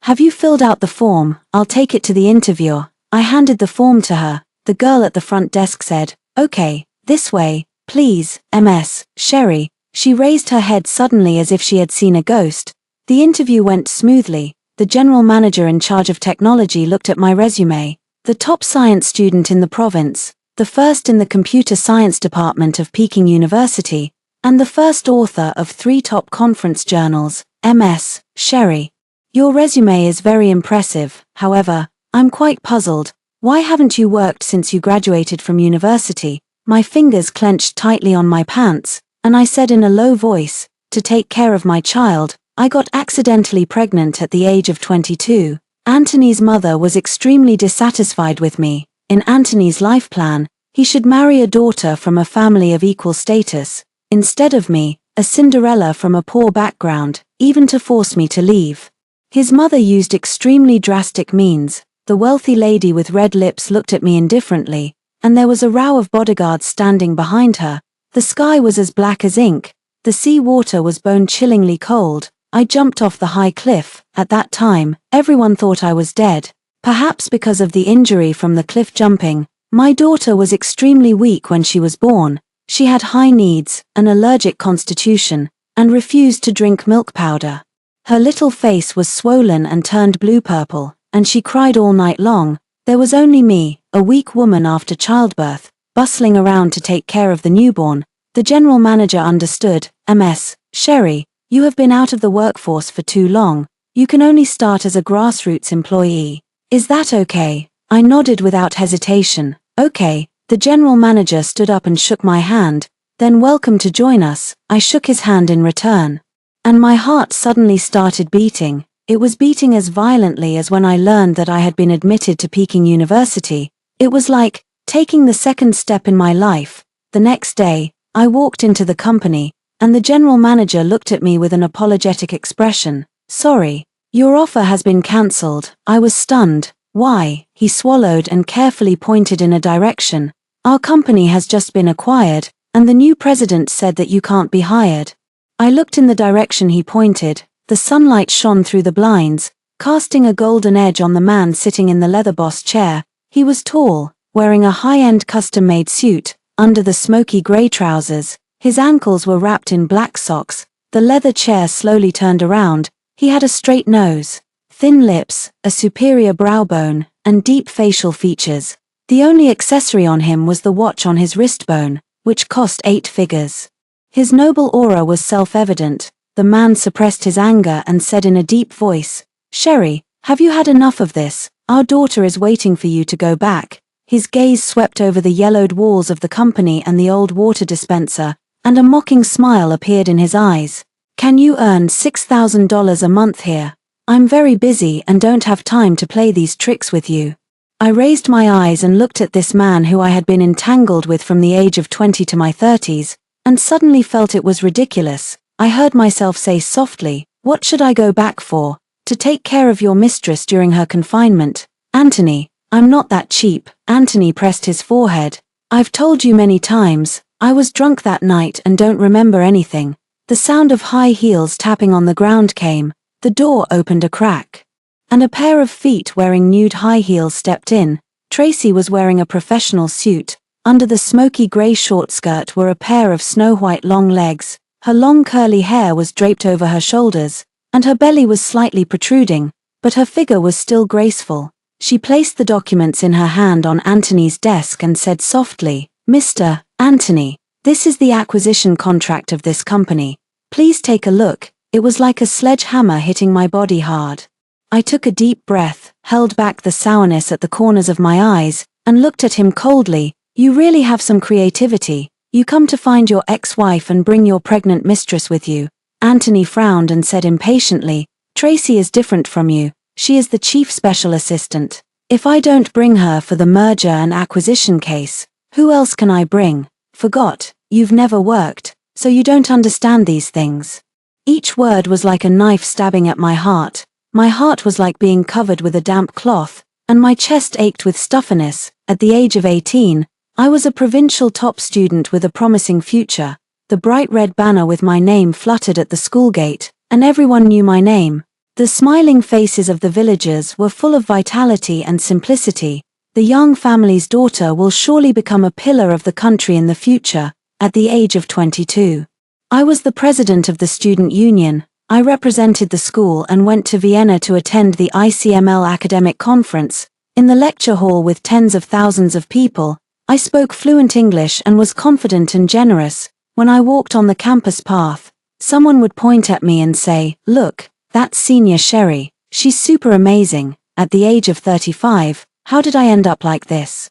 Have you filled out the form? I'll take it to the interviewer." I handed the form to her. The girl at the front desk said, "Okay, this way, please, Ms. Sherry." She raised her head suddenly as if she had seen a ghost. The interview went smoothly. The general manager in charge of technology looked at my resume. The top science student in the province, the first in the computer science department of Peking University, and the first author of 3 top conference journals. Ms. Sherry, your resume is very impressive. However, I'm quite puzzled. Why haven't you worked since you graduated from university? My fingers clenched tightly on my pants, and I said in a low voice, "To take care of my child. I got accidentally pregnant at the age of 22. Anthony's mother was extremely dissatisfied with me. In Anthony's life plan, he should marry a daughter from a family of equal status, instead of me, a Cinderella from a poor background, even to force me to leave. His mother used extremely drastic means." The wealthy lady with red lips looked at me indifferently, and there was a row of bodyguards standing behind her. The sky was as black as ink. The sea water was bone-chillingly cold. I jumped off the high cliff. At that time, everyone thought I was dead. Perhaps because of the injury from the cliff jumping, My daughter was extremely weak when she was born. She had high needs, an allergic constitution, and refused to drink milk powder. Her little face was swollen and turned blue-purple, and she cried all night long. There was only me, a weak woman after childbirth, bustling around to take care of the newborn. The general manager understood. Ms. Sherry, you have been out of the workforce for too long. You can only start as a grassroots employee. Is that okay? I nodded without hesitation. Okay. The general manager stood up and shook my hand. Then welcome to join us. I shook his hand in return. And my heart suddenly started beating. It was beating as violently as when I learned that I had been admitted to Peking University. It was like taking the second step in my life. The next day, I walked into the company, and the general manager looked at me with an apologetic expression. Sorry, your offer has been cancelled. I was stunned. Why? He swallowed and carefully pointed in a direction. Our company has just been acquired, and the new president said that you can't be hired. I looked in the direction he pointed. The sunlight shone through the blinds, casting a golden edge on the man sitting in the leather-bossed chair. He was tall, wearing a high-end custom-made suit, under the smoky grey trousers. His ankles were wrapped in black socks. The leather chair slowly turned around. He had a straight nose, thin lips, a superior brow bone, and deep facial features. The only accessory on him was the watch on his wrist bone, which cost 8 figures. His noble aura was self-evident. The man suppressed his anger and said in a deep voice, Sherry, have you had enough of this? Our daughter is waiting for you to go back. His gaze swept over the yellowed walls of the company and the old water dispenser, and a mocking smile appeared in his eyes. Can you earn $6,000 a month here? I'm very busy and don't have time to play these tricks with you. I raised my eyes and looked at this man who I had been entangled with from the age of 20 to my 30s, and suddenly felt it was ridiculous. I heard myself say softly, what should I go back for? To take care of your mistress during her confinement? Anthony, I'm not that cheap. Anthony pressed his forehead. I've told you many times, I was drunk that night and don't remember anything. The sound of high heels tapping on the ground came. The door opened a crack, and a pair of feet wearing nude high heels stepped in. Tracy was wearing a professional suit. Under the smoky grey short skirt were a pair of snow-white long legs. Her long curly hair was draped over her shoulders, and her belly was slightly protruding, but her figure was still graceful. She placed the documents in her hand on Anthony's desk and said softly, Mr. Anthony, this is the acquisition contract of this company. Please take a look. It was like a sledgehammer hitting my body hard. I took a deep breath, held back the sourness at the corners of my eyes, and looked at him coldly. You really have some creativity. You come to find your ex-wife and bring your pregnant mistress with you. Anthony frowned and said impatiently, Tracy is different from you. She is the chief special assistant. If I don't bring her for the merger and acquisition case, who else can I bring? Forgot, you've never worked, so you don't understand these things. Each word was like a knife stabbing at my heart. My heart was like being covered with a damp cloth, and my chest ached with stuffiness. At the age of 18, I was a provincial top student with a promising future. The bright red banner with my name fluttered at the school gate, and everyone knew my name. The smiling faces of the villagers were full of vitality and simplicity. The young family's daughter will surely become a pillar of the country in the future. At the age of 22, I was the president of the student union. I represented the school and went to Vienna to attend the ICML academic conference. In the lecture hall with tens of thousands of people, I spoke fluent English and was confident and generous. When I walked on the campus path, someone would point at me and say, look, that's Senior Sherry. She's super amazing. At the age of 35, how did I end up like this?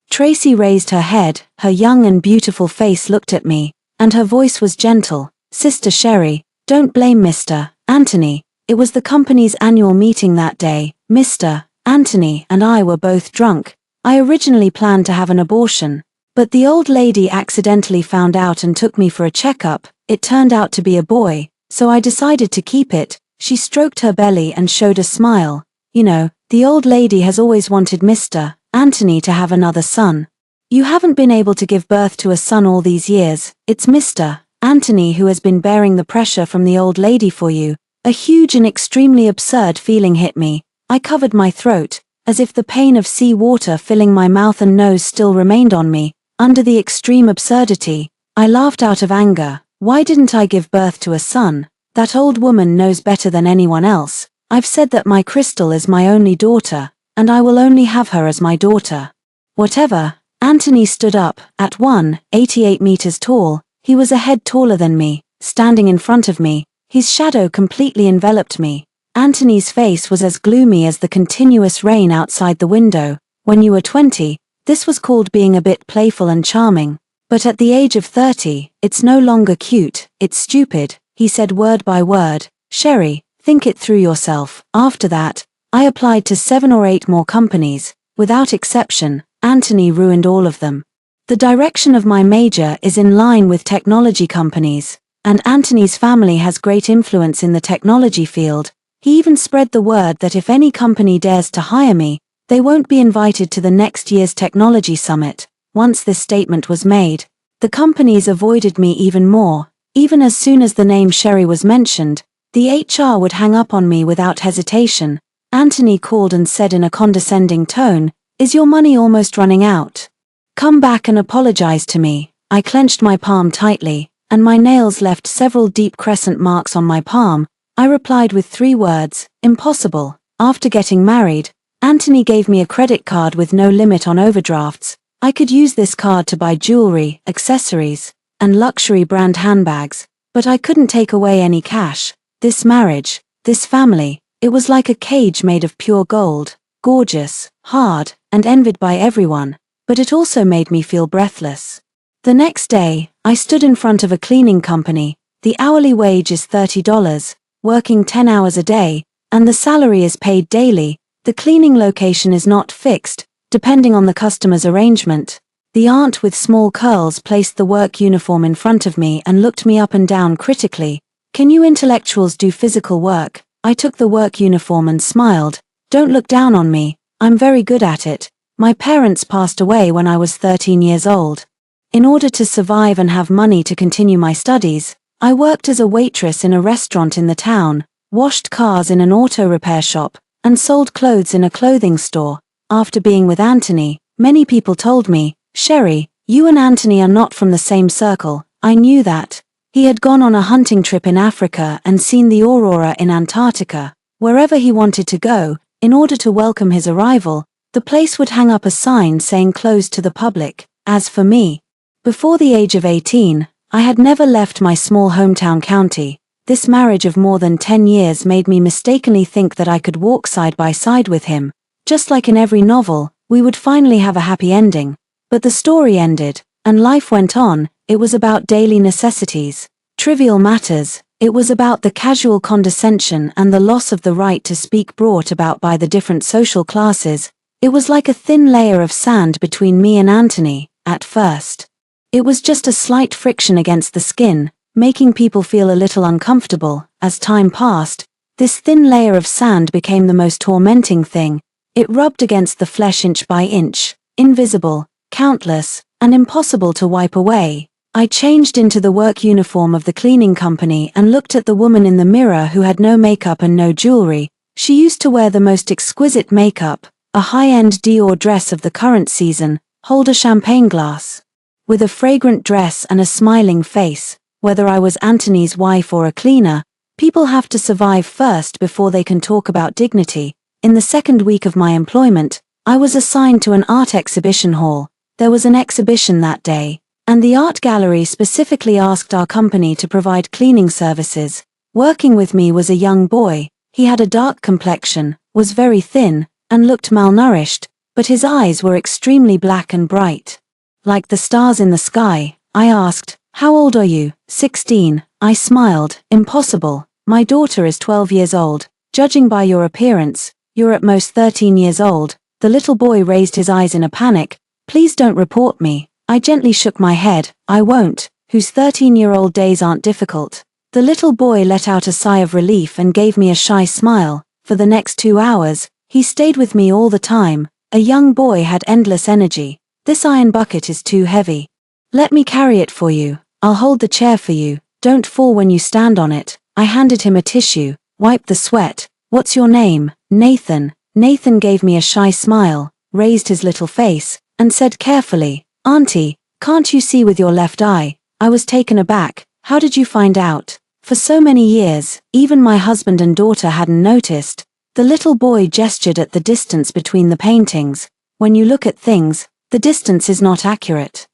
Tracy raised her head, her young and beautiful face looked at me, and her voice was gentle. Sister Sherry, don't blame Mr. Anthony. It was the company's annual meeting that day. Mr. Anthony and I were both drunk. I originally planned to have an abortion, but the old lady accidentally found out and took me for a checkup. It turned out to be a boy, so I decided to keep it. She stroked her belly and showed a smile. You know, the old lady has always wanted Mr. Anthony to have another son. You haven't been able to give birth to a son all these years. It's Mr. Anthony who has been bearing the pressure from the old lady for you. A huge and extremely absurd feeling hit me. I covered my throat. as if the pain of sea water filling my mouth and nose still remained on me. Under the extreme absurdity, I laughed out of anger. Why didn't I give birth to a son? That old woman knows better than anyone else. I've said that my Crystal is my only daughter, and I will only have her as my daughter. Whatever. Anthony stood up. At 188 meters tall, he was a head taller than me, standing in front of me. His shadow completely enveloped me. Anthony's face was as gloomy as the continuous rain outside the window. When you were 20, this was called being a bit playful and charming. But at the age of 30, it's no longer cute, it's stupid, he said word by word. Sherry, think it through yourself. After that, I applied to 7 or 8 more companies. Without exception, Anthony ruined all of them. The direction of my major is in line with technology companies, and Anthony's family has great influence in the technology field. He even spread the word that if any company dares to hire me, they won't be invited to the next year's technology summit. Once this statement was made, the companies avoided me even more. Even as soon as the name Sherry was mentioned, the HR would hang up on me without hesitation. Anthony called and said in a condescending tone, "Is your money almost running out? Come back and apologize to me." I clenched my palm tightly, and my nails left several deep crescent marks on my palm. I replied with 3 words, "Impossible." After getting married, Anthony gave me a credit card with no limit on overdrafts. I could use this card to buy jewelry, accessories, and luxury brand handbags, but I couldn't take away any cash. This marriage, this family, it was like a cage made of pure gold, gorgeous, hard, and envied by everyone, but it also made me feel breathless. The next day, I stood in front of a cleaning company. The hourly wage is $30, working 10 hours a day, and the salary is paid daily. The cleaning location is not fixed, depending on the customer's arrangement. The aunt with small curls placed the work uniform in front of me and looked me up and down critically. "Can you intellectuals do physical work?" I took the work uniform and smiled. "Don't look down on me, I'm very good at it. My parents passed away when I was 13 years old. In order to survive and have money to continue my studies, I worked as a waitress in a restaurant in the town, washed cars in an auto repair shop, and sold clothes in a clothing store. After being with Anthony, many people told me, "Sherry, you and Anthony are not from the same circle." I knew that. He had gone on a hunting trip in Africa and seen the aurora in Antarctica. Wherever he wanted to go, in order to welcome his arrival, the place would hang up a sign saying closed to the public. As for me, before the age of 18, I had never left my small hometown county. This marriage of more than 10 years made me mistakenly think that I could walk side by side with him. Just like in every novel, we would finally have a happy ending. But the story ended, and life went on. It was about daily necessities, trivial matters. It was about the casual condescension and the loss of the right to speak brought about by the different social classes. It was like a thin layer of sand between me and Anthony. At first, it was just a slight friction against the skin, making people feel a little uncomfortable. As time passed, this thin layer of sand became the most tormenting thing. It rubbed against the flesh inch by inch, invisible, countless, and impossible to wipe away. I changed into the work uniform of the cleaning company and looked at the woman in the mirror who had no makeup and no jewelry. She used to wear the most exquisite makeup, a high-end Dior dress of the current season, hold a champagne glass, with a fragrant dress and a smiling face. Whether I was Anthony's wife or a cleaner, people have to survive first before they can talk about dignity. In the second week of my employment, I was assigned to an art exhibition hall. There was an exhibition that day, and the art gallery specifically asked our company to provide cleaning services. Working with me was a young boy. He had a dark complexion, was very thin, and looked malnourished, but his eyes were extremely black and bright, like the stars in the sky. I asked, "How old are you?" 16. I smiled. "Impossible. My daughter is 12 years old. Judging by your appearance, you're at most 13 years old." The little boy raised his eyes in a panic. "Please don't report me." I gently shook my head. "I won't. Whose 13-year-old days aren't difficult." The little boy let out a sigh of relief and gave me a shy smile. For the next 2 hours, he stayed with me all the time. A young boy had endless energy. "This iron bucket is too heavy. Let me carry it for you. I'll hold the chair for you. Don't fall when you stand on it." I handed him a tissue. "Wipe the sweat." "What's your name?" "Nathan." Nathan gave me a shy smile, raised his little face, and said carefully, "Auntie, can't you see with your left eye?" I was taken aback. "How did you find out?" For so many years, even my husband and daughter hadn't noticed. The little boy gestured at the distance between the paintings. "When you look at things, the distance is not accurate."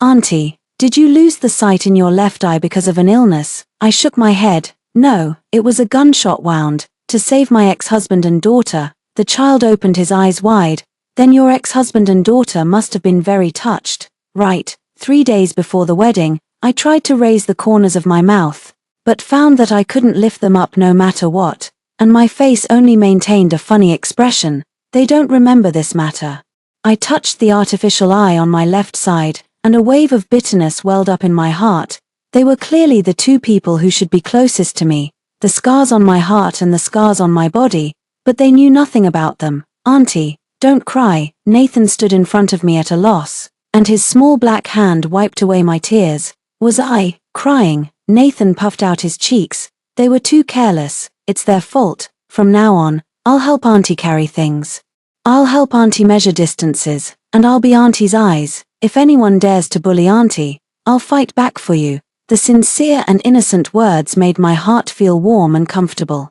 "Auntie, did you lose the sight in your left eye because of an illness?" I shook my head. "No, it was a gunshot wound, to save my ex-husband and daughter." The child opened his eyes wide. "Then your ex-husband and daughter must have been very touched." "Right, 3 days before the wedding, I tried to raise the corners of my mouth, but found that I couldn't lift them up no matter what, and my face only maintained a funny expression. They don't remember this matter." I touched the artificial eye on my left side, and a wave of bitterness welled up in my heart. They were clearly the two people who should be closest to me, the scars on my heart and the scars on my body, but they knew nothing about them. "Auntie, don't cry." Nathan stood in front of me at a loss, and his small black hand wiped away my tears. Was I crying? Nathan puffed out his cheeks. "They were too careless. It's their fault. From now on, I'll help Auntie carry things. I'll help Auntie measure distances, and I'll be Auntie's eyes. If anyone dares to bully Auntie, I'll fight back for you." The sincere and innocent words made my heart feel warm and comfortable.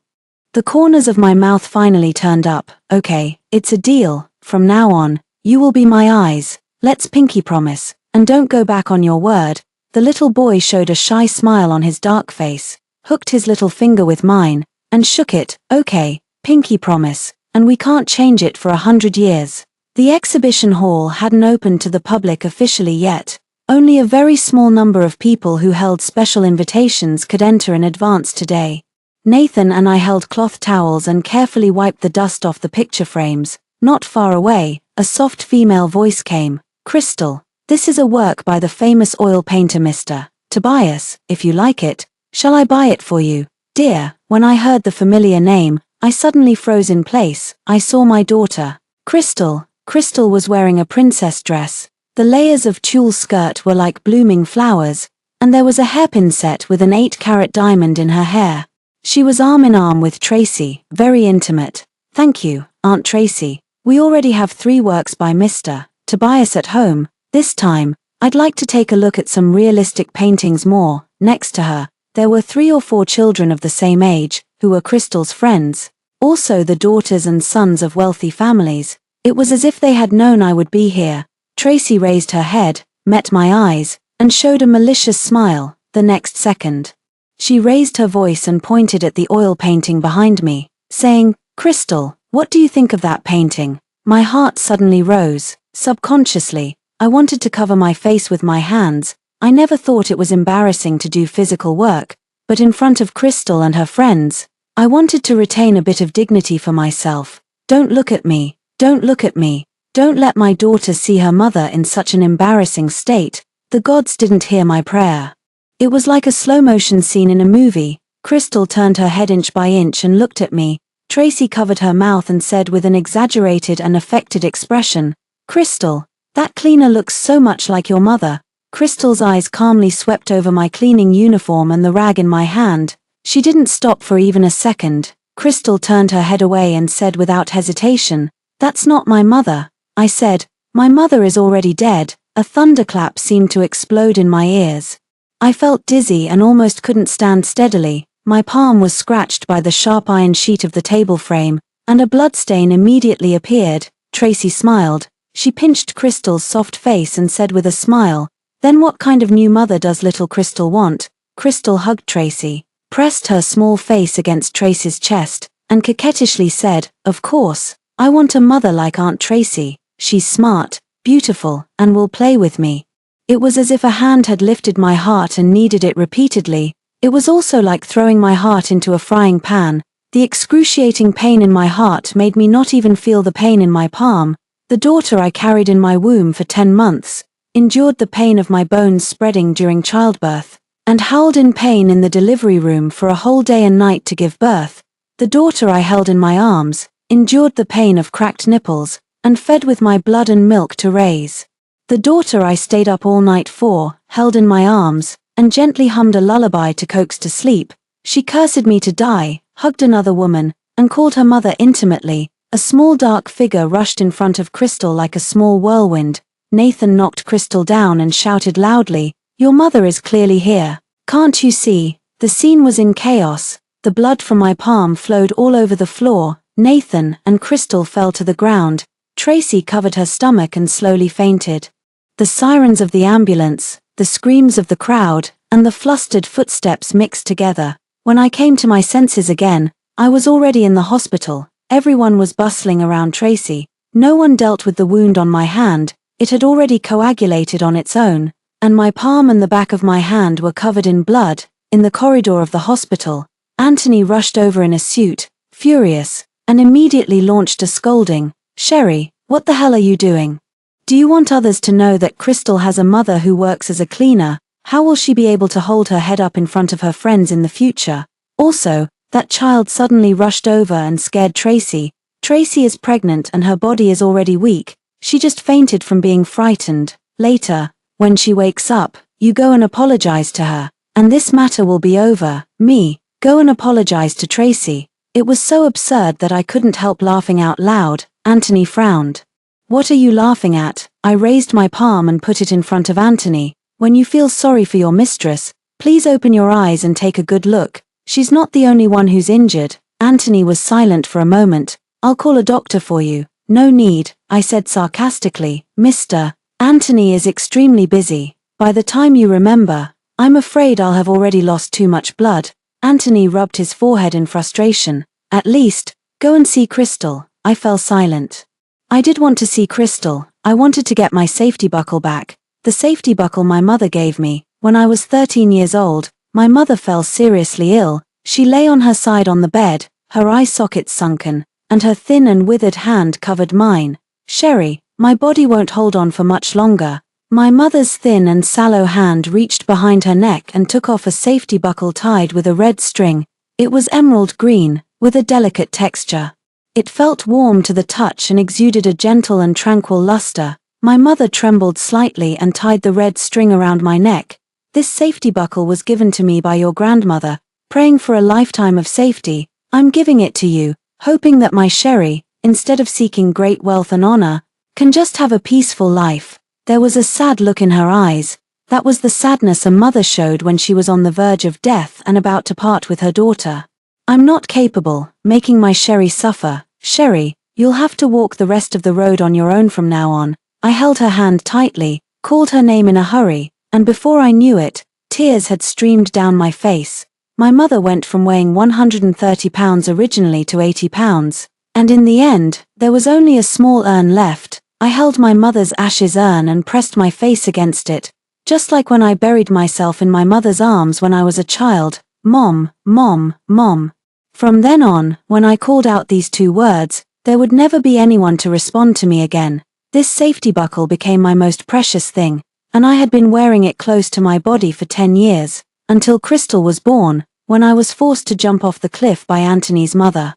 The corners of my mouth finally turned up. "Okay, it's a deal. From now on, you will be my eyes. Let's pinky promise, and don't go back on your word." The little boy showed a shy smile on his dark face, hooked his little finger with mine, and shook it. "Okay, pinky promise, and we can't change it for 100 years. The exhibition hall hadn't opened to the public officially yet. Only a very small number of people who held special invitations could enter in advance today. Nathan and I held cloth towels and carefully wiped the dust off the picture frames. Not far away, a soft female voice came. "Crystal, this is a work by the famous oil painter Mr. Tobias. If you like it, shall I buy it for you?" "Dear." When I heard the familiar name, I suddenly froze in place. I saw my daughter, Crystal. Crystal was wearing a princess dress. The layers of tulle skirt were like blooming flowers, and there was a hairpin set with an 8-carat diamond in her hair. She was arm in arm with Tracy, very intimate. "Thank you, Aunt Tracy. We already have 3 works by Mr. Tobias at home. This time, I'd like to take a look at some realistic paintings more." Next to her, there were 3 or 4 children of the same age, who were Crystal's friends, also the daughters and sons of wealthy families. It was as if they had known I would be here. Tracy raised her head, met my eyes, and showed a malicious smile. The next second, she raised her voice and pointed at the oil painting behind me, saying, "Crystal, what do you think of that painting?" My heart suddenly rose. Subconsciously, I wanted to cover my face with my hands. I never thought it was embarrassing to do physical work, but in front of Crystal and her friends, I wanted to retain a bit of dignity for myself. "Don't look at me. Don't look at me. Don't let my daughter see her mother in such an embarrassing state." The gods didn't hear my prayer. It was like a slow-motion scene in a movie. Crystal turned her head inch by inch and looked at me. Tracy covered her mouth and said with an exaggerated and affected expression, "Crystal, that cleaner looks so much like your mother." Crystal's eyes calmly swept over my cleaning uniform and the rag in my hand. She didn't stop for even a second. Crystal turned her head away and said without hesitation, "That's not my mother." I said, "My mother is already dead." A thunderclap seemed to explode in my ears. I felt dizzy and almost couldn't stand steadily. My palm was scratched by the sharp iron sheet of the table frame, and a bloodstain immediately appeared. Tracy smiled. She pinched Crystal's soft face and said with a smile, "Then what kind of new mother does little Crystal want?" Crystal hugged Tracy, pressed her small face against Tracy's chest, and coquettishly said, "Of course, I want a mother like Aunt Tracy. She's smart, beautiful, and will play with me." It was as if a hand had lifted my heart and kneaded it repeatedly. It was also like throwing my heart into a frying pan. The excruciating pain in my heart made me not even feel the pain in my palm. The daughter I carried in my womb for 10 months, endured the pain of my bones spreading during childbirth, and howled in pain in the delivery room for a whole day and night to give birth. The daughter I held in my arms, endured the pain of cracked nipples, and fed with my blood and milk to raise. The daughter I stayed up all night for, held in my arms, and gently hummed a lullaby to coax to sleep. She cursed me to die, hugged another woman, and called her mother intimately. A small dark figure rushed in front of Crystal like a small whirlwind. Nathan knocked Crystal down and shouted loudly, "Your mother is clearly here. Can't you see?" The scene was in chaos. The blood from my palm flowed all over the floor. Nathan and Crystal fell to the ground. Tracy covered her stomach and slowly fainted. The sirens of the ambulance, the screams of the crowd, and the flustered footsteps mixed together. When I came to my senses again, I was already in the hospital. Everyone was bustling around Tracy. No one dealt with the wound on my hand. It had already coagulated on its own, and my palm and the back of my hand were covered in blood. In the corridor of the hospital, Anthony rushed over in a suit, furious, and immediately launched a scolding. "Sherry, what the hell are you doing? Do you want others to know that Crystal has a mother who works as a cleaner? How will she be able to hold her head up in front of her friends in the future? Also, that child suddenly rushed over and scared Tracy. Tracy is pregnant and her body is already weak. She just fainted from being frightened. Later, when she wakes up, you go and apologize to her, and this matter will be over." Me, go and apologize to Tracy. It was so absurd that I couldn't help laughing out loud. Anthony frowned. "What are you laughing at?" I raised my palm and put it in front of Anthony. "When you feel sorry for your mistress, please open your eyes and take a good look. She's not the only one who's injured." Anthony was silent for a moment. "I'll call a doctor for you." "No need," I said sarcastically. "Mr. Anthony is extremely busy. By the time you remember, I'm afraid I'll have already lost too much blood." Anthony rubbed his forehead in frustration. "At least, go and see Crystal." I fell silent. I did want to see Crystal. I wanted to get my safety buckle back. The safety buckle my mother gave me. When I was 13 years old, my mother fell seriously ill. She lay on her side on the bed, her eye sockets sunken, and her thin and withered hand covered mine. "Sherry, my body won't hold on for much longer." My mother's thin and sallow hand reached behind her neck and took off a safety buckle tied with a red string. It was emerald green, with a delicate texture. It felt warm to the touch and exuded a gentle and tranquil luster. My mother trembled slightly and tied the red string around my neck. "This safety buckle was given to me by your grandmother, praying for a lifetime of safety. I'm giving it to you, hoping that my Sherry, instead of seeking great wealth and honor, can just have a peaceful life." There was a sad look in her eyes. That was the sadness a mother showed when she was on the verge of death and about to part with her daughter. "I'm not capable, making my Sherry suffer. Sherry, you'll have to walk the rest of the road on your own from now on." I held her hand tightly, called her name in a hurry, and before I knew it, tears had streamed down my face. My mother went from weighing 130 pounds originally to 80 pounds, and in the end, there was only a small urn left. I held my mother's ashes urn and pressed my face against it, just like when I buried myself in my mother's arms when I was a child. "Mom, Mom, Mom." From then on, when I called out these two words, there would never be anyone to respond to me again. This safety buckle became my most precious thing, and I had been wearing it close to my body for 10 years, until Crystal was born, when I was forced to jump off the cliff by Anthony's mother.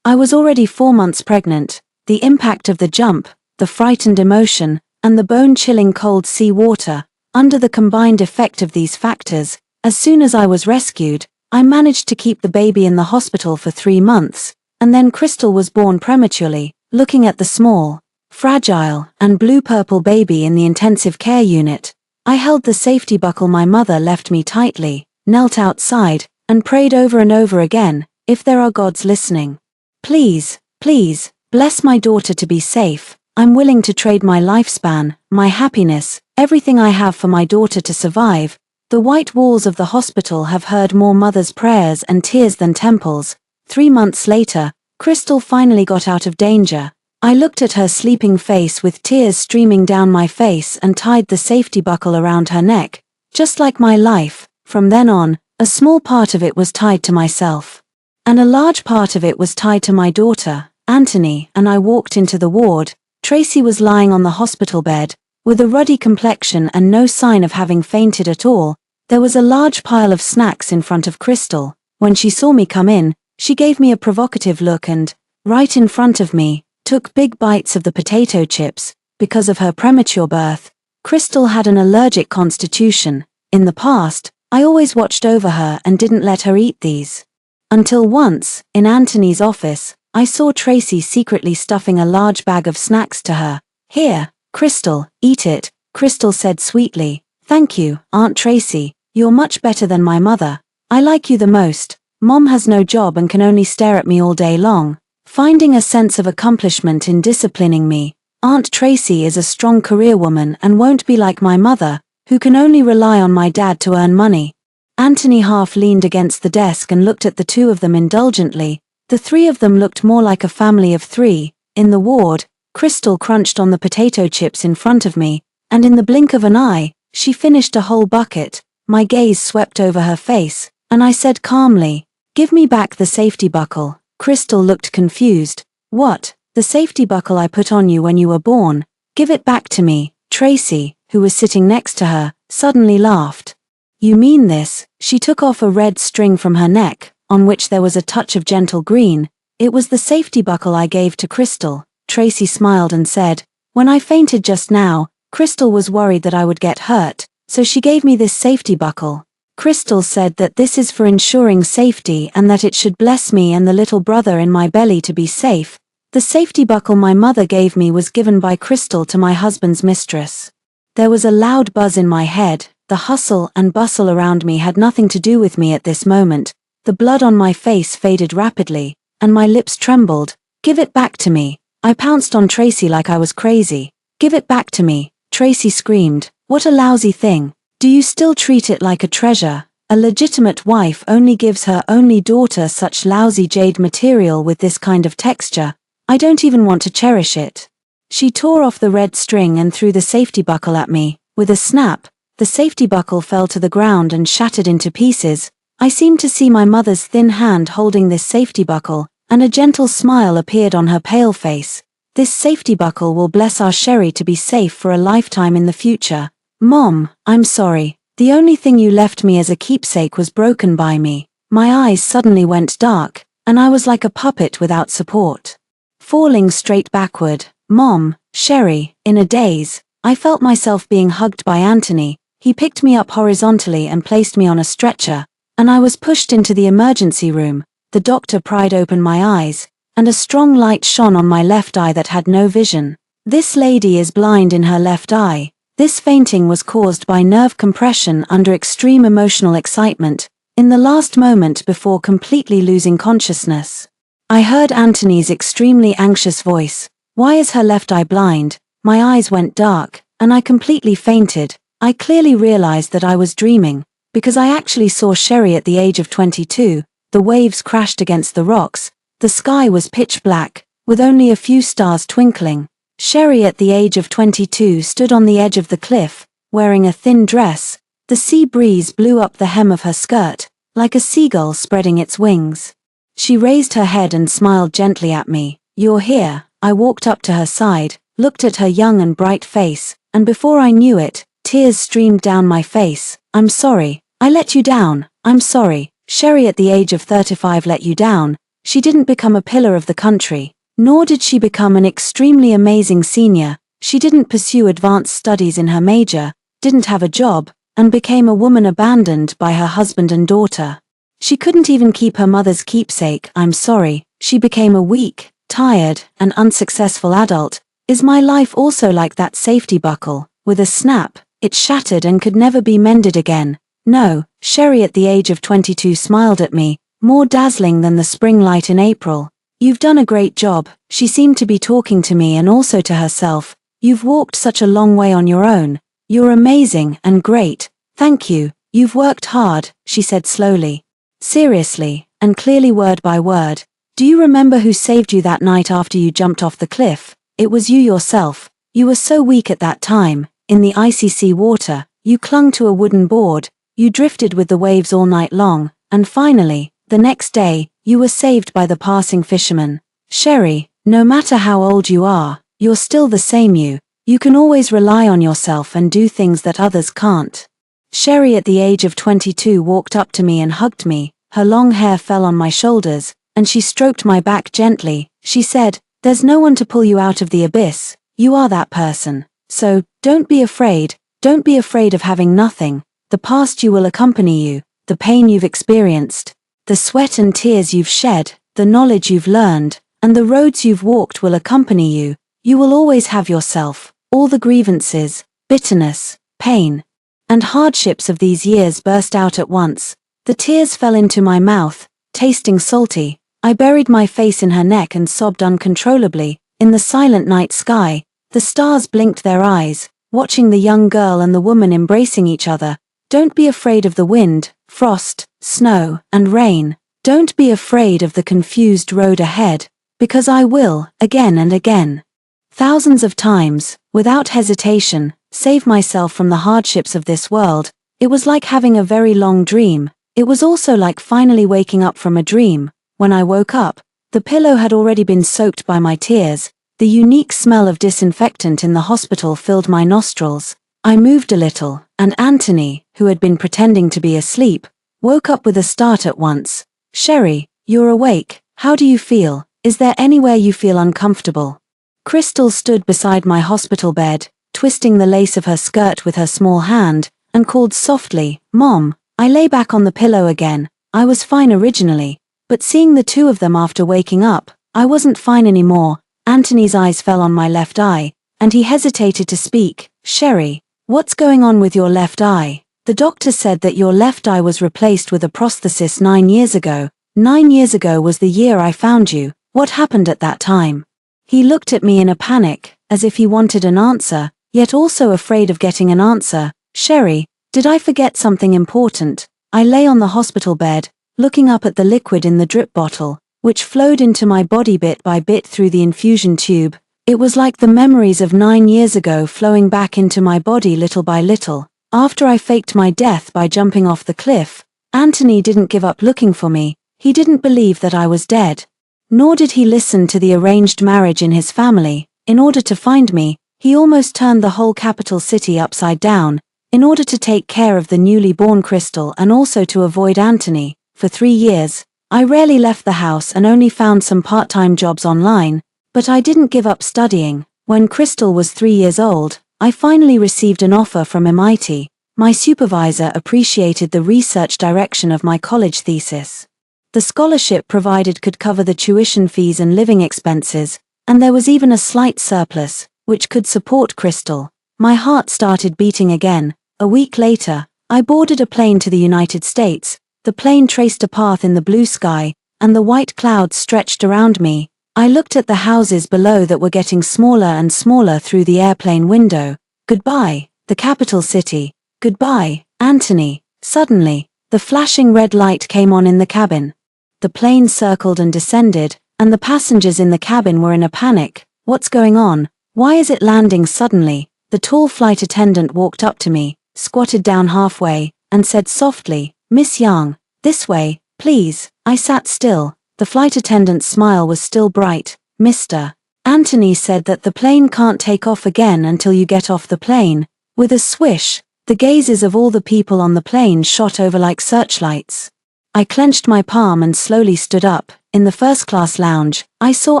I was already 4 months pregnant. The impact of the jump, the frightened emotion, and the bone-chilling cold sea water, under the combined effect of these factors, as soon as I was rescued, I managed to keep the baby in the hospital for 3 months, and then Crystal was born prematurely. Looking at the small, fragile, and blue-purple baby in the intensive care unit, I held the safety buckle my mother left me tightly, knelt outside, and prayed over and over again, "If there are gods listening, please, please, bless my daughter to be safe. I'm willing to trade my lifespan, my happiness, everything I have for my daughter to survive." The white walls of the hospital have heard more mothers' prayers and tears than temples. 3 months later, Crystal finally got out of danger. I looked at her sleeping face with tears streaming down my face and tied the safety buckle around her neck. Just like my life, from then on, a small part of it was tied to myself. And a large part of it was tied to my daughter, Anthony, and I walked into the ward. Tracy was lying on the hospital bed, with a ruddy complexion and no sign of having fainted at all. There was a large pile of snacks in front of Crystal. When she saw me come in, she gave me a provocative look and, right in front of me, took big bites of the potato chips. Because of her premature birth, Crystal had an allergic constitution. In the past, I always watched over her and didn't let her eat these. Until once, in Anthony's office, I saw Tracy secretly stuffing a large bag of snacks to her. "Here, Crystal, eat it," Crystal said sweetly. "Thank you, Aunt Tracy, you're much better than my mother. I like you the most. Mom has no job and can only stare at me all day long." Finding a sense of accomplishment in disciplining me, Aunt Tracy is a strong career woman and won't be like my mother, who can only rely on my dad to earn money. Anthony half leaned against the desk and looked at the two of them indulgently. The three of them looked more like a family of three. In the ward, Crystal crunched on the potato chips in front of me, and in the blink of an eye, she finished a whole bucket. My gaze swept over her face, and I said calmly, "Give me back the safety buckle." Crystal looked confused. "What? The safety buckle I put on you when you were born? Give it back to me." Tracy, who was sitting next to her, suddenly laughed. "You mean this?" She took off a red string from her neck, on which there was a touch of gentle green. "It was the safety buckle I gave to Crystal." Tracy smiled and said, "When I fainted just now, Crystal was worried that I would get hurt, so she gave me this safety buckle. Crystal said that this is for ensuring safety and that it should bless me and the little brother in my belly to be safe. The safety buckle my mother gave me was given by Crystal to my husband's mistress." There was a loud buzz in my head. The hustle and bustle around me had nothing to do with me at this moment. The blood on my face faded rapidly, and my lips trembled. "Give it back to me." I pounced on Tracy like I was crazy. "Give it back to me," Tracy screamed. "What a lousy thing. Do you still treat it like a treasure? A legitimate wife only gives her only daughter such lousy jade material with this kind of texture. I don't even want to cherish it." She tore off the red string and threw the safety buckle at me. With a snap, the safety buckle fell to the ground and shattered into pieces. I seemed to see my mother's thin hand holding this safety buckle, and a gentle smile appeared on her pale face. "This safety buckle will bless our Sherry to be safe for a lifetime in the future." "Mom, I'm sorry. The only thing you left me as a keepsake was broken by me." My eyes suddenly went dark, and I was like a puppet without support, falling straight backward. "Mom, Sherry," in a daze, I felt myself being hugged by Anthony. He picked me up horizontally and placed me on a stretcher, and I was pushed into the emergency room. The doctor pried open my eyes, and a strong light shone on my left eye that had no vision. "This lady is blind in her left eye." This fainting was caused by nerve compression under extreme emotional excitement, in the last moment before completely losing consciousness. I heard Anthony's extremely anxious voice. "Why is her left eye blind?" My eyes went dark, and I completely fainted. I clearly realized that I was dreaming, because I actually saw Sherry at the age of 22, the waves crashed against the rocks, the sky was pitch black, with only a few stars twinkling. Sherry at the age of 22 stood on the edge of the cliff, wearing a thin dress. The sea breeze blew up the hem of her skirt, like a seagull spreading its wings. She raised her head and smiled gently at me. "You're here." I walked up to her side, looked at her young and bright face, and before I knew it, tears streamed down my face. "I'm sorry. I let you down. I'm sorry." Sherry at the age of 35 let you down. She didn't become a pillar of the country. Nor did she become an extremely amazing senior. She didn't pursue advanced studies in her major, didn't have a job, and became a woman abandoned by her husband and daughter. She couldn't even keep her mother's keepsake. "I'm sorry." She became a weak, tired, and unsuccessful adult. Is my life also like that safety buckle? With a snap, it shattered and could never be mended again. No. Sherry at the age of 22 smiled at me, more dazzling than the spring light in April. "You've done a great job." She seemed to be talking to me and also to herself. "You've walked such a long way on your own. You're amazing and great. Thank you. You've worked hard," she said slowly, seriously, and clearly word by word. "Do you remember who saved you that night after you jumped off the cliff? It was you yourself. You were so weak at that time. In the icy sea water, you clung to a wooden board. You drifted with the waves all night long, and finally, the next day, you were saved by the passing fisherman. Sherry, no matter how old you are, you're still the same you. You can always rely on yourself and do things that others can't." Sherry at the age of 22 walked up to me and hugged me. Her long hair fell on my shoulders, and she stroked my back gently. She said, "There's no one to pull you out of the abyss. You are that person. So, don't be afraid. Don't be afraid of having nothing. The past you will accompany you, the pain you've experienced, the sweat and tears you've shed, the knowledge you've learned, and the roads you've walked will accompany you. You will always have yourself. All the grievances, bitterness, pain, and hardships of these years burst out at once. The tears fell into my mouth, tasting salty. I buried my face in her neck and sobbed uncontrollably. In the silent night sky, the stars blinked their eyes, watching the young girl and the woman embracing each other. Don't be afraid of the wind, frost, snow, and rain. Don't be afraid of the confused road ahead, because I will, again and again, thousands of times, without hesitation, save myself from the hardships of this world. It was like having a very long dream. It was also like finally waking up from a dream. When I woke up, the pillow had already been soaked by my tears. The unique smell of disinfectant in the hospital filled my nostrils. I moved a little, and Anthony, who had been pretending to be asleep, woke up with a start at once. "Sherry, you're awake. How do you feel? Is there anywhere you feel uncomfortable?" Crystal stood beside my hospital bed, twisting the lace of her skirt with her small hand, and called softly, "Mom." I lay back on the pillow again. I was fine originally, but seeing the two of them after waking up, I wasn't fine anymore. Anthony's eyes fell on my left eye, and he hesitated to speak. "Sherry, what's going on with your left eye? The doctor said that your left eye was replaced with a prosthesis 9 years ago. 9 years ago was the year I found you. What happened at that time?" He looked at me in a panic, as if he wanted an answer, yet also afraid of getting an answer. "Sherry, did I forget something important?" I lay on the hospital bed, looking up at the liquid in the drip bottle, which flowed into my body bit by bit through the infusion tube. It was like the memories of 9 years ago flowing back into my body little by little. After I faked my death by jumping off the cliff, Anthony didn't give up looking for me. He didn't believe that I was dead. Nor did he listen to the arranged marriage in his family. In order to find me, he almost turned the whole capital city upside down, in order to take care of the newly born Crystal and also to avoid Anthony. For 3 years, I rarely left the house and only found some part-time jobs online, but I didn't give up studying. When Crystal was 3 years old, I finally received an offer from MIT. My supervisor appreciated the research direction of my college thesis. The scholarship provided could cover the tuition fees and living expenses, and there was even a slight surplus, which could support Crystal. My heart started beating again. A week later, I boarded a plane to the United States. The plane traced a path in the blue sky, and the white clouds stretched around me. I looked at the houses below that were getting smaller and smaller through the airplane window. Goodbye, the capital city. Goodbye, Anthony. Suddenly, the flashing red light came on in the cabin. The plane circled and descended, and the passengers in the cabin were in a panic. "What's going on? Why is it landing suddenly?" The tall flight attendant walked up to me, squatted down halfway, and said softly, "Miss Yang, this way, please." I sat still. The flight attendant's smile was still bright. "Mr. Anthony said that the plane can't take off again until you get off the plane." With a swish, the gazes of all the people on the plane shot over like searchlights. I clenched my palm and slowly stood up. In the first-class lounge, I saw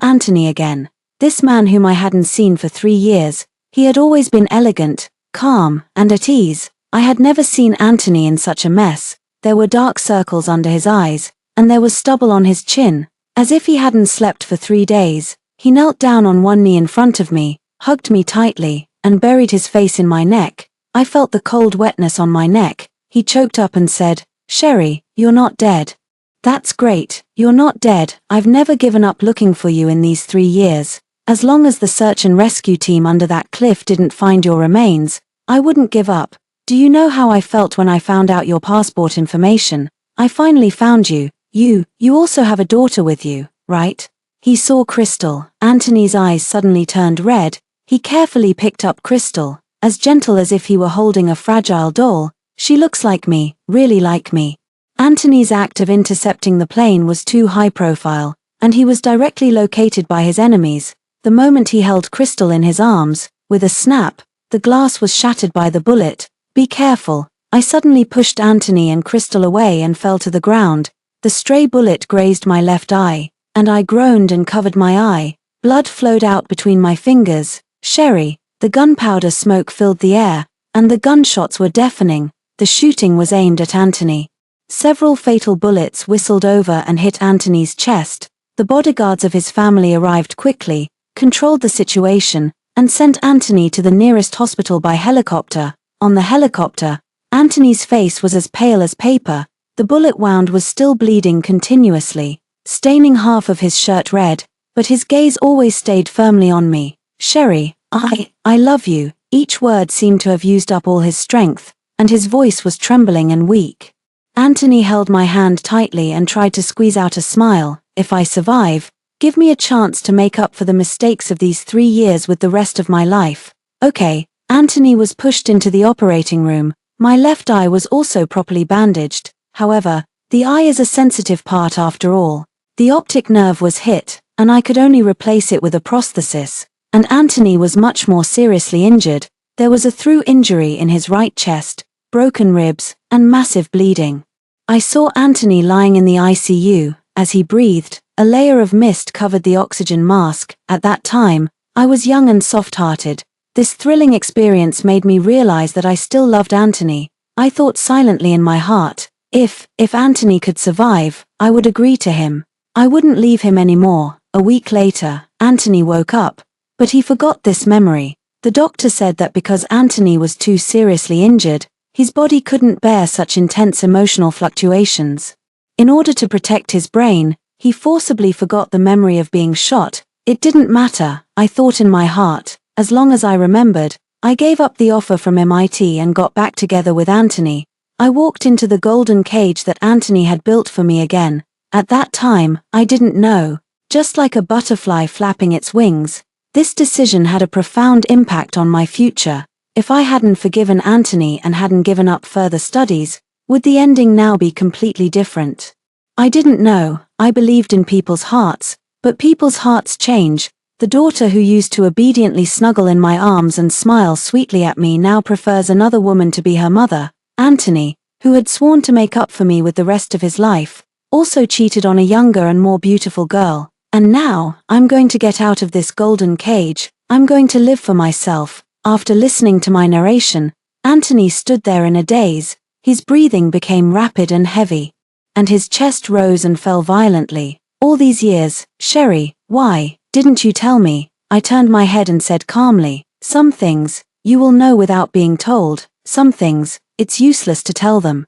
Anthony again. This man whom I hadn't seen for 3 years. He had always been elegant, calm, and at ease. I had never seen Anthony in such a mess. There were dark circles under his eyes, and there was stubble on his chin, as if he hadn't slept for 3 days. He knelt down on one knee in front of me, hugged me tightly, and buried his face in my neck. I felt the cold wetness on my neck. He choked up and said, "Sherry, you're not dead." "That's great, you're not dead. I've never given up looking for you in these 3 years. As long as the search and rescue team under that cliff didn't find your remains, I wouldn't give up. Do you know how I felt when I found out your passport information? I finally found you. You also have a daughter with you, right?" He saw Crystal. Anthony's eyes suddenly turned red. He carefully picked up Crystal, as gentle as if he were holding a fragile doll. "She looks like me, really like me." Anthony's act of intercepting the plane was too high profile, and he was directly located by his enemies. The moment he held Crystal in his arms, with a snap, the glass was shattered by the bullet. "Be careful." I suddenly pushed Anthony and Crystal away and fell to the ground. The stray bullet grazed my left eye, and I groaned and covered my eye. Blood flowed out between my fingers. "Sherry." The gunpowder smoke filled the air, and the gunshots were deafening. The shooting was aimed at Anthony. Several fatal bullets whistled over and hit Anthony's chest. The bodyguards of his family arrived quickly, controlled the situation, and sent Anthony to the nearest hospital by helicopter. On the helicopter, Anthony's face was as pale as paper. The bullet wound was still bleeding continuously, staining half of his shirt red, but his gaze always stayed firmly on me. Sherry, I love you. Each word seemed to have used up all his strength, and his voice was trembling and weak. Anthony held my hand tightly and tried to squeeze out a smile. If I survive, give me a chance to make up for the mistakes of these 3 years with the rest of my life. Okay. Anthony was pushed into the operating room. My left eye was also properly bandaged. However, the eye is a sensitive part after all. The optic nerve was hit, and I could only replace it with a prosthesis. And Anthony was much more seriously injured. There was a through injury in his right chest, broken ribs, and massive bleeding. I saw Anthony lying in the ICU. As he breathed, a layer of mist covered the oxygen mask. At that time, I was young and soft-hearted. This thrilling experience made me realize that I still loved Anthony. I thought silently in my heart, if Anthony could survive, I would agree to him. I wouldn't leave him anymore. A week later, Anthony woke up, but he forgot this memory. The doctor said that because Anthony was too seriously injured, his body couldn't bear such intense emotional fluctuations. In order to protect his brain, he forcibly forgot the memory of being shot. It didn't matter, I thought in my heart. As long as I remembered, I gave up the offer from MIT and got back together with Anthony. I walked into the golden cage that Anthony had built for me again. At that time, I didn't know. Just like a butterfly flapping its wings, this decision had a profound impact on my future. If I hadn't forgiven Anthony and hadn't given up further studies, would the ending now be completely different? I didn't know. I believed in people's hearts, but people's hearts change. The daughter who used to obediently snuggle in my arms and smile sweetly at me now prefers another woman to be her mother. Anthony, who had sworn to make up for me with the rest of his life, also cheated on a younger and more beautiful girl. And now, I'm going to get out of this golden cage. I'm going to live for myself. After listening to my narration, Anthony stood there in a daze. His breathing became rapid and heavy, and his chest rose and fell violently. All these years, Sherry, why didn't you tell me? I turned my head and said calmly, some things, you will know without being told. Some things, it's useless to tell them.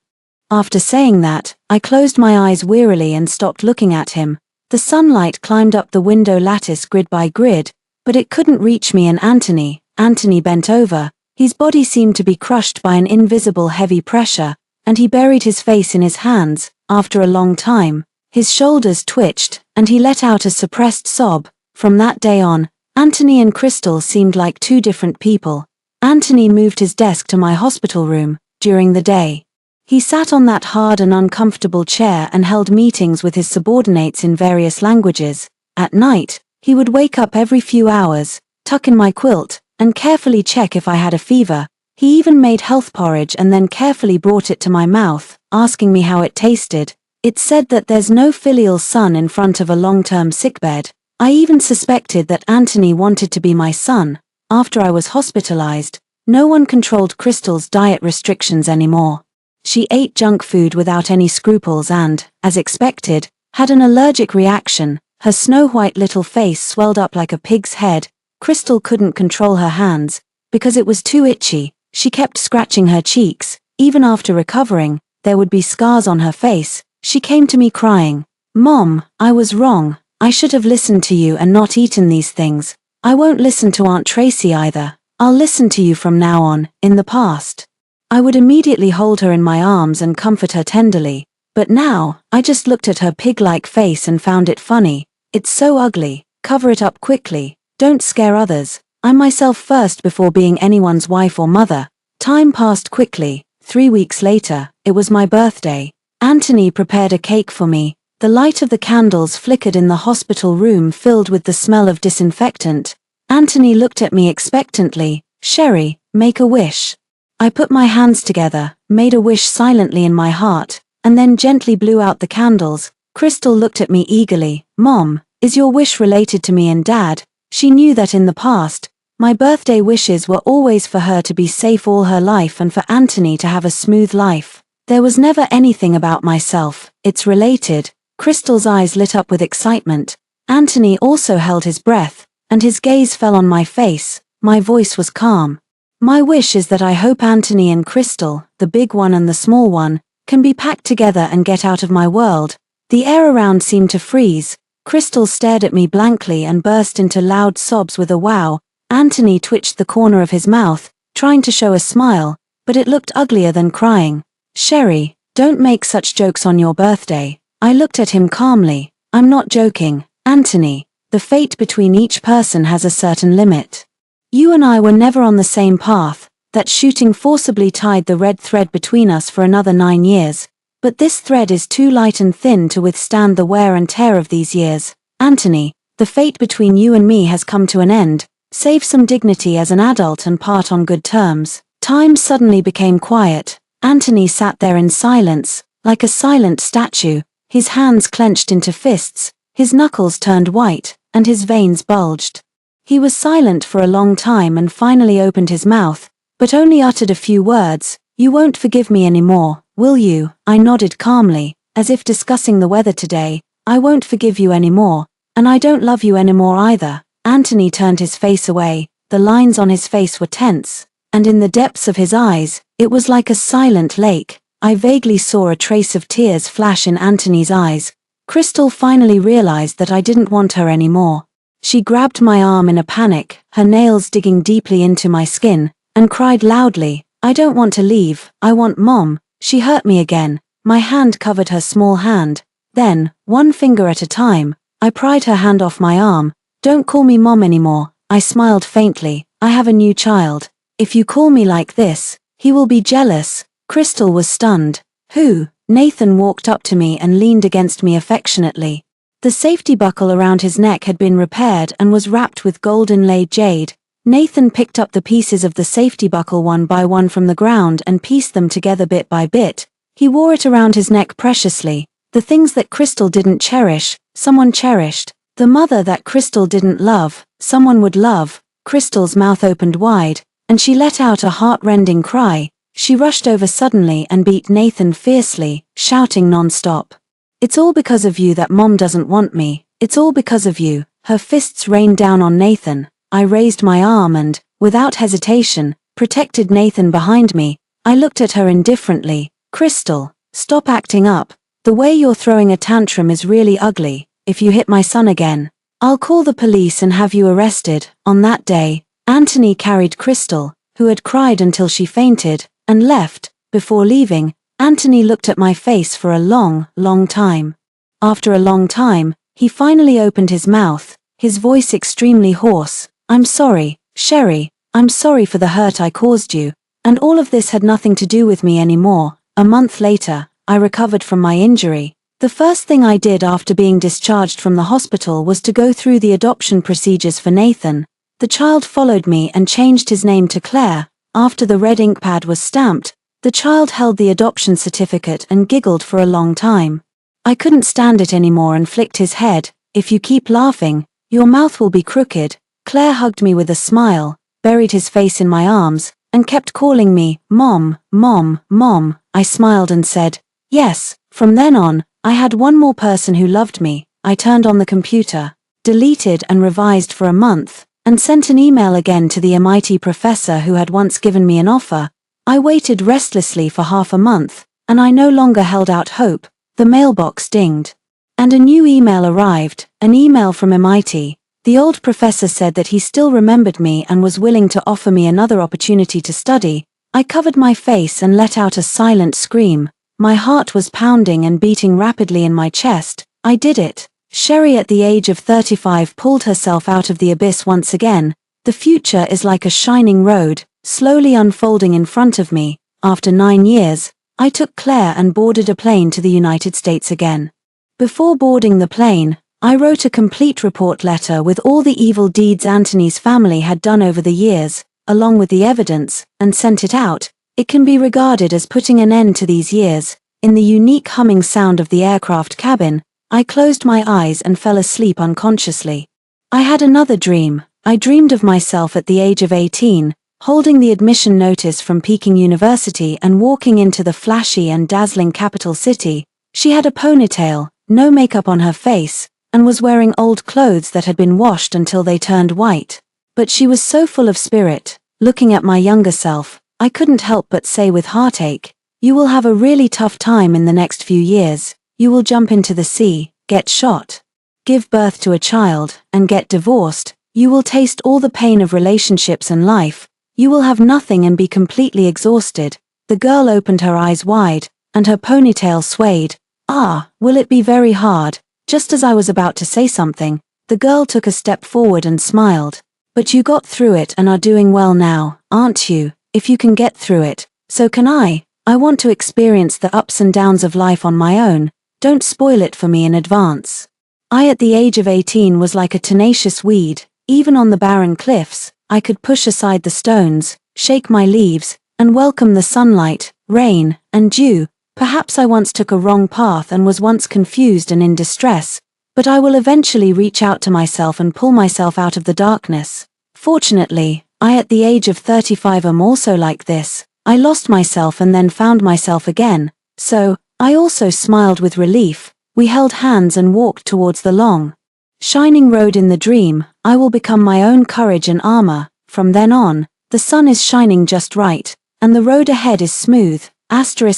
After saying that, I closed my eyes wearily and stopped looking at him. The sunlight climbed up the window lattice grid by grid, but it couldn't reach me and Anthony. Anthony bent over. His body seemed to be crushed by an invisible heavy pressure, and he buried his face in his hands. After a long time, his shoulders twitched, and he let out a suppressed sob. From that day on, Anthony and Crystal seemed like two different people. Anthony moved his desk to my hospital room. During the day, he sat on that hard and uncomfortable chair and held meetings with his subordinates in various languages. At night, he would wake up every few hours, tuck in my quilt, and carefully check if I had a fever. He even made health porridge and then carefully brought it to my mouth, asking me how it tasted. It's said that there's no filial son in front of a long-term sickbed. I even suspected that Anthony wanted to be my son. After I was hospitalized, no one controlled Crystal's diet restrictions anymore. She ate junk food without any scruples and, as expected, had an allergic reaction. Her snow-white little face swelled up like a pig's head. Crystal couldn't control her hands, because it was too itchy. She kept scratching her cheeks. Even after recovering, there would be scars on her face. She came to me crying, "Mom, I was wrong. I should have listened to you and not eaten these things. I won't listen to Aunt Tracy either. I'll listen to you from now on." In the past, I would immediately hold her in my arms and comfort her tenderly, but now, I just looked at her pig-like face and found it funny. It's so ugly. Cover it up quickly. Don't scare others. I'm myself first before being anyone's wife or mother. Time passed quickly. 3 weeks later, it was my birthday. Anthony prepared a cake for me. The light of the candles flickered in the hospital room filled with the smell of disinfectant. Anthony looked at me expectantly. "Sherry, make a wish." I put my hands together, made a wish silently in my heart, and then gently blew out the candles. Crystal looked at me eagerly. "Mom, is your wish related to me and Dad?" She knew that in the past, my birthday wishes were always for her to be safe all her life and for Anthony to have a smooth life. There was never anything about myself. It's related. Crystal's eyes lit up with excitement. Anthony also held his breath, and his gaze fell on my face. My voice was calm. My wish is that I hope Anthony and Crystal, the big one and the small one, can be packed together and get out of my world. The air around seemed to freeze. Crystal stared at me blankly and burst into loud sobs with a wow. Anthony twitched the corner of his mouth, trying to show a smile, but it looked uglier than crying. Sherry, don't make such jokes on your birthday. I looked at him calmly. I'm not joking, Anthony. The fate between each person has a certain limit. You and I were never on the same path. That shooting forcibly tied the red thread between us for another 9 years. But this thread is too light and thin to withstand the wear and tear of these years. Anthony, the fate between you and me has come to an end. Save some dignity as an adult and part on good terms. Time suddenly became quiet. Anthony sat there in silence, like a silent statue, his hands clenched into fists, his knuckles turned white, and his veins bulged. He was silent for a long time and finally opened his mouth, but only uttered a few words. You won't forgive me anymore, will you? I nodded calmly, as if discussing the weather today. I won't forgive you anymore, and I don't love you anymore either. Anthony turned his face away, the lines on his face were tense, and in the depths of his eyes, it was like a silent lake. I vaguely saw a trace of tears flash in Anthony's eyes. Crystal finally realized that I didn't want her anymore. She grabbed my arm in a panic, her nails digging deeply into my skin, and cried loudly, I don't want to leave, I want Mom. She hurt me again. My hand covered her small hand. Then, one finger at a time, I pried her hand off my arm. Don't call me Mom anymore. I smiled faintly. I have a new child. If you call me like this, he will be jealous. Crystal was stunned. Who? Nathan walked up to me and leaned against me affectionately. The safety buckle around his neck had been repaired and was wrapped with gold inlaid jade. Nathan picked up the pieces of the safety buckle one by one from the ground and pieced them together bit by bit. He wore it around his neck preciously. The things that Crystal didn't cherish, someone cherished. The mother that Crystal didn't love, someone would love. Crystal's mouth opened wide, and she let out a heart-rending cry. She rushed over suddenly and beat Nathan fiercely, shouting non-stop. It's all because of you that Mom doesn't want me. It's all because of you. Her fists rained down on Nathan. I raised my arm and, without hesitation, protected Nathan behind me. I looked at her indifferently. Crystal, stop acting up. The way you're throwing a tantrum is really ugly. If you hit my son again, I'll call the police and have you arrested. On that day, Anthony carried Crystal, who had cried until she fainted, and left. Before leaving, Anthony looked at my face for a long, long time. After a long time, he finally opened his mouth, his voice extremely hoarse. I'm sorry, Sherry, I'm sorry for the hurt I caused you, and all of this had nothing to do with me anymore. A month later, I recovered from my injury. The first thing I did after being discharged from the hospital was to go through the adoption procedures for Nathan. The child followed me and changed his name to Claire. After the red ink pad was stamped, the child held the adoption certificate and giggled for a long time. I couldn't stand it anymore and flicked his head. If you keep laughing, your mouth will be crooked. Claire hugged me with a smile, buried his face in my arms, and kept calling me, Mom, Mom, Mom. I smiled and said, yes. From then on, I had one more person who loved me. I turned on the computer, deleted and revised for a month, and sent an email again to the MIT professor who had once given me an offer. I waited restlessly for half a month, and I no longer held out hope. The mailbox dinged. And a new email arrived, an email from MIT. The old professor said that he still remembered me and was willing to offer me another opportunity to study. I covered my face and let out a silent scream. My heart was pounding and beating rapidly in my chest. I did it. Sherry at the age of 35 pulled herself out of the abyss once again. The future is like a shining road, slowly unfolding in front of me. After 9 years, I took Claire and boarded a plane to the United States again. Before boarding the plane, I wrote a complete report letter with all the evil deeds Anthony's family had done over the years, along with the evidence, and sent it out. It can be regarded as putting an end to these years. In the unique humming sound of the aircraft cabin, I closed my eyes and fell asleep unconsciously. I had another dream. I dreamed of myself at the age of 18, holding the admission notice from Peking University and walking into the flashy and dazzling capital city. She had a ponytail, no makeup on her face, and was wearing old clothes that had been washed until they turned white. But she was so full of spirit. Looking at my younger self, I couldn't help but say with heartache, "You will have a really tough time in the next few years. You will jump into the sea, get shot, give birth to a child, and get divorced. You will taste all the pain of relationships and life. You will have nothing and be completely exhausted." The girl opened her eyes wide, and her ponytail swayed. "Ah, will it be very hard?" Just as I was about to say something, the girl took a step forward and smiled. "But you got through it and are doing well now, aren't you? If you can get through it, so can I. I want to experience the ups and downs of life on my own. Don't spoil it for me in advance." I at the age of 18 was like a tenacious weed. Even on the barren cliffs, I could push aside the stones, shake my leaves, and welcome the sunlight, rain, and dew. Perhaps I once took a wrong path and was once confused and in distress, but I will eventually reach out to myself and pull myself out of the darkness. Fortunately, I at the age of 35 am also like this. I lost myself and then found myself again, so I also smiled with relief. We held hands and walked towards the long, shining road in the dream. I will become my own courage and armor. From then on, the sun is shining just right, and the road ahead is smooth. Extra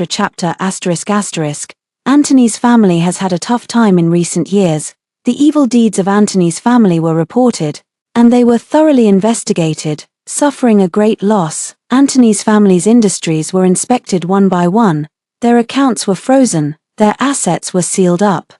chapter Antony's family has had a tough time in recent years. The evil deeds of Antony's family were reported, and they were thoroughly investigated. Suffering a great loss, Antony's family's industries were inspected one by one. Their accounts were frozen, their assets were sealed up,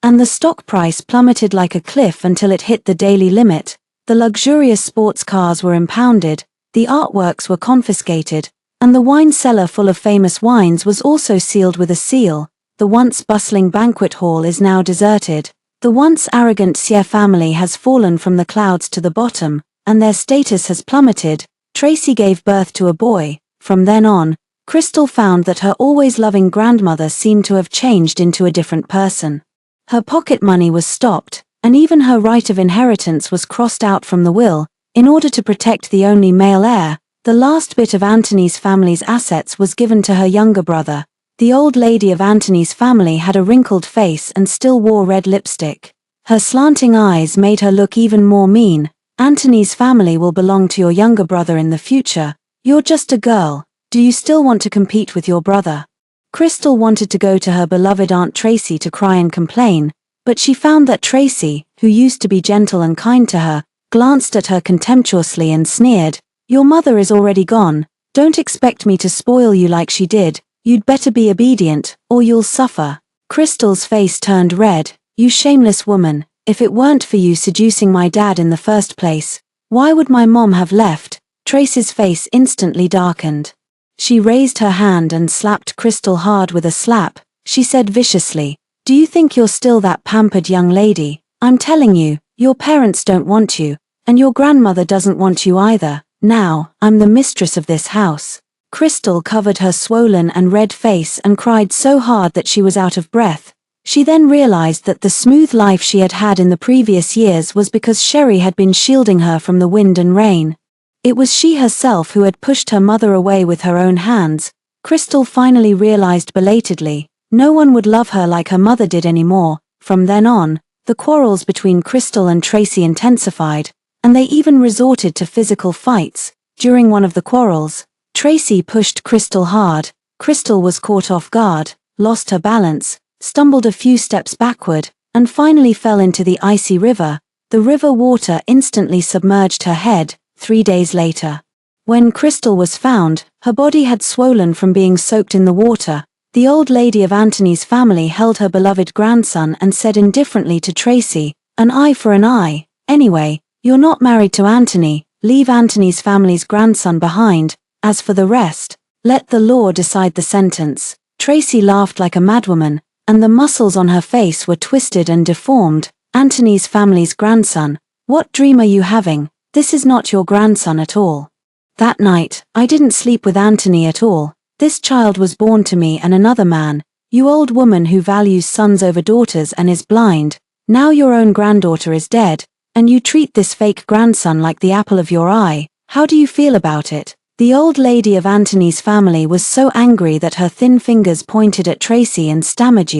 and the stock price plummeted like a cliff until it hit the daily limit. The luxurious sports cars were impounded, the artworks were confiscated, and the wine cellar full of famous wines was also sealed with a seal. The once bustling banquet hall is now deserted. The once arrogant Xie family has fallen from the clouds to the bottom, and their status has plummeted. Tracy gave birth to a boy. From then on, Crystal found that her always loving grandmother seemed to have changed into a different person. Her pocket money was stopped, and even her right of inheritance was crossed out from the will. In order to protect the only male heir, the last bit of Antony's family's assets was given to her younger brother. The old lady of Antony's family had a wrinkled face and still wore red lipstick. Her slanting eyes made her look even more mean. "Antony's family will belong to your younger brother in the future. You're just a girl. Do you still want to compete with your brother?" Crystal wanted to go to her beloved Aunt Tracy to cry and complain, but she found that Tracy, who used to be gentle and kind to her, glanced at her contemptuously and sneered, "Your mother is already gone. Don't expect me to spoil you like she did. You'd better be obedient, or you'll suffer." Crystal's face turned red. "You shameless woman, if it weren't for you seducing my dad in the first place, why would my mom have left?" Tracy's face instantly darkened. She raised her hand and slapped Crystal hard with a slap. She said viciously, "Do you think you're still that pampered young lady? I'm telling you, your parents don't want you, and your grandmother doesn't want you either. Now, I'm the mistress of this house." Crystal covered her swollen and red face and cried so hard that she was out of breath. She then realized that the smooth life she had had in the previous years was because Sherry had been shielding her from the wind and rain. It was she herself who had pushed her mother away with her own hands. Crystal finally realized belatedly, no one would love her like her mother did anymore. From then on, the quarrels between Crystal and Tracy intensified, and they even resorted to physical fights. During one of the quarrels, Tracy pushed Crystal hard. Crystal was caught off guard, lost her balance, stumbled a few steps backward, and finally fell into the icy river. The river water instantly submerged her head. 3 days later, when Crystal was found, her body had swollen from being soaked in the water. The old lady of Antony's family held her beloved grandson and said indifferently to Tracy, "An eye for an eye. Anyway, you're not married to Antony. Leave Antony's family's grandson behind. As for the rest, let the law decide the sentence." Tracy laughed like a madwoman, and the muscles on her face were twisted and deformed. "Antony's family's grandson? What dream are you having? This is not your grandson at all." That night, I didn't sleep with Antony at all. "This child was born to me and another man. You old woman who values sons over daughters and is blind. Now your own granddaughter is dead, and you treat this fake grandson like the apple of your eye. How do you feel about it?" The old lady of Antony's family was so angry that her thin fingers pointed at Tracy and stammered,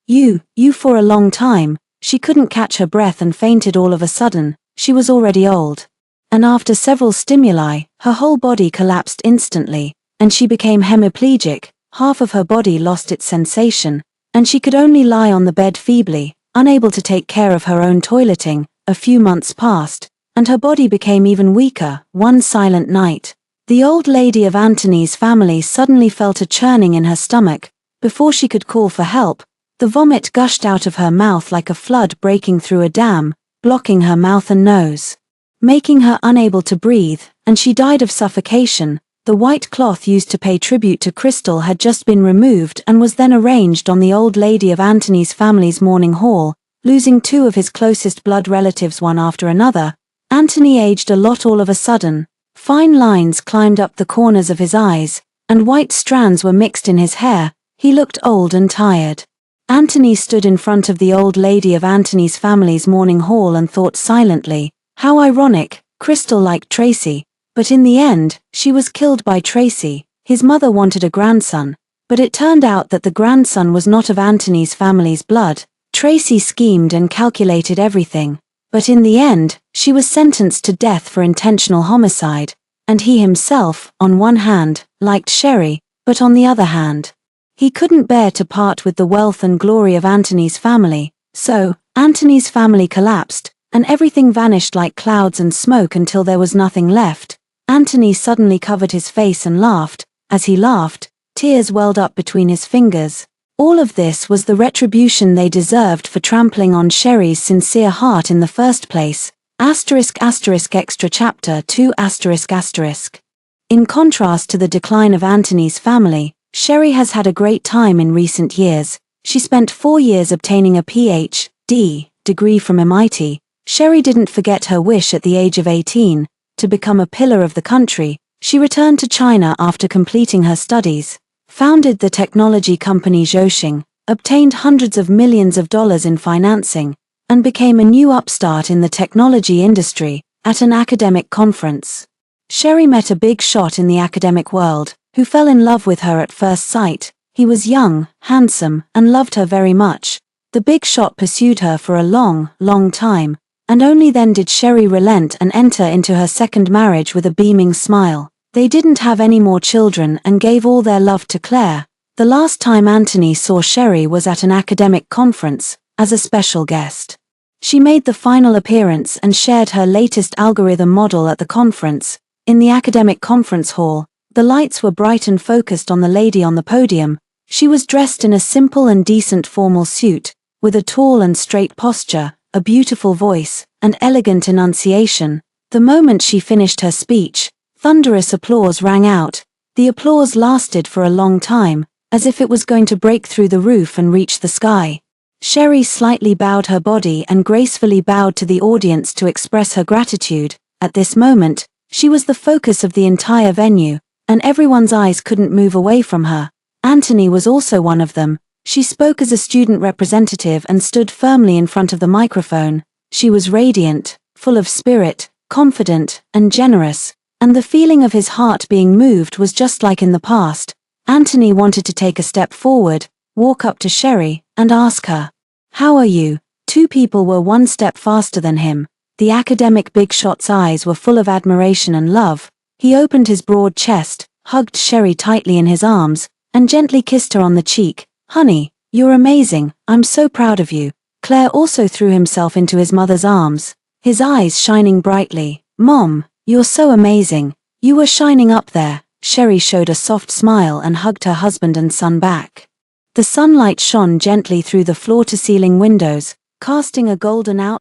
You for a long time." She couldn't catch her breath and fainted all of a sudden. She was already old. And after several stimuli, her whole body collapsed instantly, and she became hemiplegic. Half of her body lost its sensation, and she could only lie on the bed feebly, unable to take care of her own toileting. A few months passed, and her body became even weaker. One silent night, the old lady of Antony's family suddenly felt a churning in her stomach. Before she could call for help, the vomit gushed out of her mouth like a flood breaking through a dam, blocking her mouth and nose, making her unable to breathe, and she died of suffocation. The white cloth used to pay tribute to Crystal had just been removed and was then arranged on the old lady of Antony's family's mourning hall. Losing two of his closest blood relatives one after another, Antony aged a lot all of a sudden. Fine lines climbed up the corners of his eyes, and white strands were mixed in his hair. He looked old and tired. Antony stood in front of the old lady of Antony's family's mourning hall and thought silently, how ironic, Crystal liked Tracy, but in the end, she was killed by Tracy. His mother wanted a grandson, but it turned out that the grandson was not of Antony's family's blood. Tracy schemed and calculated everything, but in the end, she was sentenced to death for intentional homicide, and he himself, on one hand, liked Sherry, but on the other hand, he couldn't bear to part with the wealth and glory of Antony's family. So, Antony's family collapsed, and everything vanished like clouds and smoke until there was nothing left. Antony suddenly covered his face and laughed. As he laughed, tears welled up between his fingers. All of this was the retribution they deserved for trampling on Sherry's sincere heart in the first place. Extra chapter 2 ***. In contrast to the decline of Antony's family, Sherry has had a great time in recent years. She spent 4 years obtaining a Ph.D. degree from MIT. Sherry didn't forget her wish at the age of 18, to become a pillar of the country. She returned to China after completing her studies, founded the technology company Zhouxing, obtained hundreds of millions of dollars in financing, and became a new upstart in the technology industry. At an academic conference, Sherry met a big shot in the academic world, who fell in love with her at first sight. He was young, handsome, and loved her very much. The big shot pursued her for a long time, and only then did Sherry relent and enter into her second marriage with a beaming smile. They didn't have any more children and gave all their love to Claire. The last time Antony saw Sherry was at an academic conference, as a special guest. She made the final appearance and shared her latest algorithm model at the conference. In the academic conference hall, the lights were bright and focused on the lady on the podium. She was dressed in a simple and decent formal suit, with a tall and straight posture, a beautiful voice, and elegant enunciation. The moment she finished her speech, thunderous applause rang out. The applause lasted for a long time, as if it was going to break through the roof and reach the sky. Sherry slightly bowed her body and gracefully bowed to the audience to express her gratitude. At this moment, she was the focus of the entire venue, and everyone's eyes couldn't move away from her. Antony was also one of them. She spoke as a student representative and stood firmly in front of the microphone. She was radiant, full of spirit, confident, and generous, and the feeling of his heart being moved was just like in the past. Antony wanted to take a step forward, walk up to Sherry, and ask her, "How are you?" Two people were one step faster than him. The academic big shot's eyes were full of admiration and love. He opened his broad chest, hugged Sherry tightly in his arms, and gently kissed her on the cheek. "Honey, you're amazing, I'm so proud of you." Claire also threw himself into his mother's arms, his eyes shining brightly. "Mom, you're so amazing. You were shining up there." Sherry showed a soft smile and hugged her husband and son back. The sunlight shone gently through the floor-to-ceiling windows, casting a golden outline